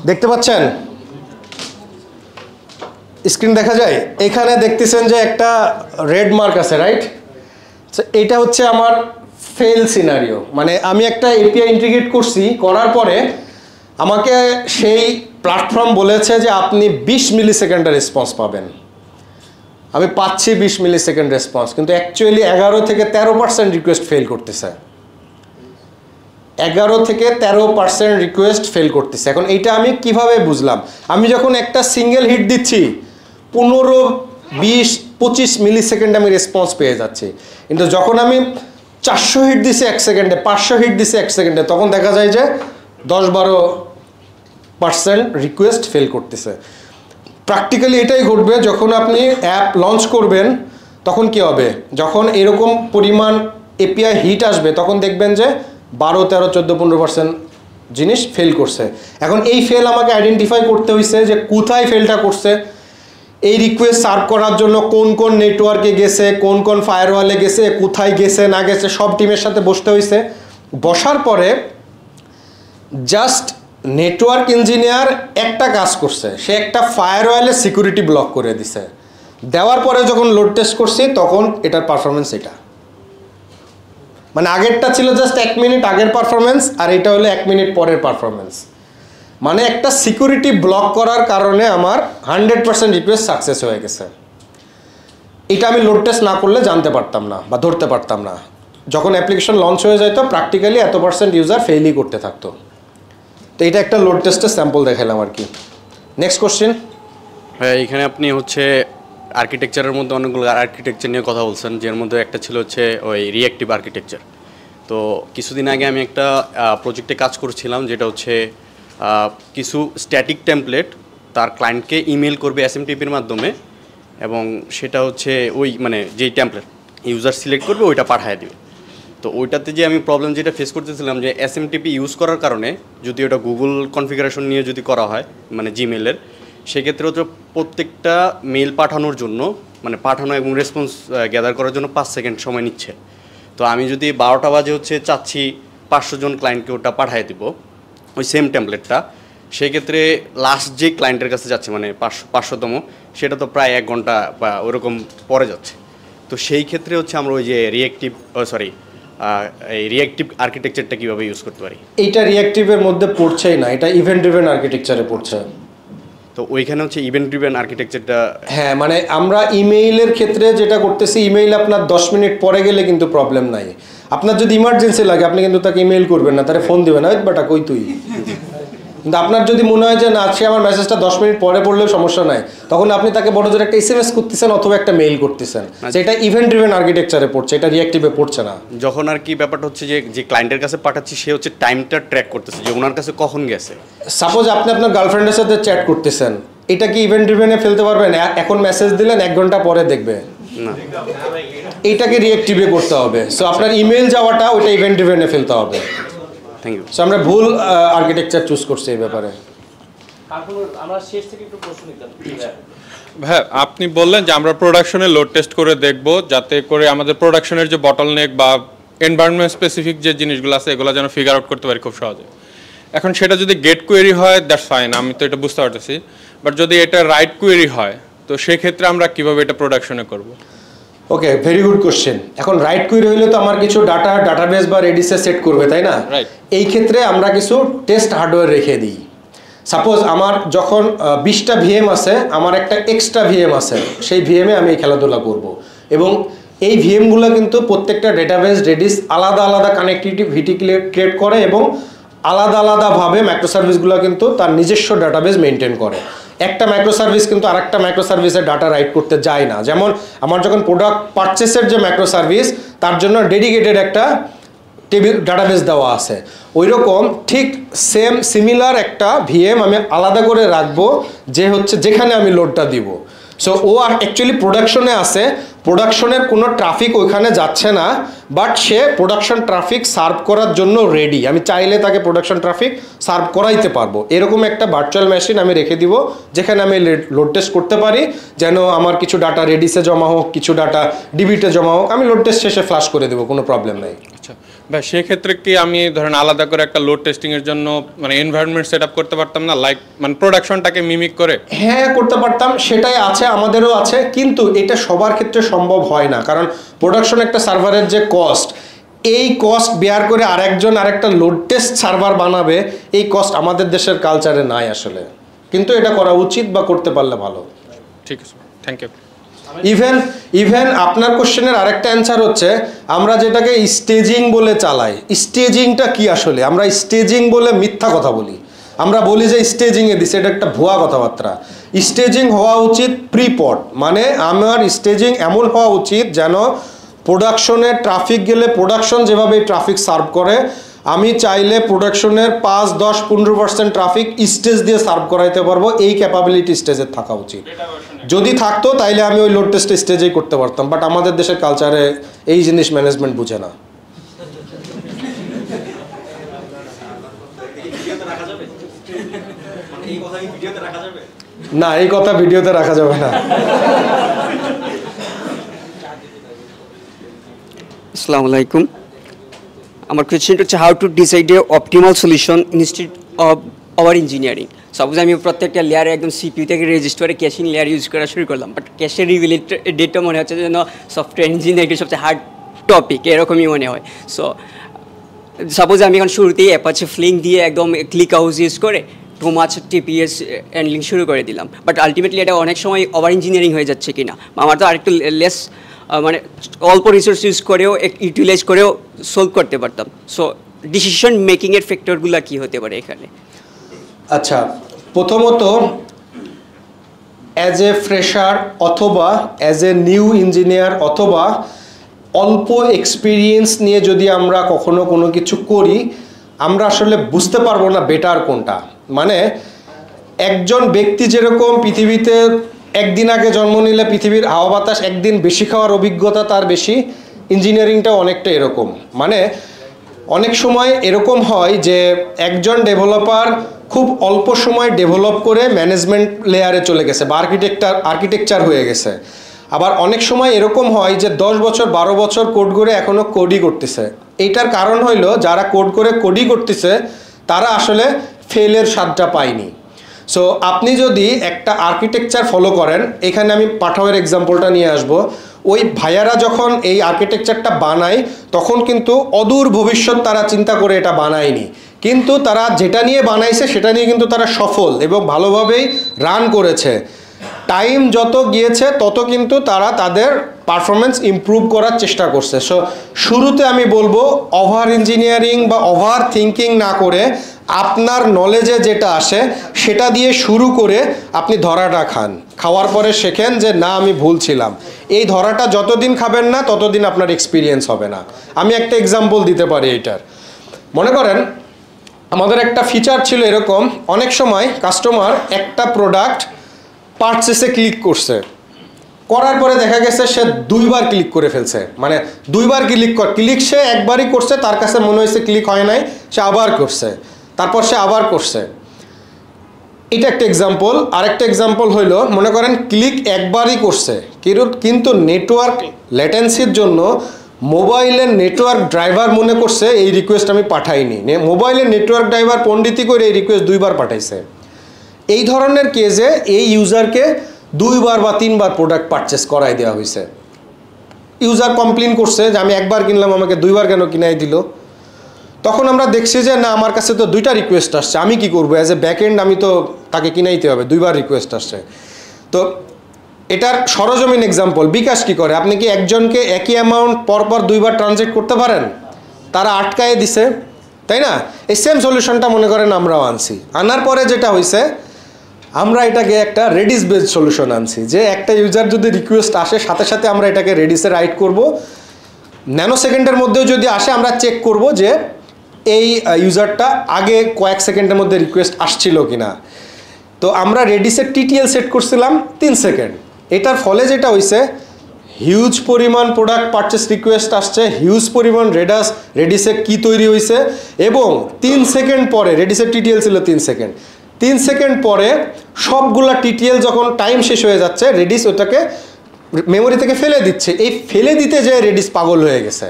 Speaker 2: দেখতে পাচ্ছেন স্ক্রিন দেখা যায়, এখানে দেখতেছেন যে একটা রেড মার্ক আছে, রাইট? এটা হচ্ছে আমার ফেল সিনারিও। মানে আমি একটা এপিআই ইন্টিগ্রেট করছি, করার পরে আমাকে সেই প্ল্যাটফর্ম বলেছে যে আপনি 20 মিলি সেকেন্ডের রেসপন্স পাবেন। আমি পাচ্ছি 20 মিলি সেকেন্ড রেসপন্স, কিন্তু অ্যাকচুয়ালি 11 থেকে 13% রিকোয়েস্ট ফেল করতেছে। 11 থেকে 13% রিকোয়েস্ট ফেল করতেছে। এখন এইটা আমি কিভাবে বুঝলাম? আমি যখন একটা সিঙ্গেল হিট দিচ্ছি 15, 20, 25 মিলি সেকেন্ডে আমি রেসপন্স পেয়ে যাচ্ছি, কিন্তু যখন আমি 400 হিট দিছি 1 সেকেন্ডে, 500 হিট দিছি 1 সেকেন্ডে, তখন দেখা যায় যে 10-12% রিকোয়েস্ট ফেল করতেছে। প্র্যাকটিক্যালি এটাই ঘটবে যখন আপনি অ্যাপ লঞ্চ করবেন, তখন কি হবে? যখন এরকম পরিমাণ এপিআই হিট আসবে, তখন দেখবেন যে 12, 13, 14, 15% জিনিস ফেল করছে। এখন এই ফেল আমাকে আইডেন্টিফাই করতে হয়েছে যে কোথায় ফেলটা করছে, এই রিকোয়েস্ট সার্ভ করার জন্য কোন কোন নেটওয়ার্কে গেছে, কোন কোন ফায়ারওয়ালে গেছে, কোথায় গেছে না গেছে, সব টিমের সাথে বসতে হয়েছে। বসার পরে জাস্ট নেটওয়ার্ক ইঞ্জিনিয়ার একটা কাজ করছে, সে একটা ফায়ারওয়ালের সিকিউরিটি ব্লক করে দিছে, দেওয়ার পরে যখন লোড টেস্ট করছি তখন এটার পারফরমেন্স এটা, মানে আগেরটা ছিল জাস্ট 1 মিনিট আগের পারফরমেন্স, আর এটা হলো 1 মিনিট পরের পারফরমেন্স। মানে একটা সিকিউরিটি ব্লক করার কারণে আমার 100% রিকোয়েস্ট সাকসেস হয়ে গেছে। এটা আমি লোড টেস্ট না করলে জানতে পারতাম না বা ধরতে পারতাম না। যখন অ্যাপ্লিকেশন লঞ্চ হয়ে যেত প্র্যাকটিক্যালি এত % ইউজার ফেলই করতে থাকতো। তো এটা একটা লোড টেস্টের স্যাম্পল দেখালাম আর কি। Next question.
Speaker 5: ভাই এখানে আপনি হচ্ছে আর্কিটেকচারের মধ্যে অনেকগুলো আর্কিটেকচার নিয়ে কথা বলছেন, যার মধ্যে একটা ছিল হচ্ছে ওই রিঅ্যাক্টিভ আর্কিটেকচার। তো কিছুদিন আগে আমি একটা প্রজেক্টে কাজ করছিলাম, যেটা হচ্ছে কিছু স্ট্যাটিক টেমপ্লেট তার ক্লায়েন্টকে ইমেল করবে SMTP-র মাধ্যমে, এবং সেটা হচ্ছে ওই মানে যেই টেমপ্লেট ইউজার সিলেক্ট করবে ওইটা পাঠিয়ে দেবে। তো ওইটাতে যে আমি প্রবলেম যেটা ফেস করতেছিলাম, যে SMTP ইউজ করার কারণে যদি ওটা গুগল কনফিগারেশন নিয়ে যদি করা হয় মানে জিমেলের, সেক্ষেত্রে হচ্ছে প্রত্যেকটা মেল পাঠানোর জন্য মানে পাঠানো এবং রেসপন্স গ্যাদার করার জন্য 5 সেকেন্ড সময় নিচ্ছে। তো আমি যদি 12টা বাজে হচ্ছে চাচ্ছি 500 জন ক্লায়েন্টকে ওটা পাঠিয়ে দিব ওই সেম টেমপ্লেটটা, সেক্ষেত্রে লাস্ট যে ক্লায়েন্টের কাছে যাচ্ছে মানে 500তম, সেটা তো প্রায় 1 ঘন্টা বা ওরকম পরে যাচ্ছে। তো সেই ক্ষেত্রে হচ্ছে আমরা ওই যে এই রিঅ্যাক্টিভ আর্কিটেকচারটা কীভাবে ইউজ করতে পারি?
Speaker 2: এইটা রিঅ্যাক্টিভের মধ্যে পড়ছেই না, এটা ইভেন্ট ড্রিভেন আর্কিটেকচারে পড়ছে।
Speaker 5: তো ওইখানে হচ্ছে ইভেন্ট ড্রিভেন আর্কিটেকচারটা,
Speaker 2: হ্যাঁ মানে আমরা ইমেইলের ক্ষেত্রে যেটা করতেছি, ইমেইল আপনার 10 মিনিট পরে গেলে কিন্তু প্রবলেম নাই। আপনার যদি ইমার্জেন্সি লাগে আপনি কিন্তু তাকে ইমেইল করবেন না, তারে ফোন দিবেন, বাটা কই তুই। কিন্তু আপনার যদি মনে হয় যে না আজকে আমার মেসেজটা 10 মিনিট পরে পড়লেও সমস্যা নাই, তখন আপনি তাকে বড় জোর একটা SMS করতেছেন অথবা একটা মেইল করতেছেন। সেটা ইভেন্ট ড্রিভেন আর্কিটেকচারে পড়ছে, এটা রিঅ্যাক্টিভে পড়ছে না।
Speaker 5: যখন আর কি ব্যাপারটা হচ্ছে যে ক্লায়েন্টের কাছে পাঠাচ্ছি সে হচ্ছে টাইমটা ট্র্যাক করতেছে যে ওনার কাছে কখন গেছে।
Speaker 2: সাপোজ আপনি আপনার গার্লফ্রেন্ডের সাথে চ্যাট করতেছেন, এটা কি ইভেন্ট ড্রিভেনে ফেলতে পারবেন? এখন মেসেজ দিলেন 1 ঘন্টা পরে দেখবে
Speaker 5: না,
Speaker 2: এইটাকে রিঅ্যাক্টিভে করতে হবে। সো আপনার ইমেল যাওয়াটা ওটা ইভেন্ট ড্রিভেনে ফেলতে হবে।
Speaker 5: Thank you.
Speaker 2: সো আমরা ভুল আর্কিটেকচার চুজ করছি এই ব্যাপারে।
Speaker 1: আমরা শেষ থেকে একটু প্রশ্ন নিতাম।
Speaker 6: হ্যাঁ, আপনি বললেন যে আমরা প্রোডাকশনে লোড টেস্ট করে দেখব, যাতে করে আমাদের প্রোডাকশনের যে বটলনেক বা এনভায়রনমেন্ট স্পেসিফিক যে জিনিসগুলো আছে এগুলো যেন ফিগার আউট করতে পারি খুব সহজে। এখন সেটা যদি গেট কোয়েরি হয় দ্যাটস ফাইন, আমি তো এটা বুঝতে পারতেছি, বাট যদি এটা রাইট কোয়েরি হয় তো সেক্ষেত্রে আমরা কিভাবে এটা প্রোডাকশনে করব?
Speaker 2: ওকে, ভেরি গুড কোশ্চেন। এখন রাইট কোয়েরি হইলে তো আমার কিছু ডাটাবেস বা রেডিসে সেট করবে, তাই না?
Speaker 6: রাইট।
Speaker 2: এই ক্ষেত্রে আমরা কিছু টেস্ট হার্ডওয়্যার রেখে দিই। সাপোজ আমার যখন 20টা VM আছে, আমার একটা এক্সট্রা VM আছে, সেই VM-এ আমি এই খেলাধুলা করব। এবং এই VM-গুলো কিন্তু প্রত্যেকটা ডেটাবেস রেডিস আলাদা আলাদা কানেক্টিভিটি ক্রিয়েট করে এবং আলাদা আলাদাভাবে মাইক্রো সার্ভিসগুলো কিন্তু তার নিজস্ব ডাটাবেস মেনটেন করে। একটা মাইক্রো সার্ভিস কিন্তু আরেকটা মাইক্রো সার্ভিসের ডাটা রাইট করতে যায় না। যেমন আমার যখন প্রোডাক্ট পারচেসের যে মাইক্রো সার্ভিস, তার জন্য ডেডিকেটেড একটা টেবিল ডাটাবেস দেওয়া আছে, ওই রকম ঠিক সিমিলার একটা VM আমি আলাদা করে রাখবো যে হচ্ছে যেখানে আমি লোডটা দিব। সো ও আর অ্যাকচুয়ালি প্রোডাকশনে আছে, প্রোডাকশনের কোনো ট্রাফিক ওইখানে যাচ্ছে না, but say production traffic serve করার জন্য রেডি। আমি চাইলে তাকে প্রোডাকশন ট্রাফিক সার্ভ করাইতে পারবো। এরকম একটা ভার্চুয়াল মেশিন আমি রেখে দিব যেখানে আমি লোড টেস্ট করতে পারি, যেন আমার কিছু ডাটা রেডিসে জমা হোক, কিছু ডাটা ডিবিতে জমা হোক, আমি লোড টেস্ট শেষে ফ্লাশ করে দেবো, কোনো প্রবলেম নাই।
Speaker 6: আচ্ছা ভাই, সেক্ষেত্রে কি আমি ধরেন আলাদা করে একটা লোড টেস্টিংয়ের জন্য মানে এনভায়রনমেন্ট সেট আপ করতে পারতাম না, লাইক মানে প্রোডাকশনটাকে মিমিক করে?
Speaker 2: হ্যাঁ, করতে পারতাম, সেটাই আছে, আমাদেরও আছে, কিন্তু এটা সবার ক্ষেত্রে সম্ভব হয় না। কারণ প্রোডাকশন একটা সার্ভারের যে কস্ট, এই কস্ট বেয়ার করে আরেকজন আরেকটা লোড টেস্ট সার্ভার বানাবে, এই কস্ট আমাদের দেশের কালচারে নাই আসলে। কিন্তু এটা করা উচিত বা করতে পারলে ভালো।
Speaker 6: ঠিক আছে, থ্যাংক ইউ।
Speaker 2: ইভেন আপনার কোশ্চেনের আরেকটা অ্যান্সার হচ্ছে আমরা যেটাকে স্টেজিং বলে চালাই। স্টেজিংটা কি আসলে? আমরা স্টেজিং বলে মিথ্যা কথা বলি, আমরা বলি যে স্টেজিংয়ে দিছে, এটা একটা ভুয়া কথাবার্তা। স্টেজিং হওয়া উচিত প্রিপড, মানে আমার স্টেজিং এমন হওয়া উচিত যেন প্রোডাকশনে ট্রাফিক গেলে প্রোডাকশন যেভাবে ট্রাফিক সার্ভ করে, আমি চাইলে প্রোডাকশনের 5, 10, 15% ট্রাফিক স্টেজ দিয়ে সার্ভ করাইতে পারবো, এই ক্যাপাবিলিটি স্টেজের থাকা উচিত। যদি থাকতো তাইলে আমি ওই লোড টেস্ট স্টেজেই করতে পারতাম, বাট আমাদের দেশের কালচারে এই জিনিস ম্যানেজমেন্ট বুঝে না। না, এই কথা ভিডিওতে রাখা যাবে না।
Speaker 7: আসসালামু আলাইকুম, আমার কোয়েশ্চেনটা হচ্ছে how to decide A optimal solution instead of our engineering. Suppose আমি প্রত্যেকটা লেয়ারে একদম সিপিইউ থেকে রেজিস্টারে ক্যাশিং লেয়ার ইউজ করা শুরু করলাম, বাট ক্যাশের রিলেটেড মনে হচ্ছে যেন সফটওয়্যার ইঞ্জিনিয়ারিংয়ের সবচেয়ে হার্ড টপিক, এরকমই মনে হয়। সো সাপোজ আমি এখন শুরুতেই অ্যাপাচে ফ্লিং দিয়ে একদম ক্লিক হাউস ইউজ করে টু মাচ টিপিএস হ্যান্ডলিং শুরু করে দিলাম, বাট আলটিমেটলি এটা অনেক সময় ওভার ইঞ্জিনিয়ারিং হয়ে যাচ্ছে কিনা, আমার তো আরেকটু লেস মানে অল্প রিসোর্স ইউজ করেও ইউটিলাইজ করেও সলভ করতে পারতাম। সো ডিসিশন মেকিংয়ের ফ্যাক্টরগুলো কী হতে পারে এখানে?
Speaker 2: আচ্ছা, প্রথমত অ্যাজ এ ফ্রেশার অথবা অ্যাজ এ নিউ ইঞ্জিনিয়ার অথবা অল্প এক্সপিরিয়েন্স নিয়ে যদি আমরা কখনো কোনো কিছু করি, আমরা আসলে বুঝতে পারবো না বেটার কোনটা। মানে একজন ব্যক্তি যেরকম পৃথিবীতে একদিন আগে জন্ম নিলে পৃথিবীর হাওয়া বাতাস একদিন বেশি খাওয়ার অভিজ্ঞতা তার বেশি, ইঞ্জিনিয়ারিংটাও অনেকটা এরকম। মানে অনেক সময় এরকম হয় যে একজন ডেভেলপার খুব অল্প সময় ডেভেলপ করে ম্যানেজমেন্ট লেয়ারে চলে গেছে বা আর্কিটেকচার হয়ে গেছে। আবার অনেক সময় এরকম হয় যে 10 বছর 12 বছর কোড করে এখনও কোডই করতেছে। এইটার কারণ হইল যারা কোড করে কোডই করতেছে তারা আসলে ফেলের স্বাদটা পায়নি। সো আপনি যদি একটা আর্কিটেকচার ফলো করেন, এখানে আমি পাঠাওয়ের এক্সাম্পলটা নিয়ে আসব, ওই ভাইয়ারা যখন এই আর্কিটেকচারটা বানায় তখন কিন্তু অদূর ভবিষ্যৎ তারা চিন্তা করে এটা বানায়নি, কিন্তু তারা যেটা নিয়ে বানাইছে সেটা নিয়ে কিন্তু তারা সফল এবং ভালোভাবেই রান করেছে। টাইম যত গিয়েছে তত কিন্তু তারা তাদের পারফরমেন্স ইমপ্রুভ করার চেষ্টা করছে। সো শুরুতে আমি বলবো ওভার ইঞ্জিনিয়ারিং বা ওভার থিঙ্কিং না করে আপনার নলেজে যেটা আসে সেটা দিয়ে শুরু করে আপনি ধরাটা খান, খাওয়ার পরে শেখেন যে না আমি ভুল ছিলাম। এই ধরাটা যতদিন খাবেন না ততদিন আপনার এক্সপিরিয়েন্স হবে না। আমি একটা এক্সাম্পল দিতে পারি এইটার। মনে করেন আমাদের একটা ফিচার ছিল এরকম, অনেক সময় কাস্টমার একটা প্রোডাক্ট পারচেসে ক্লিক করছে, করার পরে দেখা গেছে সে 2 বার ক্লিক করে ফেলছে। মানে 2 বার ক্লিক সে একবারই করছে, তার কাছে মনে হয়েছে ক্লিক হয় নাই, সে আবার করছে, তারপর সে আবার করছে। এটা একটা এক্সাম্পল। আরেকটা এক্সাম্পল হইলো মনে করেন ক্লিক একবারই করছে, কিন্তু নেটওয়ার্ক ল্যাটেন্সির জন্য মোবাইলের নেটওয়ার্ক ড্রাইভার মনে করছে এই রিকোয়েস্ট আমি পাঠাইনি, মোবাইলের নেটওয়ার্ক ড্রাইভার পণ্ডিতি করে এই রিকোয়েস্ট 2 বার পাঠাইছে। এই ধরনের কেসে এই ইউজারকে 2 বার বা 3 বার প্রোডাক্ট পারচেস করাই দেওয়া হয়েছে। ইউজার কমপ্লেন করছে যে আমি একবার কিনলাম আমাকে 2 বার কেন কিনাই দিল। তখন আমরা দেখছি যে না আমার কাছে তো 2টা রিকোয়েস্ট আসছে, আমি কি করবো, অ্যাজ এ ব্যাকএন্ড আমি তো তাকে কিনাইতে হবে, 2 বার রিকোয়েস্ট আসছে। তো এটার সরজমিন এক্সাম্পল বিকাশ কি করে, আপনি কি একজনকে একই অ্যামাউন্ট পরপর 2 বার ট্রানজ্যাক্ট করতে পারেন? তারা আটকায়ে দিছে, তাই না? এই সেম সলিউশনটা মনে করেন আমরাও আনছি। আনার পরে যেটা হয়েছে আমরা এটাকে একটা রেডিস বেসড সলিউশন আনছি, যে একটা ইউজার যদি রিকোয়েস্ট আসে সাথে সাথে আমরা এটাকে রেডিসে রাইট করব, ন্যানো সেকেন্ডের মধ্যেও যদি আসে আমরা চেক করব যে এই ইউজারটা আগে কয়েক সেকেন্ডের মধ্যে রিকোয়েস্ট আসছিল কিনা। তো আমরা রেডিসের টিটিএল সেট করছিলাম 3 সেকেন্ড। এটার ফলে যেটা হয়েছে হিউজ পরিমাণ প্রোডাক্ট পারচেস রিকোয়েস্ট আসছে, হিউজ পরিমাণ রেডিসে কি তৈরি হয়েছে, এবং 3 সেকেন্ড পরে রেডিসের টিটিএল ছিল 3 সেকেন্ড, 3 সেকেন্ড পরে সবগুলা টিটিএল যখন টাইম শেষ হয়ে যাচ্ছে রেডিস ওটাকে মেমোরি থেকে ফেলে দিচ্ছে। এই ফেলে দিতে যে রেডিস পাগল হয়ে গেছে।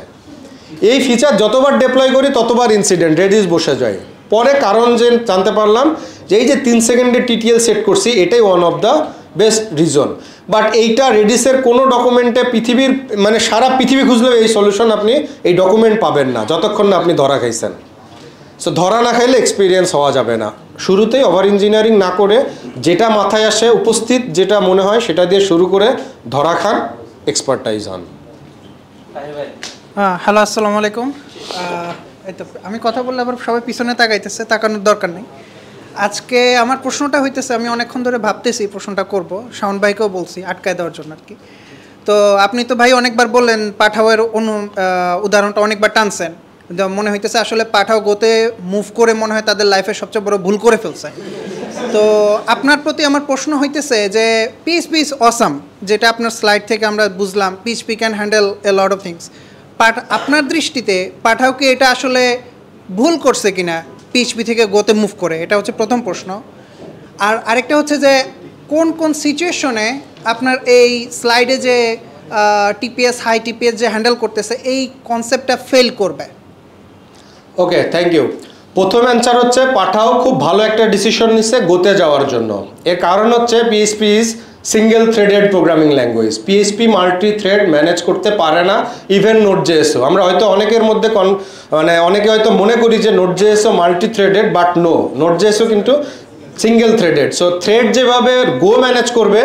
Speaker 2: এই ফিচার যতবার ডেপ্লয় করি ততবার ইনসিডেন্ট, রেডিস বসে যায়। পরে কারণ যে জানতে পারলাম যে এই যে 3 সেকেন্ডের টিটিএল সেট করছি এটাই one of the best reason. But এইটা রেডিসের কোনো ডকুমেন্টে পৃথিবীর মানে সারা পৃথিবী খুঁজলেও এই সলিউশন আপনি এই ডকুমেন্ট পাবেন না যতক্ষণ না আপনি ধরা খাইছেন। সো ধরা না খাইলে এক্সপিরিয়েন্স হওয়া যাবে না। শুরুতেই ওভার ইঞ্জিনিয়ারিং না করে যেটা মাথায় আসে উপস্থিত যেটা মনে হয় সেটা দিয়ে শুরু করে ধরা খান, এক্সপার্টাইজ হন।
Speaker 8: হ্যালো, আসসালামু আলাইকুম। এই তো আমি কথা বললে আবার সবাই পিছনে তাকাইতেছে, তাকানোর দরকার নেই। আজকে আমার প্রশ্নটা হইতেছে, আমি অনেকক্ষণ ধরে ভাবতেছি প্রশ্নটা করব, শাওন ভাইকেও বলছি আটকায় দেওয়ার জন্য আর কি। তো আপনি তো ভাই অনেকবার বললেন, পাঠাওয়ের উদাহরণটা অনেকবার টানছেন, মনে হইতেছে আসলে পাঠাও গোতে মুভ করে মনে হয় তাদের লাইফের সবচেয়ে বড় ভুল করে ফেলছে। তো আপনার প্রতি আমার প্রশ্ন হইতেছে যে PHP ইজ অসাম, যেটা আপনার স্লাইড থেকে আমরা বুঝলাম PHP can handle A lot of things. আপনার দৃষ্টিতে পাঠাও কি এটা আসলে ভুল করছে কিনা PHP থেকে গোতে মুভ করে, এটা হচ্ছে প্রথম প্রশ্ন। আর আরেকটা হচ্ছে যে কোন কোন সিচুয়েশনে আপনার এই স্লাইডে যে TPS হাই TPS যে হ্যান্ডেল করতেছে এই কনসেপ্টটা ফেল করবে।
Speaker 2: ওকে, থ্যাংক ইউ। প্রথম অ্যান্সার হচ্ছে পাঠাও খুব ভালো একটা ডিসিশন নিচ্ছে গোতে যাওয়ার জন্য। এর কারণ হচ্ছে PHP is single threaded programming language. PHP multi thread manage করতে পারে না, ইভেন নোড.js-ও। আমরা হয়তো অনেকের মধ্যে অনেকে হয়তো মনে করি যে নোড.js-ও মাল্টি থ্রেডেড, বাট নো, নোড.js-ও কিন্তু সিঙ্গেল থ্রেডেড। সো থ্রেড যেভাবে গো ম্যানেজ করবে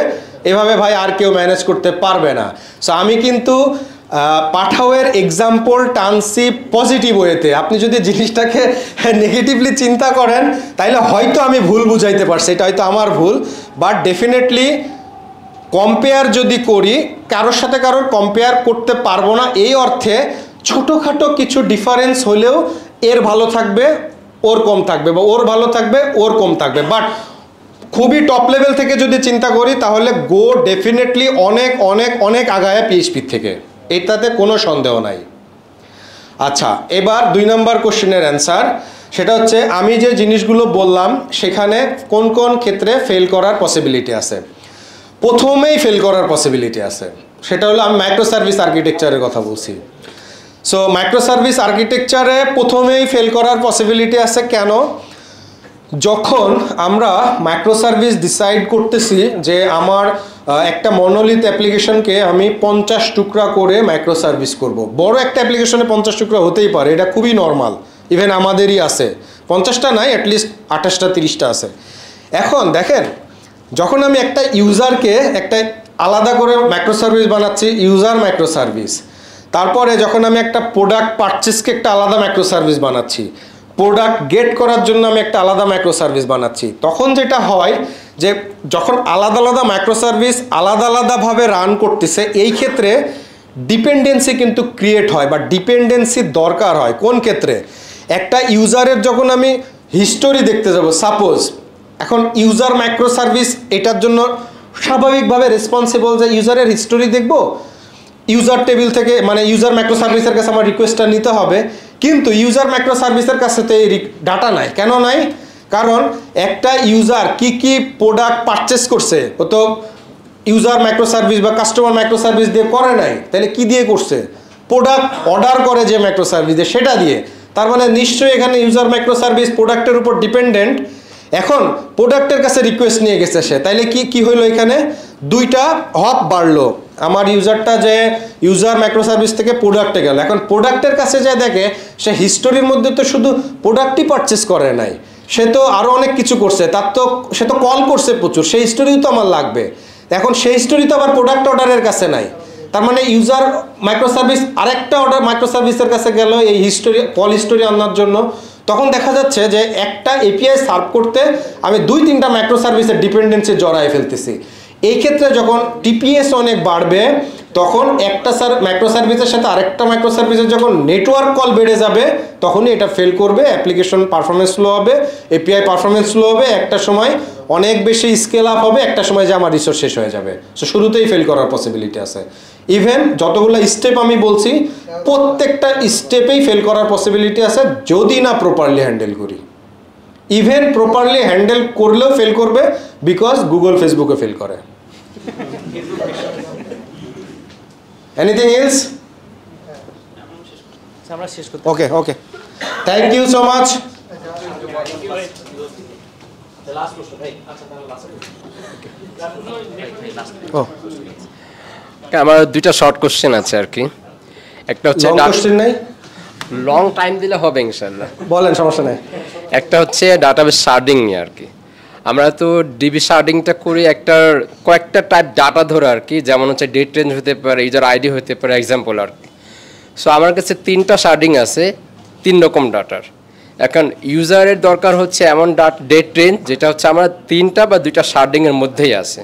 Speaker 2: এভাবে ভাই আর কেউ ম্যানেজ করতে পারবে না। সো আমি কিন্তু পাঠাওয়ের এক্সাম্পল টানছি পজিটিভ ওয়েতে। আপনি যদি জিনিসটাকে নেগেটিভলি চিন্তা করেন তাহলে হয়তো আমি ভুল বুঝাইতে পারছি, এটা হয়তো আমার ভুল। বাট ডেফিনেটলি কম্পেয়ার যদি করি, কারোর সাথে কারোর কম্পেয়ার করতে পারবো না এই অর্থে ছোটোখাটো কিছু ডিফারেন্স হলেও এর ভালো থাকবে ওর কম থাকবে, বা ওর ভালো থাকবে ওর কম থাকবে। বাট খুবই টপ লেভেল থেকে যদি চিন্তা করি তাহলে গো ডেফিনেটলি অনেক অনেক অনেক আগায় পিএইচপি থেকে, এটাতে কোনো সন্দেহ নাই। আচ্ছা, এবার 2 নম্বর কোশ্চেনের অ্যান্সার, সেটা হচ্ছে আমি যে জিনিসগুলো বললাম সেখানে কোন কোন ক্ষেত্রে ফেল করার পসিবিলিটি আছে। প্রথমেই ফেল করার পসিবিলিটি আছে, সেটা হলো আমি মাইক্রো সার্ভিস আর্কিটেকচারের কথা বলছি। সো মাইক্রো সার্ভিস আর্কিটেকচারে প্রথমেই ফেল করার পসিবিলিটি আছে। কেন? যখন আমরা মাইক্রো সার্ভিস ডিসাইড করতেছি যে আমার একটা মনোলিথ অ্যাপ্লিকেশনকে আমি 50 টুকরা করে মাইক্রো সার্ভিস করব। বড় একটা অ্যাপ্লিকেশনে 50 টুকরা হতেই পারে, এটা খুবই নর্মাল, ইভেন আমাদেরই আছে। 50টা নাই, অ্যাটলিস্ট 28টা 30টা আছে। এখন দেখেন, যখন আমি একটা ইউজারকে একটা আলাদা করে মাইক্রো সার্ভিস বানাচ্ছি, ইউজার মাইক্রো সার্ভিস, তারপরে যখন আমি একটা প্রোডাক্ট পারচেসকে একটা আলাদা মাইক্রো সার্ভিস বানাচ্ছি, প্রোডাক্ট গেট করার জন্য আমি একটা আলাদা মাইক্রো সার্ভিস বানাচ্ছি, তখন যেটা হয় যে যখন আলাদা আলাদা মাইক্রো সার্ভিস আলাদা আলাদাভাবে রান করতেছে, এই ক্ষেত্রে ডিপেন্ডেন্সি কিন্তু ক্রিয়েট হয় বা ডিপেন্ডেন্সি দরকার হয়। কোন ক্ষেত্রে? একটা ইউজারের যখন আমি হিস্টোরি দেখতে যাব, সাপোজ এখন ইউজার মাইক্রো সার্ভিস এটার জন্য স্বাভাবিকভাবে রেসপন্সিবল যে ইউজারের হিস্টোরি দেখব, ইউজার টেবিল থেকে মানে ইউজার মাইক্রো সার্ভিসের কাছে আমার রিকোয়েস্টটা নিতে হবে। কিন্তু ইউজার মাইক্রো সার্ভিসের কাছে তো এই ডাটা নাই। কেন নাই? কারণ একটা ইউজার কি কি প্রোডাক্ট পারচেস করছে ও তো ইউজার মাইক্রো সার্ভিস বা কাস্টমার মাইক্রো সার্ভিস দিয়ে করে নাই, তাহলে কি দিয়ে করছে? প্রোডাক্ট অর্ডার করে যে মাইক্রো সার্ভিস দিয়ে সেটা দিয়ে। তার মানে নিশ্চয়ই এখানে ইউজার মাইক্রো সার্ভিস প্রোডাক্টের উপর ডিপেন্ডেন্ট। এখন প্রোডাক্টের কাছে রিকোয়েস্ট নিয়ে গেছে সে, তাইলে কি হইলো? এখানে দুইটা হপ বাড়লো। আমার ইউজারটা যে ইউজার মাইক্রো সার্ভিস থেকে প্রোডাক্টে গেল, এখন প্রোডাক্টের কাছে যা দেখে সে হিস্টোরির মধ্যে তো শুধু প্রোডাক্টই পারচেস করে নাই, সে তো আরও অনেক কিছু করছে, সে তো কল করছে প্রচুর, সেই হিস্টোরিও তো আমার লাগবে। এখন সেই হিস্টোরি তো আবার প্রোডাক্ট অর্ডারের কাছে নাই। তার মানে ইউজার মাইক্রো সার্ভিস আরেকটা অর্ডার মাইক্রো সার্ভিসের কাছে গেল এই হিস্টোরি, কল হিস্টোরি আনার জন্য। তখন দেখা যাচ্ছে যে একটা এপিআই সার্ভ করতে আমি 2-3টা মাইক্রো সার্ভিসের ডিপেন্ডেন্সি জড়ায় ফেলতেছি। এই ক্ষেত্রে যখন টিপিএস অনেক বাড়বে, তখন একটা মাইক্রো সার্ভিসের সাথে আরেকটা মাইক্রো সার্ভিসের যখন নেটওয়ার্ক কল বেড়ে যাবে, তখনই এটা ফেল করবে, অ্যাপ্লিকেশন পারফরমেন্স স্লো হবে, এপিআই পারফরমেন্স স্লো হবে, একটা সময় অনেক বেশি স্কেল আপ হবে, একটা সময় যে আমার রিসোর্স শেষ হয়ে যাবে। সো শুরুতেই ফেল করার পসিবিলিটি আছে। ইভেন যতগুলো স্টেপ আমি বলছি, প্রত্যেকটা স্টেপেই ফেল করার পসিবিলিটি আছে যদি না প্রপারলি হ্যান্ডেল করি। ইভেন প্রপারলি হ্যান্ডেল করলেও ফেল করবে, বিকজ গুগল ফেসবুকে ফেল করে। Anything else?
Speaker 1: আমরা শেষ করতে
Speaker 2: ওকে ওকে, থ্যাংক ইউ সো মাচ।
Speaker 9: আমার 2টা শর্ট কোশ্চেন আছে আর কি। একটা হচ্ছে লং টাইম দিলে হবে ইনশাআল্লাহ,
Speaker 2: বলেন, সমস্যা নেই।
Speaker 9: একটা হচ্ছে ডাটাবেস শার্ডিং নিয়ে আর কি। আমরা তো ডিবি শার্ডিংটা করি কয়েকটা টাইপ ডাটা ধরে আর কি, যেমন হচ্ছে ডেট রেঞ্জ হতে পারে, ইউজার আইডি হতে পারে, এক্সাম্পল আর কি। সো আমার কাছে 3টা শার্ডিং আছে 3 রকম ডাটার। এখন ইউজারের দরকার হচ্ছে এমন ডেট রেঞ্জ যেটা হচ্ছে আমার 3টা বা 2টা শার্ডিংয়ের মধ্যেই আছে।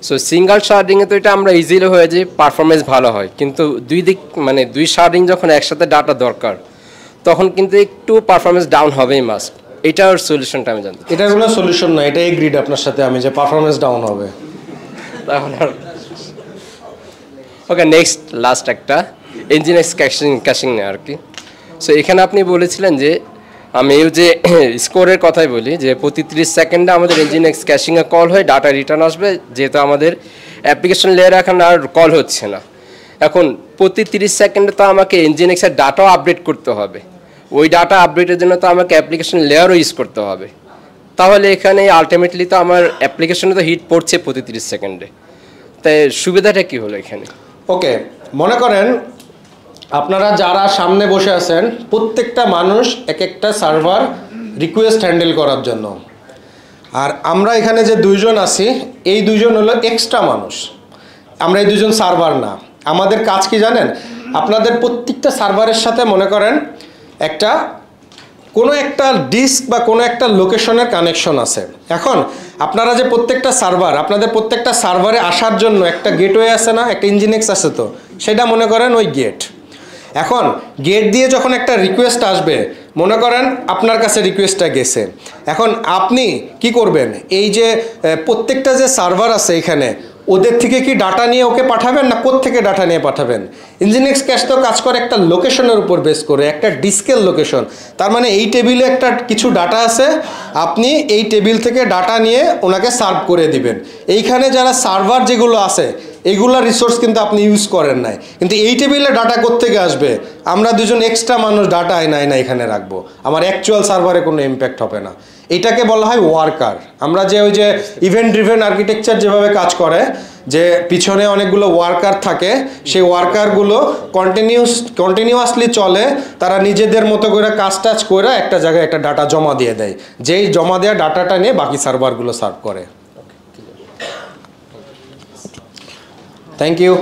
Speaker 9: সো সিঙ্গল শার্ডিংয়ে তো এটা আমরা ইজিলি হয়ে যাই, পারফরমেন্স ভালো হয়। কিন্তু দুই শার্ডিং যখন একসাথে ডাটা দরকার, তখন কিন্তু একটু পারফরমেন্স ডাউন হবেই মাস্ট। এটার সলিউশনটা আমি জানি।
Speaker 2: এটা কোনো সলিউশন না, এটা এগ্রিড আপনার সাথে আমি যে পারফরমেন্স ডাউন হবে।
Speaker 9: তাহলে ওকে, নেক্সট লাস্ট একটা ইঞ্জিনিয়ারিং ক্যাশিং আর কি। সো এখানে আপনি বলেছিলেন যে আমি যে স্কোরের কথাই বলি যে প্রতি 30 সেকেন্ডে আমাদের ইঞ্জিনিয়ারিং ক্যাশিংয়ে কল হয়ে ডাটা রিটার্ন আসবে, যেহেতু আমাদের অ্যাপ্লিকেশন লেয়ারে এখন আর কল হচ্ছে না। এখন প্রতি 30 সেকেন্ডে তো আমাকে ইঞ্জিনিয়ারিংসের ডাটাও আপডেট করতে হবে। ওই ডাটা আপডেটের জন্য তো আমাকে অ্যাপ্লিকেশন লেয়ারও ইউজ করতে হবে। তাহলে এখানে আলটিমেটলি তো আমার অ্যাপ্লিকেশনে তো হিট পড়ছে প্রতি 30 সেকেন্ডে। তাই সুবিধাটা কি হলো এখানে?
Speaker 2: ওকে, মনে করেন আপনারা যারা সামনে বসে আছেন প্রত্যেকটা মানুষ এক একটা সার্ভার রিকোয়েস্ট হ্যান্ডেল করার জন্য, আর আমরা এখানে যে দুইজন আছি এই দুইজন হলো এক্সট্রা মানুষ, আমরা এই দুজন সার্ভার না। আমাদের কাজ কি জানেন? আপনাদের প্রত্যেকটা সার্ভারের সাথে মনে করেন কোনো একটা ডিস্ক বা কোনো একটা লোকেশনের কানেকশন আছে। এখন আপনারা যে প্রত্যেকটা সার্ভার, আপনাদের প্রত্যেকটা সার্ভারে আসার জন্য একটা গেটওয়ে আছে না, একটা ইঞ্জিনেক্স আছে, তো সেটা মনে করেন ওই গেট। এখন গেট দিয়ে যখন একটা রিকোয়েস্ট আসবে, মনে করেন আপনার কাছে রিকোয়েস্টটা গেছে, এখন আপনি কি করবেন? এই যে প্রত্যেকটা যে সার্ভার আছে এখানে, ওদের থেকে কি ডাটা নিয়ে ওকে পাঠাবেন না কোত্থেকে ডাটা নিয়ে পাঠাবেন? ইঞ্জিনেক্স ক্যাশ তো কাজ করে একটা লোকেশনের উপর বেস করে, একটা ডিস্কের লোকেশন। তার মানে এই টেবিলে একটা কিছু ডাটা আছে, আপনি এই টেবিল থেকে ডাটা নিয়ে ওনাকে সার্ভ করে দিবেন। এইখানে যারা সার্ভার যেগুলো আছে এইগুলা রিসোর্স কিন্তু আপনি ইউজ করেন নাই, কিন্তু এই টেবিলে ডাটা কোত্থেকে আসবে? আমরা দুজন এক্সট্রা মানুষ ডাটা আয় না এখানে রাখবো, আমার অ্যাকচুয়াল সার্ভারে কোনো ইম্প্যাক্ট হবে না। এটাকে বলা হয় ওয়ার্কার। আমরা যে ওই যে ইভেন্ট ড্রিভেন আর্কিটেকচার যেভাবে কাজ করে, যে পিছনে অনেকগুলো ওয়ার্কার থাকে, সেই ওয়ার্কারগুলো কন্টিনিউয়াসলি চলে, তারা নিজেদের মতো করে কাজ টাজ করে একটা জায়গায় একটা ডাটা জমা দিয়ে দেয়, যেই জমা দেওয়া ডাটাটা নিয়ে বাকি সার্ভারগুলো সার্ভ করে। Thank you.